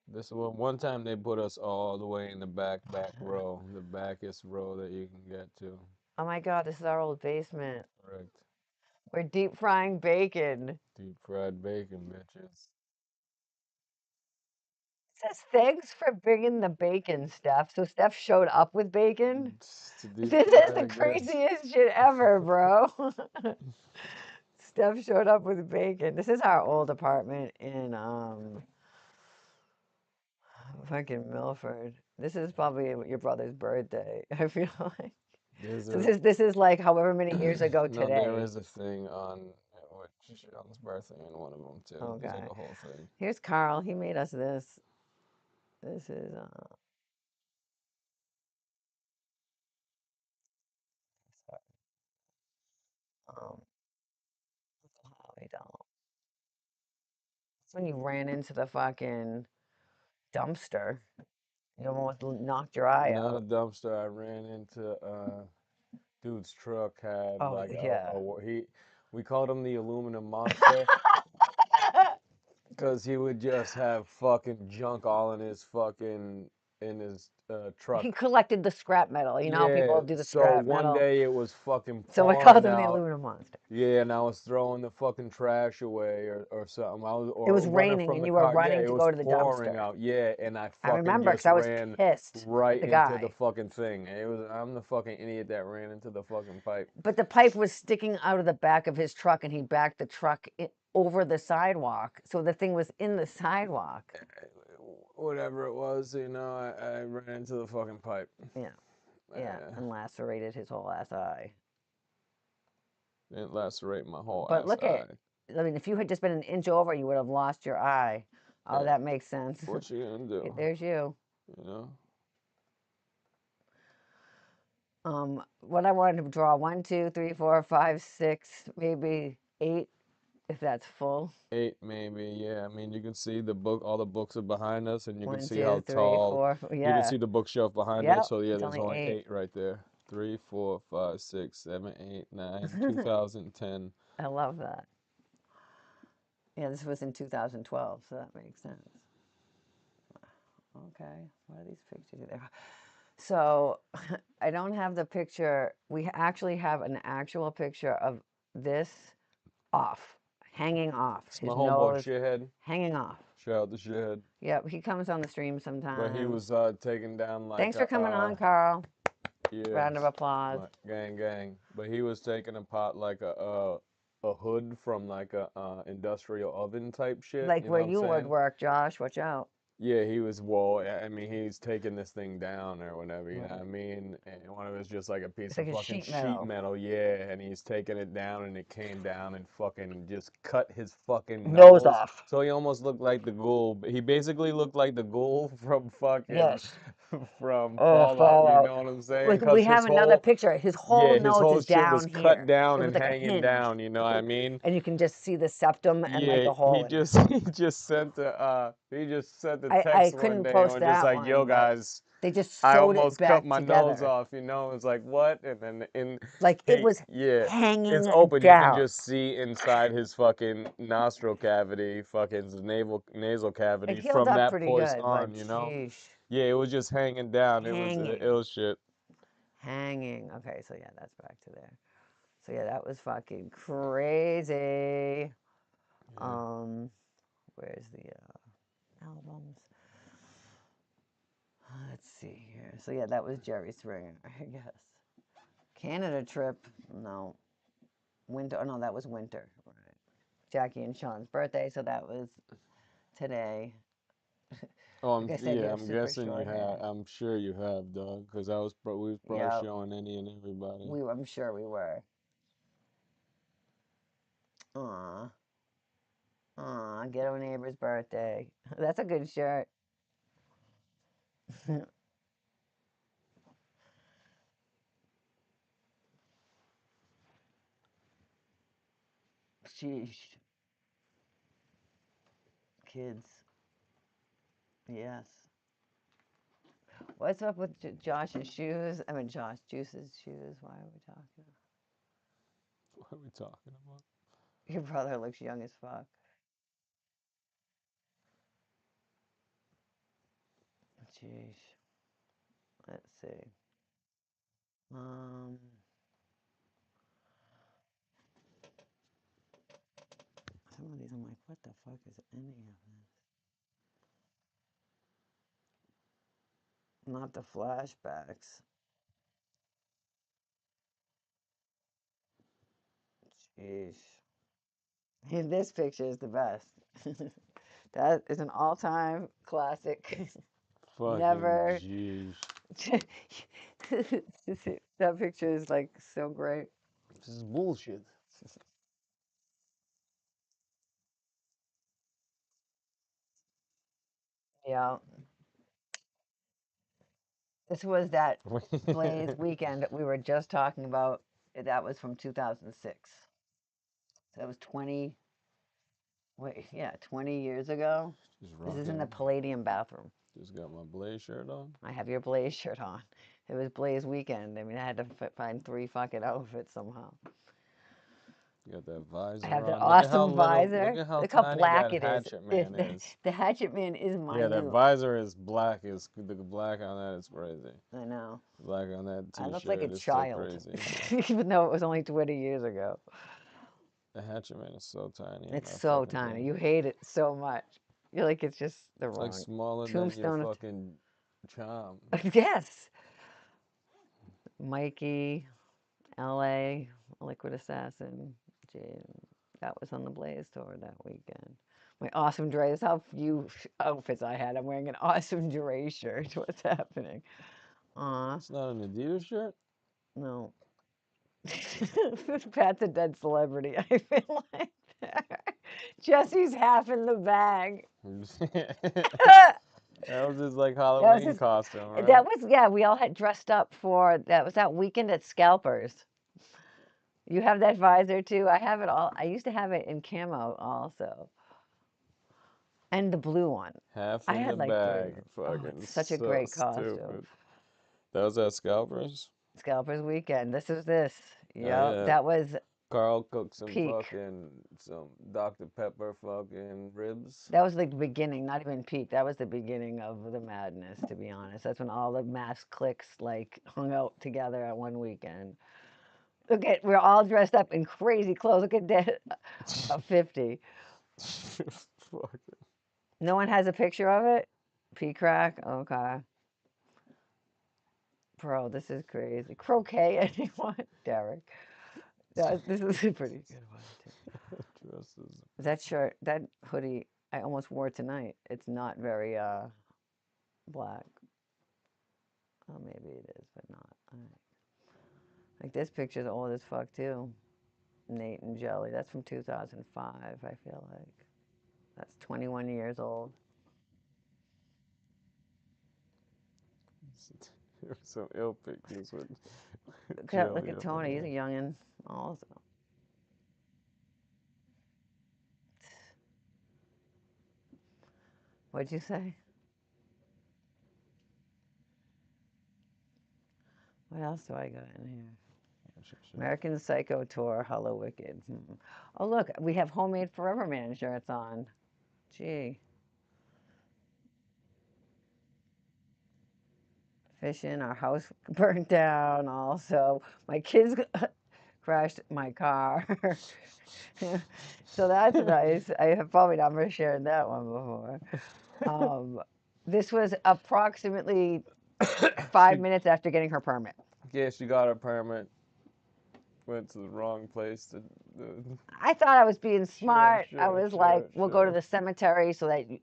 This one time they put us all the way in the back row, the backest row that you can get to. Oh my God, this is our old basement. Correct. We're deep frying bacon. Deep fried bacon, bitches. It says thanks for bringing the bacon, Steph. So Steph showed up with bacon. To deep This fry, is the I guess. craziest shit ever, bro. Steph showed up with bacon. This is our old apartment in fucking Milford. This is probably your brother's birthday. I feel like. There's So a this is like however many years ago no, there today. is a thing on which on his birthday and one of them too. There's like Okay. a whole thing. Here's Carl. He made us this. This is sorry, um Holly doll. It's when you ran into the fucking dumpster. You almost knocked your eye Not a out. dumpster. I ran into dude's truck had Oh like yeah. we called him the aluminum monster because he would just have fucking junk all in his fucking in his He truck. collected the scrap metal. You know how Yeah, people do the so scrap one metal. day it was fucking So we called pouring him the out. aluminum monster. Yeah, and I was throwing the fucking trash away or something. It Or was running raining from and the you were car. Yeah, running it to was go to the pouring dumpster. out. Yeah, and I I fucking remember just because I was ran pissed at right the into the guy. fucking thing. I'm the fucking idiot that ran into the fucking pipe. But the pipe was sticking out of the back of his truck and he backed the truck over the sidewalk. So the thing was in the sidewalk. Whatever it was, I ran into the fucking pipe. Yeah. Yeah. Uh, And lacerated his whole ass eye. Didn't lacerate my whole But ass look at, eye. I mean, if you had just been an inch over, you would have lost your eye. Oh, Yeah, that makes sense. what you gonna do? There's you. You know? What I wanted to draw 1, 2, 3, 4, 5, 6, maybe 8, if that's full. 8 maybe, yeah. I mean, you can see the book, all the books are behind us, and you can 1, see 2, how 3, tall. 4. You can Yeah. see the bookshelf behind us. Yep. So yeah, It's there's only only 8. 8 right there. 3, 4, 5, 6, 7, 8, 9, 2010. I love that. Yeah, this was in 2012, so that makes sense. Okay, what are these pictures there? So I don't have the picture. We actually have an actual picture of this off, hanging off. It's my His homeboy nose Shithead. hanging off. Shout out to Shithead. Yep, he comes on the stream But he sometimes. was taking down like Thanks for coming on, Carl. yeah, Round of applause. gang. But he was taking apart like a hood from like a industrial oven type shit. Like You know where what I'm you would saying? work, Josh. Watch out. Yeah, he was, well, I mean, he's taking this thing down or whatever, you know what I Right. mean? And one of it's just like a piece It's of like a fucking sheet sheet metal. metal, yeah, and he's taking it down and it came down and fucking just cut his fucking Nose nose. off. So he almost looked like the ghoul. He basically looked like the ghoul from fucking Yes. from Oh, Fallout, you Fallout. know what I'm saying? Like we Because have another picture. His whole yeah, his nose whole is shit was down cut here. down It was and like a hanging hinge. down, you know what I mean? And you can just see the septum and like Yeah, the hole in it. he just sent a I text one couldn't day and post was just that like, "Yo one, but guys, they just I sewed it almost cut back my nose together. off," you know? It's like, "What?" And then Like it was yeah, it's hanging open. You can down. just see inside his fucking nostril cavity, fucking his nasal It cavity healed from up that pretty point good, but on, you know? sheesh. Yeah, it was just hanging down. It was Hanging. ill shit. Hanging. Okay, so yeah, that's back to there. So yeah, that was fucking crazy. Yeah. Where's the albums? Let's see here. So yeah, that was Jerry Springer, I guess. Canada trip, no. Winter, oh no, that was winter. Right. Jackie and Sean's birthday, so that was today. Oh, Like I said, you yeah, have I'm super guessing you short have. hair. I'm sure you have, dog, because we was probably Yeah, showing any and everybody. I'm sure we were. Aw, aw, ghetto neighbor's birthday. That's a good shirt. Sheesh. Kids. Yes. What's up with Josh's shoes? I mean, Josh Juice's shoes. Why are we talking? What are we talking about? Your brother looks young as fuck. Jeez. Let's see. Um, some of these I'm like, what the fuck is any of this? Not the flashbacks. Jeez. And this picture is the best. That is an all-time classic. Fucking Never. jeez. That picture is like so great. This is bullshit. Yeah. This was that Blaze weekend that we were just talking about. That was from 2006. So that was 20, wait, yeah, 20 years ago. Just This is in the rocking. Palladium bathroom. Just got my Blaze shirt on. I have your Blaze shirt on. It was Blaze weekend. I mean, I had to find 3 fucking outfits somehow. You got that I visor have that on. Look at how awesome little. Look visor. at how Look how tiny black that it is. Hatchet Man is. The Hatchet Man is Yeah, that minute. visor is black. Is the black on that is crazy. I know. Black on that I look like a T-shirt is still child, crazy. even though it was only 20 years ago. The Hatchet Man is so tiny on It's that so fucking tiny. thing. You hate it so much. You're like, it's just the It's like wrong smaller than your tombstone. fucking charm. Yes. Mikey, LA, Liquid Assassin, Jade. That was on the Blaze tour that weekend. My awesome Dre. This is how few outfits I had. I'm wearing an awesome Dre shirt. What's happening? Aw, It's not an Adidas shirt. no. Pat's a dead celebrity. I feel like Jesse's half in the bag. That was his like That was Halloween his, costume, right? that was, yeah, we all had dressed up for, that was that weekend at Scalpers. You have that visor too? I have it all. I used to have it in camo also. And the blue one. Half I in the had like 3 of bag. them. Oh, Fucking it's such a so great costume. stupid. That was at Scalpers. Scalpers weekend. This is this. Oh Yep. yeah. That was Carl cooked peak. some Dr. Pepper fucking ribs. That was the beginning, not even peak. That was the beginning of the madness, to be honest. That's when all the mass cliques like hung out together at one weekend. Look at, we're all dressed up in crazy clothes. Look at that, 50. Fuck. No one has a picture of it? P-crack? Okay. Bro, this is crazy. Croquet, anyone? Derek. This is a pretty good one, too. Dresses. That shirt, that hoodie, I almost wore it tonight. It's not very black. Oh, maybe it is, but not. All right. Like this picture's old as fuck too. Nate and Jelly. That's from 2005. I feel like that's 21 years old. Some ill pictures with Look Jelly at up Tony. in He's a there. youngin' also. What'd you say? What else do I got in here? American Psycho Tour, Hello Wicked. Oh, look, we have Homemade Forever Man shirts on. Gee. Fishing, our house burnt down also. My kids crashed my car. So that's nice. I have probably never shared that one before. This was approximately 5 minutes after getting her permit. Yeah, she got her permit. Went to the wrong place. I thought I was being smart. I sure, was like, we'll go to sure. the cemetery so that you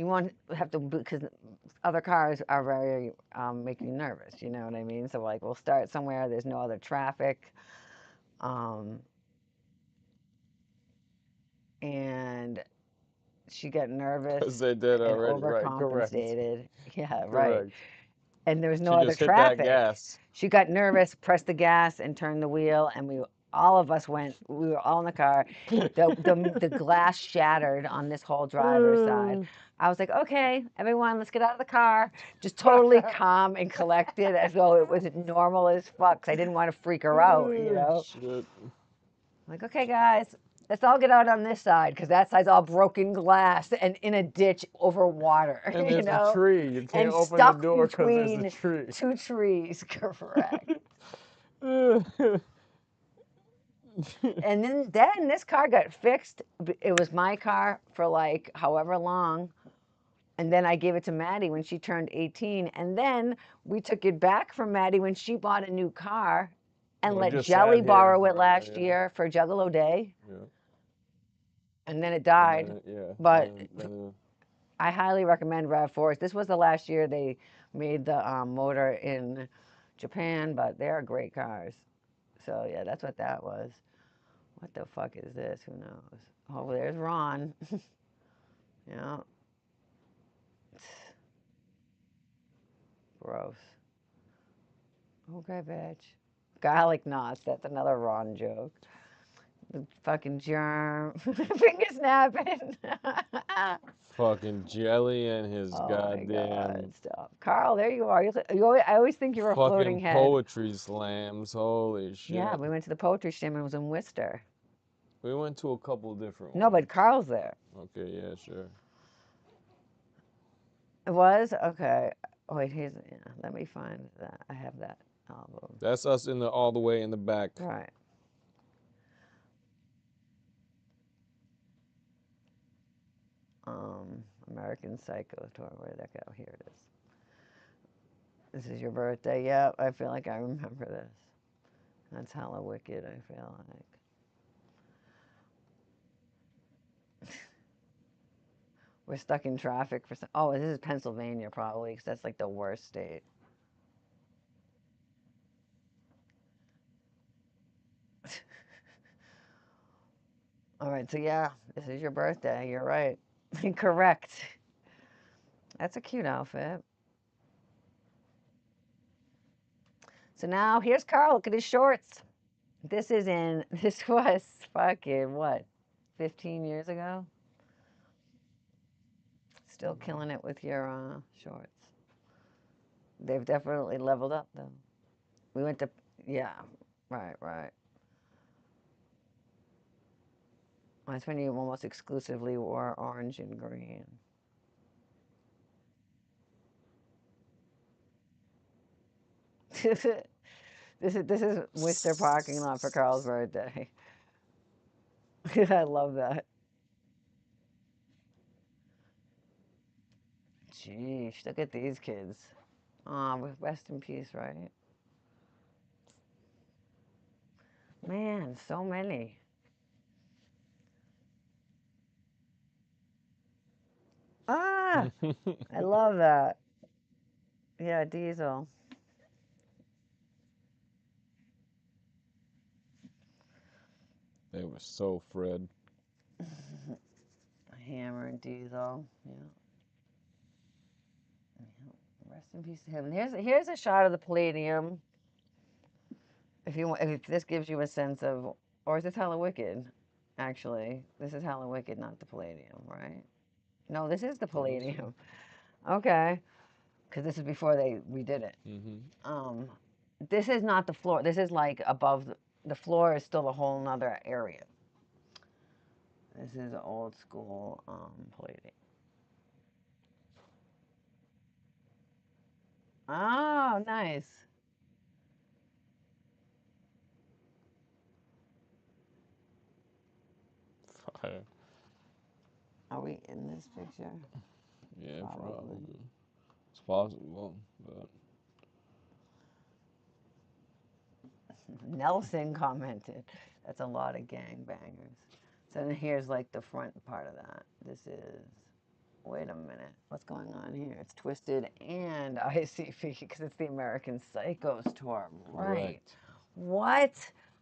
won't have to, because other cars are very make you nervous. You know what I mean? So like, we'll start somewhere. There's no other traffic. And she got nervous Because they did and already. Right, correct. overcompensated. Yeah, right. Correct. And there was no She other just hit that traffic. gas. She got nervous, pressed the gas, and turned the wheel, and all of us went. We were all in the car. The glass shattered on this whole driver's side. I was like, okay, everyone, let's get out of the car. Just totally calm and collected, as though it was normal as fuck. 'Cause I didn't want to freak her out, you know. Shit. Like, okay, guys, let's all get out on this side, because that side's all broken glass and in a ditch over water, And you there's a know, tree. You can't and open the stuck door because there's a between tree. two trees. Correct. And then this car got fixed. It was my car for like however long. And then I gave it to Maddie when she turned 18. And then we took it back from Maddie when she bought a new car and Well, it let just Jelly sat here borrow it forever, last yeah. year for Juggalo Day. Yeah. And then it And died. then yeah. But then I highly recommend RAV4s. This was the last year they made the motor in Japan, but they are great cars. So yeah, that's what that was. What the fuck is this? Who knows? Oh, there's Ron. Yeah. Gross. Okay, bitch. Garlic knots. That's another Ron joke. The fucking germ. Finger snapping. fucking Jelly and his Oh my goddamn God. Stop. Carl, there you are. I always think you're a floating fucking head. poetry slams. Holy shit. Yeah, we went to the poetry slam and it was in Worcester. We went to a couple different No, ones. but Carl's there. Okay, yeah, sure. It was? Okay. Oh, wait, let me find that. I have that album. That's us all the way in the back. Right. American Psycho tour. Where did that go? Here it is. This is your birthday. Yep, I feel like I remember this. That's hella wicked, I feel like. We're stuck in traffic for some. Oh, this is Pennsylvania probably, because that's like the worst state. All right, so yeah, this is your birthday. You're right. Correct. That's a cute outfit. So now here's Carl. Look at his shorts. This was fucking what, 15 years ago? Still killing it with your shorts. They've definitely leveled up though. We went to, yeah, right. That's when you almost exclusively wore orange and green. This is Worcester parking lot for Carl's birthday. I love that. Geez, look at these kids. Rest in peace, right? Man, so many. Ah, I love that. Yeah, Diesel. They were so Fred. Hammer and Diesel. Yeah. Rest in peace to him. Here's a shot of the Palladium. If you want, if this gives you a sense of, or is this Hella Wicked? Actually, this is Hella Wicked, not the Palladium, right? No, this is the Palladium. Okay, because this is before they redid it. Mm-hmm. This is not the floor. This is like above the floor is still a whole nother area. This is old school Palladium. Oh, nice. Fire. Are we in this picture? Yeah, Probably. probably. It's possible, but Nelson commented, that's a lot of gangbangers. So then here's like the front part of that. This is, wait a minute, what's going on here? It's Twisted and ICP because it's the American Psychos tour. Right. What?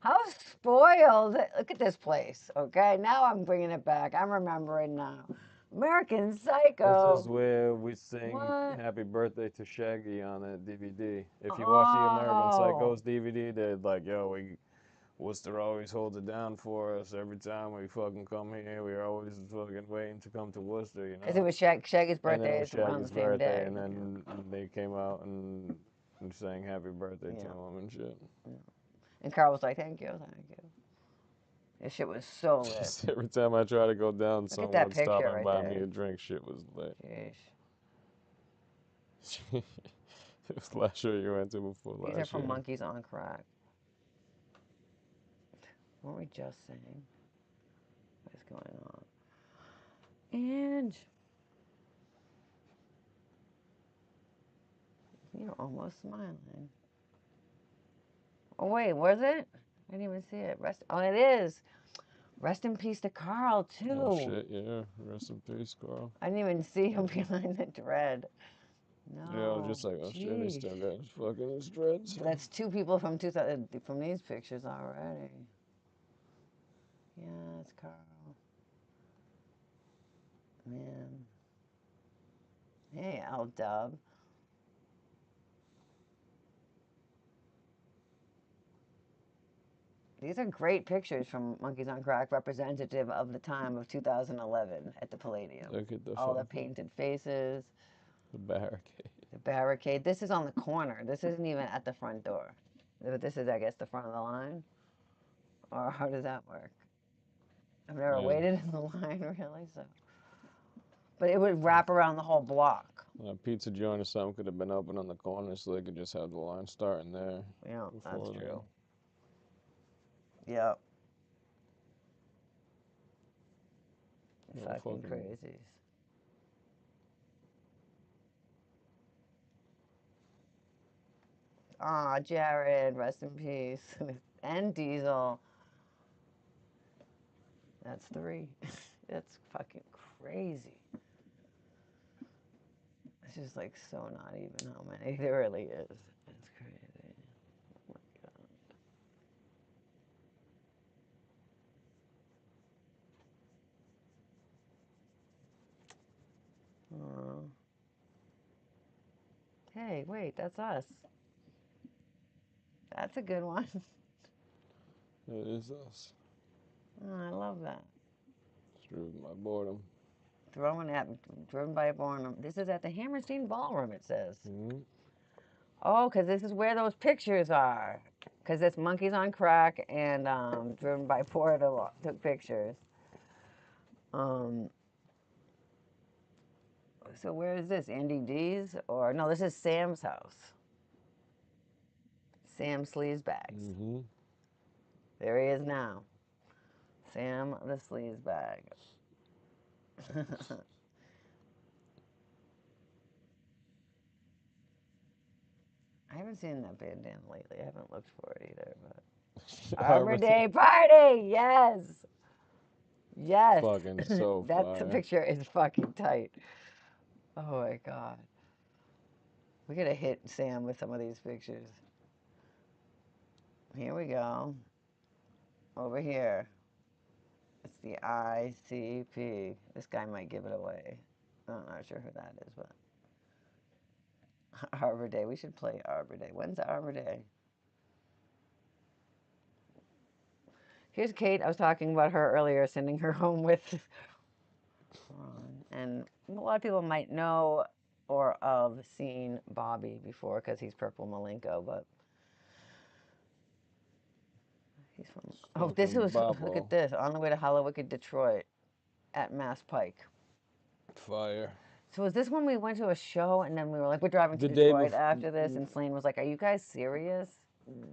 How spoiled. Look at this place, okay? Now I'm bringing it back. I'm remembering now. American Psycho. this is where we sing What? "Happy Birthday" to Shaggy on that DVD. If you watch the American Oh. Psychos DVD, they're like, "Yo, Worcester always holds it down for us every time we fucking come here. We're always fucking waiting to come to Worcester, you Because it know." was Shaggy's And then birthday it was is around Shaggy's the same birthday, day. and then they came out and sang "Happy Birthday" to Yeah. him and shit. And Carl was like, thank you, thank you. This shit was so lit. Just every time I try to go down, Look at that someone stop picture and right buy there. me a drink. Shit was lit. Jeez. It was last year you went to before These are last from year. Monkeys on Crack. What were we just saying? What is going on? And you're almost smiling. Oh wait, was it? I didn't even see it. Oh, it is. Rest in peace to Carl too. Oh shit, yeah. Rest in peace, Carl. I didn't even see him behind the dread. No. Yeah, I was just like, oh shit, he Jeez. still got his fucking his dreads. So that's two people from 2000 from these pictures already. Yeah, it's Carl. Man. Hey, L Dub. These are great pictures from Monkeys on Crack, representative of the time of 2011 at the Palladium. Look at the All the fucking painted faces, the barricade. the barricade. This is on the corner. This isn't even at the front door. This is, I guess, the front of the line. Or how does that work? I've never waited in the line, really. So, but it would wrap around the whole block. A pizza joint or something could have been open on the corner, so they could just have the line starting there. Yeah, that's Before true. Yep. Yeah, Fucking fucking- crazies. Aw, Jared, rest in peace. And Diesel. That's three. That's fucking crazy. It's just like so not even how many there really is. It's crazy. Oh my god. Aw. Hey, wait, that's us. That's a good one. It is us. Oh, I love that. Through my boredom. Driven by a boredom. This is at the Hammerstein Ballroom, it says. Mm-hmm. Oh, because this is where those pictures are. Because it's Monkeys on Crack and Driven by Porter took pictures. So where is this? Andy D's? Or no, this is Sam's house. Sam Sleazebags. Mm-hmm. There he is now. Sam the Sleazebag. I haven't seen that bandana lately. I haven't looked for it either. But Arbor Day Party, yes, yes. Fucking so That fire. picture is fucking tight. Oh my God. We gotta hit Sam with some of these pictures. Here we go. Over here. It's the ICP. This guy might give it away. I'm not sure who that is, but Arbor Day. We should play Arbor Day. When's Arbor Day? Here's Kate. I was talking about her earlier, sending her home with Ron. And a lot of people might know or have seen Bobby before because he's Purple Malenko, but he's from. Oh, this Fucking was. Look at Babo. this. On the way to Hollywood, Detroit at Mass Pike. Fire. So was this when we went to a show and then we were like, we're driving to The day Detroit before. after this? And Slane was like, are you guys serious?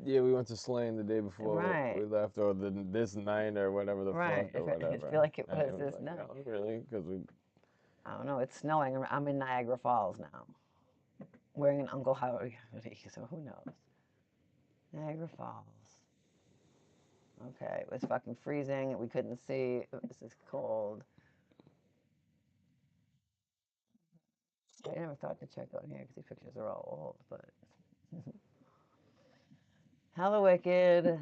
Yeah, we went to Slane the day before Right. we left, or this night, or whatever the Right. fuck, or I whatever. feel like it And was it was this like, night. oh, really? Because we. I don't know. It's snowing. I'm in Niagara Falls now, wearing an Uncle Howdy hoodie. So who knows? Niagara Falls. Okay, it was fucking freezing. We couldn't see. This is cold. I never thought to check out here because these pictures are all old. But hello, Wicked.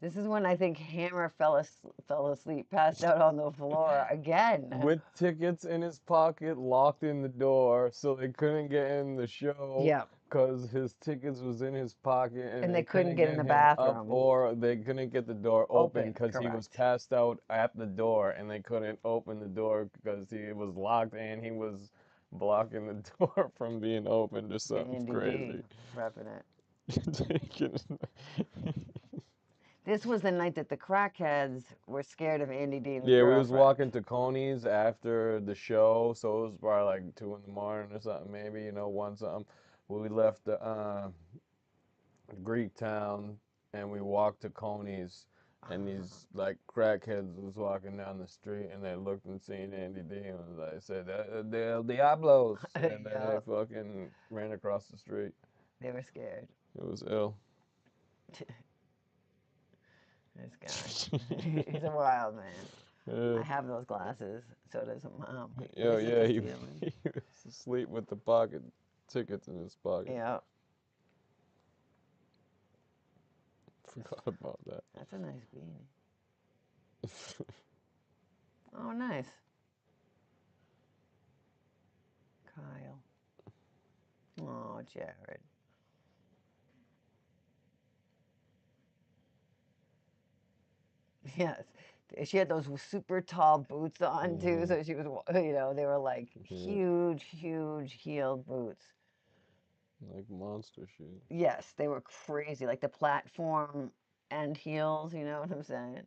This is when I think Hammer fell asleep, passed out on the floor again. With tickets in his pocket, locked in the door, so they couldn't get in the show Yeah, because his tickets was in his pocket, and and they they couldn't couldn't get in get the him up, bathroom. or they couldn't get the door open Open, because he was correct. passed out at the door, and they couldn't open the door because he was locked and he was blocking the door from being opened or something Andy D, crazy. repping it. Taking- This was the night that the crackheads were scared of Andy Dean's Yeah, we was girlfriend. walking to Coney's after the show, so it was probably like 2 in the morning or something, maybe, 1 something. We left the Greek town and we walked to Coney's, and these like crackheads was walking down the street, and they looked and seen Andy D and was like, said, "The El Diablos," and then they Yeah, fucking ran across the street. they were scared. It was ill. This guy, he's a wild man. Yeah. I have those glasses. So does Mom. Yo, This is yeah, the he, ceiling. he was asleep with the pocket tickets in his pocket. Yeah, Forgot about that. that's a nice beanie. Oh, nice. Kyle. Oh, Jared. Yes. She had those super tall boots on too, so she was, they were like Yeah, huge, huge heeled boots. like monster shit. Yes, they were crazy, like the platform and heels, you know what I'm saying?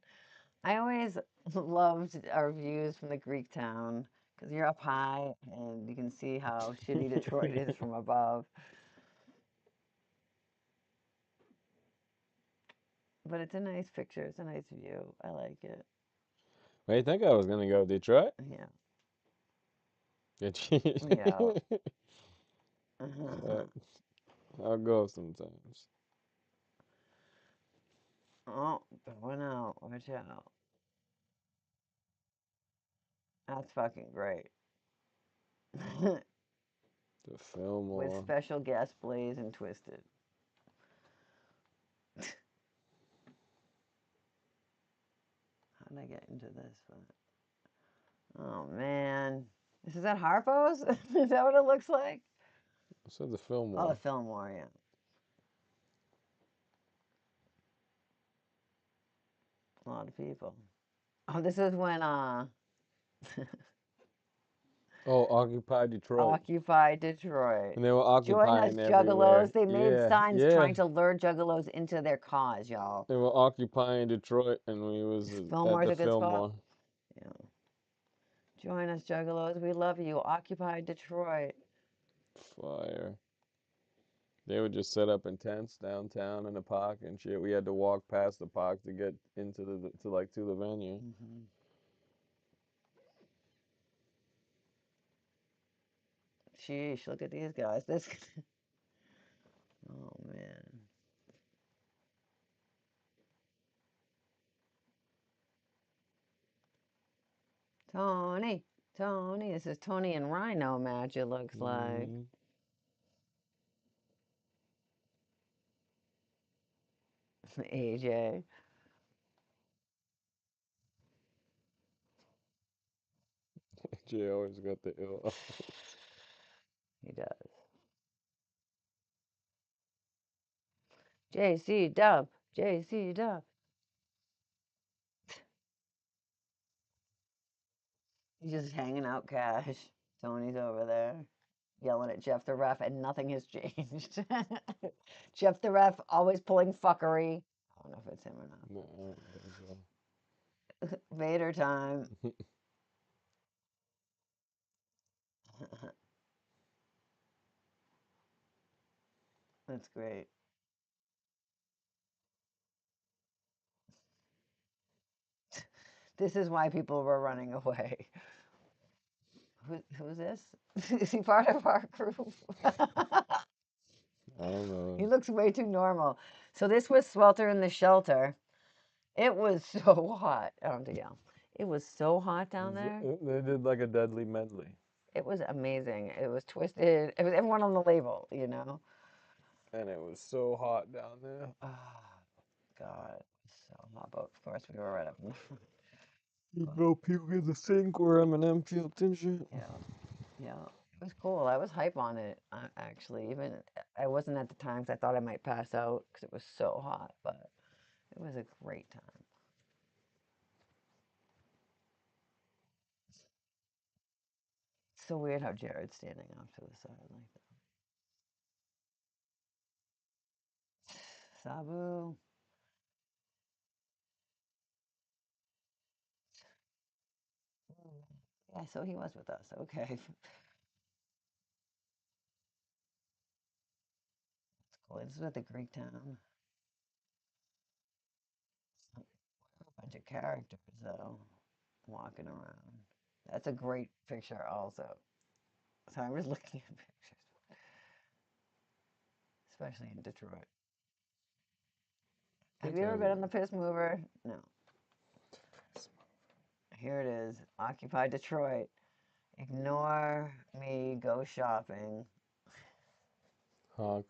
I always loved our views from the Greek town because you're up high and you can see how shitty Detroit is from above. But it's a nice picture. It's a nice view. I like it. Wait, I think I was gonna go to Detroit. Yeah. Get cheated. Yeah. Uh, I'll go sometimes. Oh, going out. Watch out. That's fucking great. The With Fillmore. special guest Blaze and Twisted. How did I get into this? Oh man. This is at Harpo's? Is that what it looks like? I said the Oh, the Fillmore. Fillmore, yeah. A lot of people. Oh, this is when Oh, Occupy Detroit. Occupy Detroit. And they were Join us, occupying Juggalos. everywhere. They made Yeah, signs yeah. trying to lure Juggalos into their cause, y'all. They were occupying Detroit, and we was at Fillmore's the a good spot. Fillmore. Yeah. Join us, Juggalos. We love you. Occupy Detroit. Fire. They would just set up in tents downtown in the park and shit. We had to walk past the park to get into to the venue. Mm-hmm. Sheesh, look at these guys. This. Oh, man. Tony. Tony, this is Tony and Rhino match, it looks like. Mhm. AJ. Jay always got the ill. He does. JC Dub. JC Dub. He's just hanging out cash. Tony's over there yelling at Jeff the ref, and nothing has changed. Jeff the ref always pulling fuckery. I don't know if it's him or No, I don't think so. not. Vader time. That's great. This is why people were running away. Who's this? Is he part of our group? I don't He know. looks way too normal. So this was Swelter in the Shelter. It was so hot. I don't have to yell. It was so hot down there. They did like a deadly medley. It was amazing. It was twisted. It was everyone on the label, you know. And it was so hot down there. Oh, God, it was so hot. But of course, we were right up in the front. You know, people in the sink where Eminem filmed and shit. Yeah, yeah. It was cool. I was hype on it, actually. Even I wasn't at the time because I thought I might pass out because it was so hot. But it was a great time. So weird how Jared's standing off to the side like that. Sabu. Yeah, so he was with us. Okay. Cool. This is at the Greek town. A bunch of characters, though, walking around. That's a great picture, also. So I was looking at pictures, especially in Detroit. Have you ever been on the Piss Mover? No. Here it is. Occupy Detroit. Ignore me. Go shopping. Honk.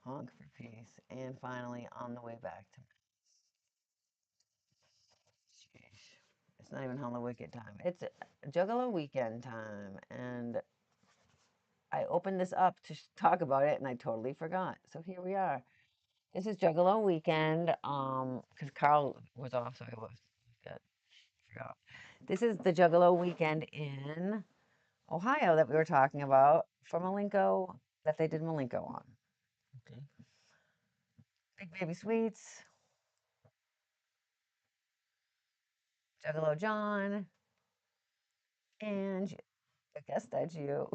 Honk for peace. And finally, on the way back to. Sheesh. It's not even Halloween time. It's Juggalo weekend time, and I opened this up to talk about it, and I totally forgot. So here we are. This is Juggalo weekend. Because Carl was off, so I was good. Forgot. This is the Juggalo weekend in Ohio that we were talking about from Malenko that they did Malenko on. Okay. Big Baby Sweets, Juggalo John, and I guess that's you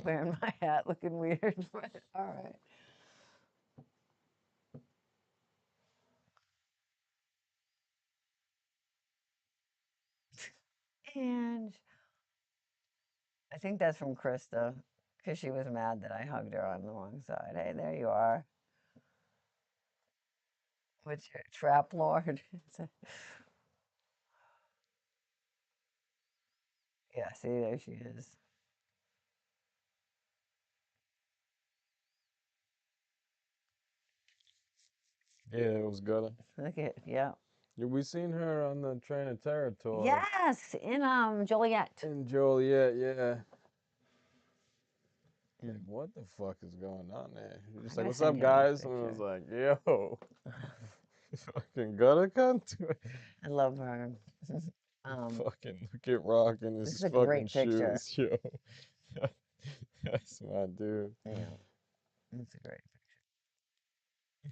wearing my hat, looking weird. But all right. And I think that's from Krista because she was mad that I hugged her on the wrong side. Hey, there you are. What's your trap lord? Yeah, see, there she is. Yeah, it was good. Look at, yeah. Yeah, we seen her on the Train of Terror tour Yes, in Joliet. in Joliet, yeah. Like, what the fuck is going on there? You're just I like, gotta what's send up, him this guys? And I was picture. like, yo, fucking gutter cunt. I love her. um, Fucking look at Rock in this his is a fucking great picture. shoes, yo. That's my dude. Yeah, it's a great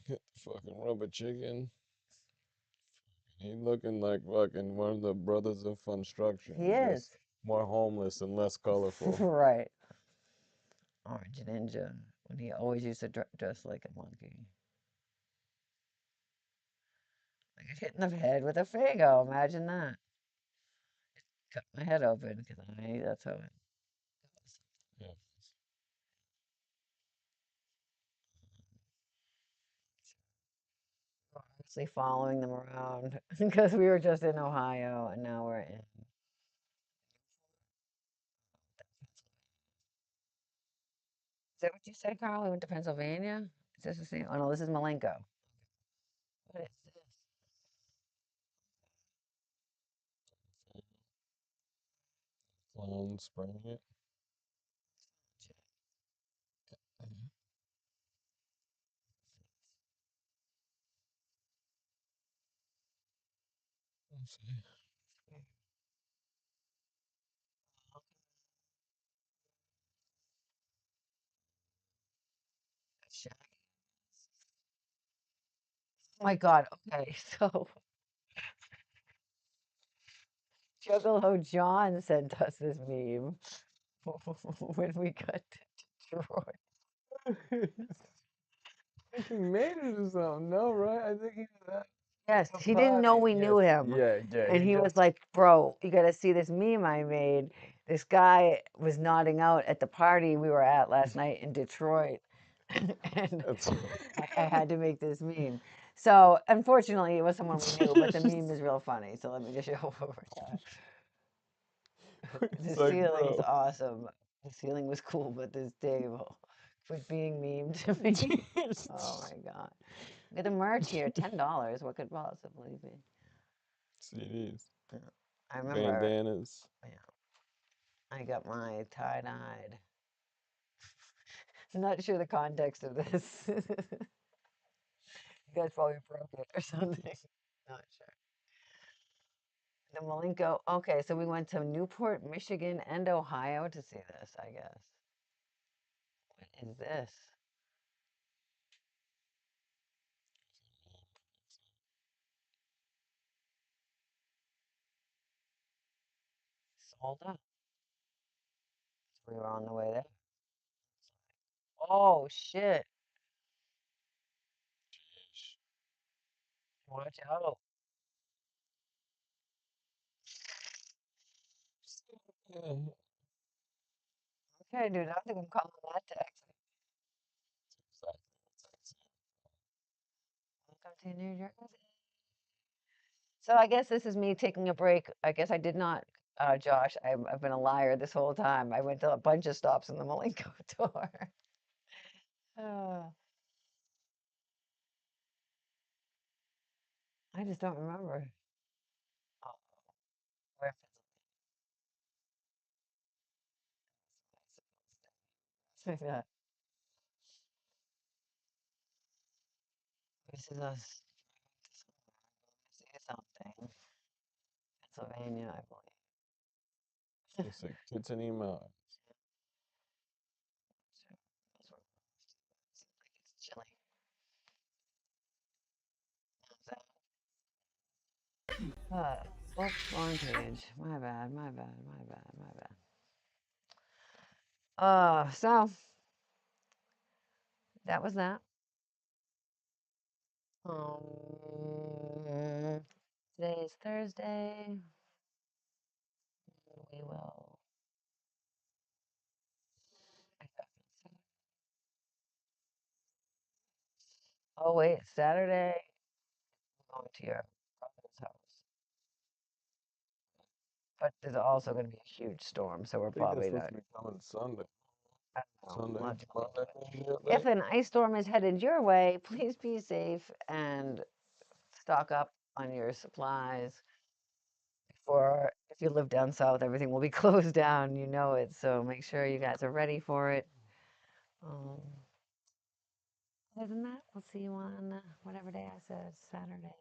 Get the fucking rubber chicken. He looking like fucking one of the brothers of picture. Construction, He is. just more homeless and less colorful. Right. Orange Ninja, when he always used to dress like a monkey. Like hitting the head with a Fago. Imagine that. Cut my head open because that's how it goes. Yeah. Honestly, following them around because we were just in Ohio and now we're in that what you said, Carl? We went to Pennsylvania? Is this the same? Oh no, this is Malenko. What is this? Clone spraying it. Mhm. Let's see. Shaggy. Oh my God. Okay, so Juggalo John sent us this meme when we got to Detroit. I think he made it or something. No, right? I think he did that. Yes, A he didn't know party. we Yes. knew him. Yeah, yeah. And He he was just. like, "Bro, you gotta see this meme I made. This guy was nodding out at the party we were at last night in Detroit." And That's. I had to make this meme. So unfortunately, it was someone we knew, but the meme is real funny. So let me just show over that. The It's like, ceiling's bro. awesome. The ceiling was cool, but this table was being memed to me. Oh my God. Get the merch here, $10. What could possibly be? CDs, Yeah. I remember, bandanas. yeah, I got my tie-dyed. I'm not sure the context of this. You guys probably broke it or something. Not sure. The Malenko. Okay, so we went to Newport, Michigan, and Ohio to see this, I guess. What is this? Sold out. We were on the way there. Oh shit! Watch out. Yeah. Okay, dude, I think I'm calling that taxi. Welcome to New Jersey. So I guess this is me taking a break. I guess I did not, Josh. I've been a liar this whole time. I went to a bunch of stops in the Malenko tour. Uh, I just don't remember. Oh, where yeah, this is us. See something. Pennsylvania, I believe. It's like Kitsany Mountain. So, that's where seems like it's chilly. Whoops, wrong page. My bad, my bad, my bad, my bad. So that was that. Today is Thursday. We will. Oh wait, Saturday. I'm going to your brother's house, but there's also going to be a huge storm, so we're I think that's probably supposed not. to be coming Sunday. I don't know. Sunday, We'll have to look Monday, into it. maybe that If day. an ice storm is headed your way, please be safe and stock up on your supplies. For if you live down south, everything will be closed down. You know it, so make sure you guys are ready for it. Um, Other than that, we'll see you on whatever day I said, Saturday.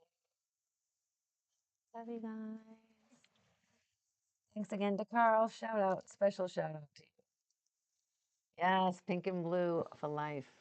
Love you guys. Thanks again to Carl. Shout out, special shout out to you. Yes, pink and blue for life.